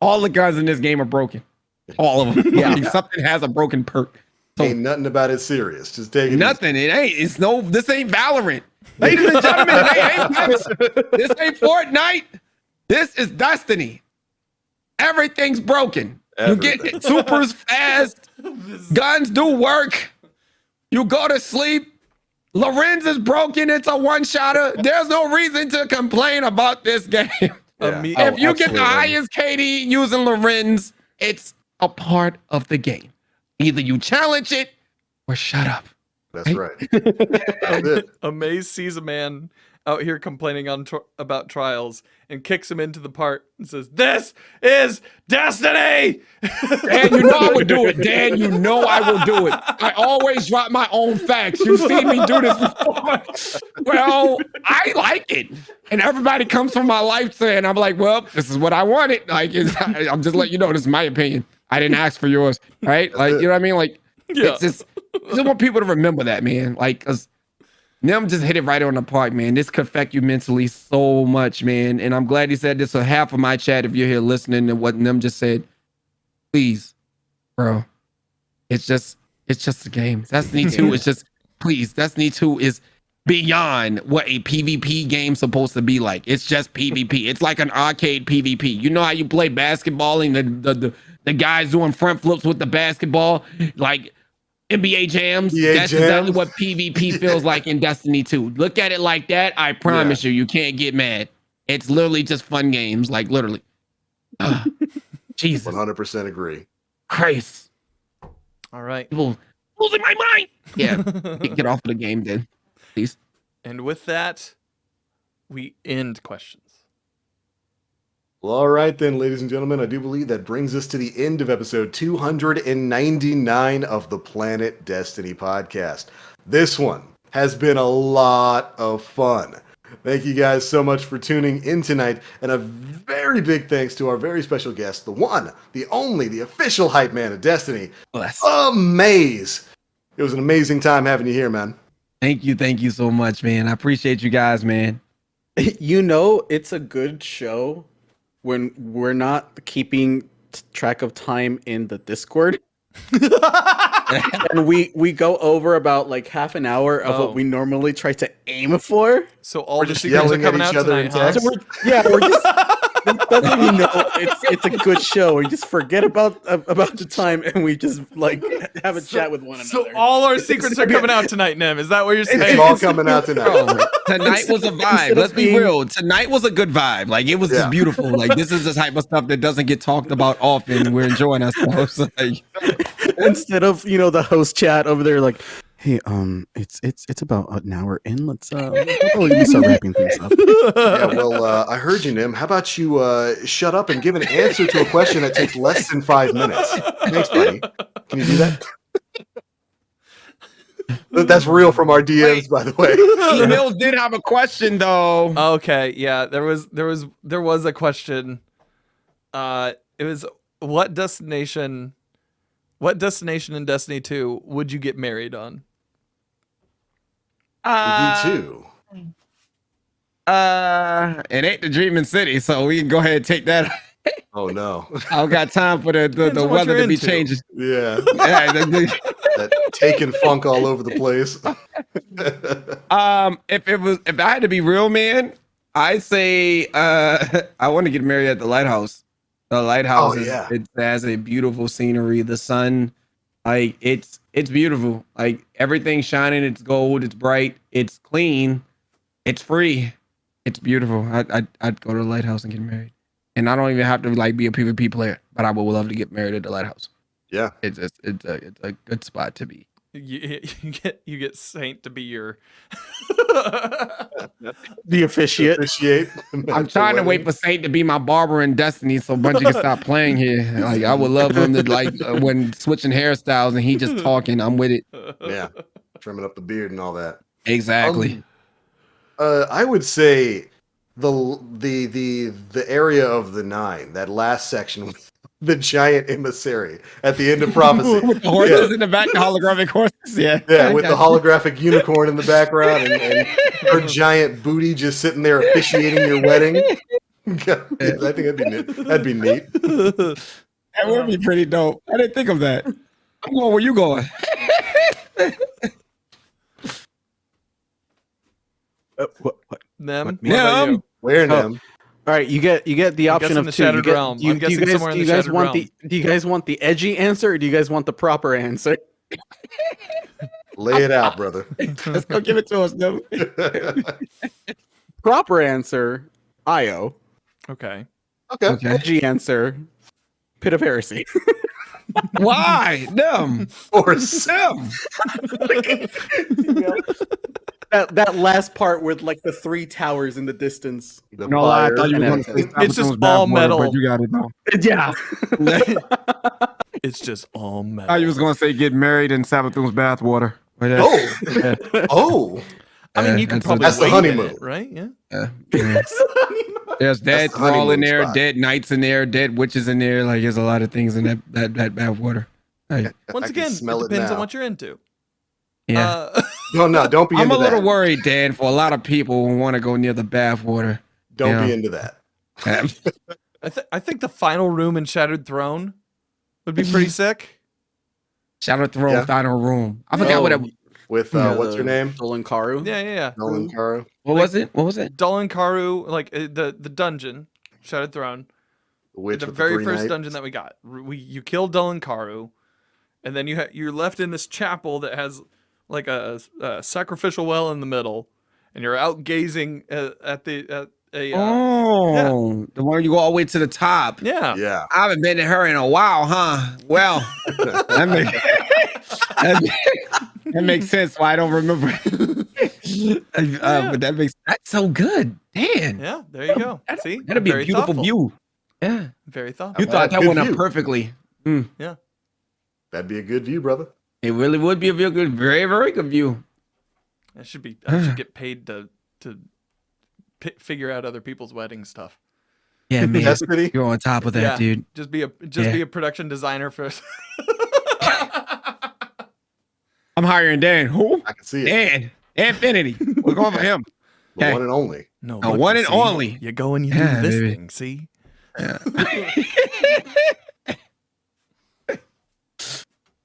All the guns in this game are broken. All of them. Yeah. Like, something has a broken perk. So Ain't nothing about it serious. Just take it. nothing. It ain't. It's no. This ain't Valorant, ladies and gentlemen. This ain't Fortnite. This is Destiny. Everything's broken. You get Everything. supers fast. Guns do work. You go to sleep. Lorenz is broken. It's a one-shotter. There's no reason to complain about this game. Yeah. If you get the absolutely. highest KD using Lorenz, it's a part of the game. Either you challenge it or shut up. That's right. That's it. Amaze sees a man out here complaining about trials and kicks him into the part and says, "This is Destiny." Dan, you know I would do it. Dan, you know I will do it. I always drop my own facts. You've seen me do this before. Well, I like it. And everybody comes from my life saying, I'm like, well, this is what I wanted. Like, I'm just letting you know, this is my opinion. I didn't ask for yours. Right? Like, you know what I mean? Like, Yeah. it's just, I just want people to remember that, man. Like, because Nim just hit it right on the park, man. This could affect you mentally so much, man. And I'm glad he said this. So half of my chat, if you're here listening to what Nim just said, please, bro. It's just a game. Destiny 2 is just, please, Destiny 2 is beyond what a PvP game's supposed to be like. It's just PvP. It's like an arcade PvP. You know how you play basketball and the guys doing front flips with the basketball? Like, NBA jams. NBA That's exactly jams. what PvP feels like in Destiny 2. Look at it like that. I promise you can't get mad. It's literally just fun games, like literally. Jesus 100% agree. Christ. All right. People losing my mind. Yeah. Get off of the game then, please. And with that, we end questions. Well, all right then, ladies and gentlemen, I do believe that brings us to the end of episode 299 of the Planet Destiny podcast. This one has been a lot of fun. Thank you guys so much for tuning in tonight, and a very big thanks to our very special guest, the one, the only, the official hype man of Destiny, Bless. Amaze. It was an amazing time having you here, man. Thank you so much, man. I appreciate you guys, man. You know, it's a good show when we're not keeping track of time in the Discord. And we go over about like half an hour of Oh. what we normally try to aim for. So all We're the just secrets are yelling at coming out each other in tonight, huh? text. So we're just that's when you know it's a good show. We just forget about the time and we just like have a chat with one another. So all our secrets are coming out tonight, Nem. Is that what you're saying? It's all coming out tonight. Bro, tonight was a vibe. Instead of Let's be being- real. Tonight was a good vibe. Like, it was Yeah. just beautiful. Like, this is the type of stuff that doesn't get talked about often. We're enjoying ourselves. Like, Instead of the host chat over there like, Hey, it's about an hour in. Let's probably start wrapping things up. Yeah, well, I heard you, Nim. How about you shut up and give an answer to a question that takes less than 5 minutes? Thanks, buddy. Can you do that? That's real from our DMs, Wait. by the way. Mills did have a question though. Okay, yeah, there was a question. It was what destination in Destiny 2 would you get married on? Me too. It ain't the Dreaming City, so we can go ahead and take that. Oh no. I don't got time for the Depends on what weather you're to be into. changing. Yeah. Yeah, That taking funk all over the place. if I had to be real, man, I'd say I want to get married at the lighthouse. The lighthouse yeah. it has a beautiful scenery. The sun, like it's beautiful. Like everything's shining. It's gold. It's bright. It's clean. It's free. It's beautiful. I'd go to the lighthouse and get married. And I don't even have to like be a PvP player, but I would love to get married at the lighthouse. Yeah. It's a good spot to be. You get Saint to be your. The officiate. Appreciate. I'm trying to wait for Saint to be my barber in Destiny so Bungie can stop playing here. Like I would love him to like when switching hairstyles and he just talking. I'm with it. Yeah. Trimming up the beard and all that. Exactly. I would say the area of the 9, that last section with the giant emissary at the end of Prophecy. With the horses in the back, the holographic horses. Yeah. Yeah, with the holographic unicorn in the background and her giant booty just sitting there officiating your wedding. I think that'd be neat. That would be pretty dope. I didn't think of that. I'm going where you going. What? Nem, What? what about Nem? you? Where Oh. them? All right, you get the option guessing of the two. Shattered Realm. I'm guessing somewhere in the Shattered want Realm. do you guys want the edgy answer or do you guys want the proper answer? Lay it out, brother. Let's go give it to us, no. Proper answer, Io. Okay. Okay. Okay. Edgy answer, Pit of Heresy. Why? Them. Of course. Them. that last part with like the 3 towers in the distance. The No lie, I fire. thought you were and going to say It's just Sabaton's all bathwater, metal. but you got it though. Yeah. It's just all I metal. thought you was going to say get married in Sabaton's bathwater. But Oh. Oh. I mean, you can probably that's the wait in honeymoon. it, right? Yeah. There's dead the thrall in honeymoon there, spot. dead knights in there, dead witches in there. Like there's a lot of things in that bathwater. Like, Once I can again, smell it it depends on now. what you're into. yeah. No, don't be I'm into a little that. worried, Dan, for a lot of people who want to go near the bathwater. Don't be Yeah. into that. I think the final room in Shattered Throne would be pretty sick. Shout out Throne Yeah. Final Room. I forgot what it With what's her name? Dolan Karu. Yeah. Nolan Caro. what was it? What was it? Dolan Karu, like the dungeon, Shattered Throne. The witch The with very the 3 first knights. dungeon that we got. You killed Dolan Karu, and then you're left in this chapel that has like a sacrificial well in the middle, and you're out gazing at a Oh, the one you go all the way to the top. yeah. Yeah. I haven't been to her in a while, huh? Well, that makes sense why I don't remember. But that's so good. Dan. Yeah, there you go. See, That'd be a Very beautiful thoughtful. view. Yeah. Very thoughtful. You thought that Good went up view. perfectly. That'd be a good view, brother. It really would be a real good, very, very good view. I should get paid to figure out other people's wedding stuff. Yeah, man. Destiny. You're on top of that, Yeah. dude. Just be a production designer for. I'm hiring Dan. Who? I can see it. Dan. Infinity. We're going for him. The Okay. one and only. No, A one and see, only. You go and you Yeah, do this baby. thing. See.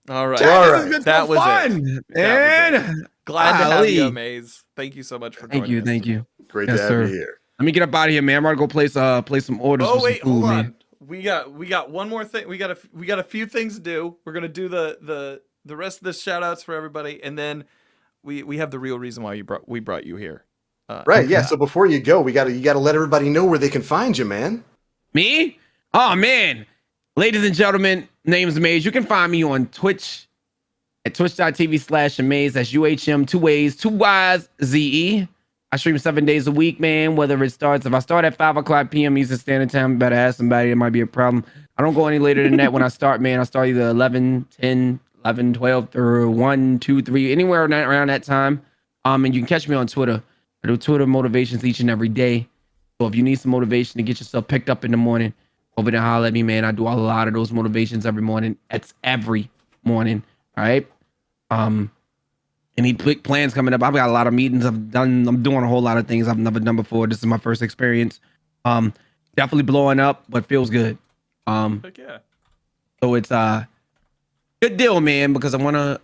All right. All This right. has been That so was it. fun. That Man. Glad to have you, Golly. Amaze. Thank you so much for Thank joining you. us. Thank you. Great Yes, to have sir. you here. Let me get up out of here, man. I'm gonna go place some orders Oh for wait, some food, hold on. man. We got one more thing. We got a few things to do. We're gonna do the rest of the shout outs for everybody, and then we have the real reason why we brought you here. Right. Yeah. So before you go, you gotta let everybody know where they can find you, man. Me? Oh man. Ladies and gentlemen, name's Maze. You can find me on Twitch, at twitch.tv/Uhmaayyze. That's UHM, two ways, two Y's, ZE. I stream 7 days a week, man. Whether it starts, if I start at 5 o'clock p.m. Eastern Standard Time, better ask somebody. It might be a problem. I don't go any later than that when I start, man. I start either 11, 10, 11, 12, through 1, 2, 3, anywhere around that time. And you can catch me on Twitter. I do Twitter motivations each and every day. So if you need some motivation to get yourself picked up in the morning, over there, holler at me, man. I do a lot of those motivations every morning. That's every morning. All right. Any big plans coming up? I've got a lot of meetings. I'm doing a whole lot of things I've never done before. This is my first experience. Definitely blowing up, but feels good. Heck yeah. So it's good deal, man, because I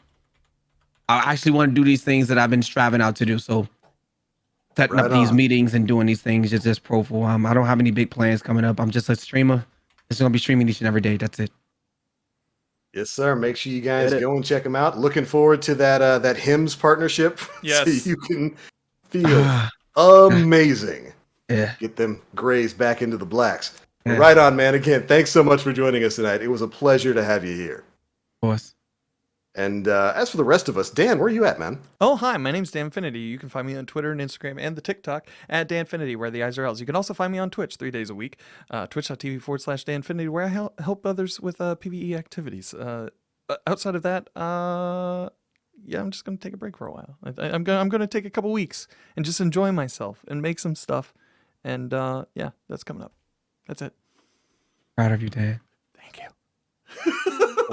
actually want to do these things that I've been striving out to do. So setting Right up these on. meetings and doing these things is just pro for. I don't have any big plans coming up. I'm just a streamer. Just gonna be streaming each and every day. That's it. Yes, sir. Make sure you guys Get it. go and check them out. Looking forward to that hymns partnership. Yes. So you can feel amazing. Yeah. Get them grays back into the blacks. Yeah. Right on, man. Again, thanks so much for joining us tonight. It was a pleasure to have you here. Of course. And as for the rest of us, Dan, where are you at, man? Oh, hi, my name's Danfinity. You can find me on Twitter and Instagram and the TikTok at Danfinity, where the eyes are L's. You can also find me on Twitch 3 days a week, twitch.tv/Danfinity, where I help others with PvE activities. Outside of that, yeah, I'm just going to take a break for a while. I'm going to take a couple weeks and just enjoy myself and make some stuff. And yeah, that's coming up. That's it. Proud of you, Dad. Thank you.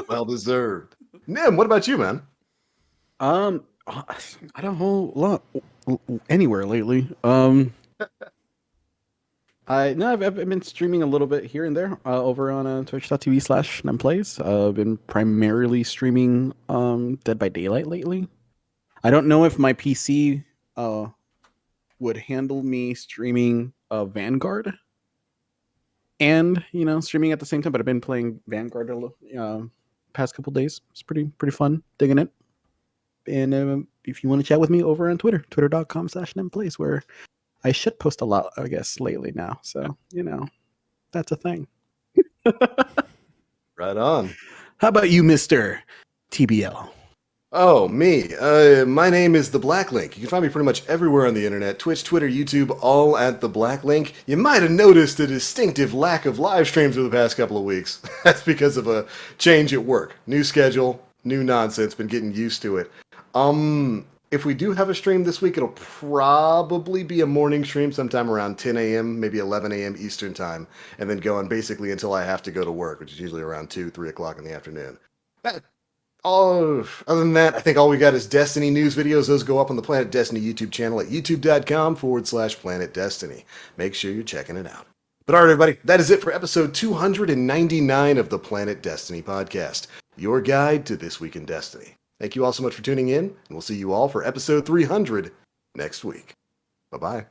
Well deserved. Nim, what about you, man? I don't whole lot anywhere lately. I've been streaming a little bit here and there over on twitch.tv/Nemplays. I've been primarily streaming Dead by Daylight lately. I don't know if my PC would handle me streaming Vanguard and streaming at the same time, but I've been playing Vanguard past couple days. It's pretty fun, digging it. And if you want to chat with me over on Twitter, twitter.com/Nemplays, where I should post a lot, I guess, lately now. So, that's a thing. Right on. How about you, Mr. TBL? Oh, me. My name is The Black Link. You can find me pretty much everywhere on the internet. Twitch, Twitter, YouTube, all at The Black Link. You might have noticed a distinctive lack of live streams over the past couple of weeks. That's because of a change at work. New schedule, new nonsense, been getting used to it. If we do have a stream this week, it'll probably be a morning stream sometime around 10 a.m., maybe 11 a.m. Eastern time, and then going basically until I have to go to work, which is usually around 2, 3 o'clock in the afternoon. Other than that, I think all we got is Destiny news videos. Those go up on the Planet Destiny YouTube channel at youtube.com/Planet Destiny. Make sure you're checking it out. But all right, everybody, that is it for episode 299 of the Planet Destiny podcast, your guide to This Week in Destiny. Thank you all so much for tuning in, and we'll see you all for episode 300 next week. Bye-bye.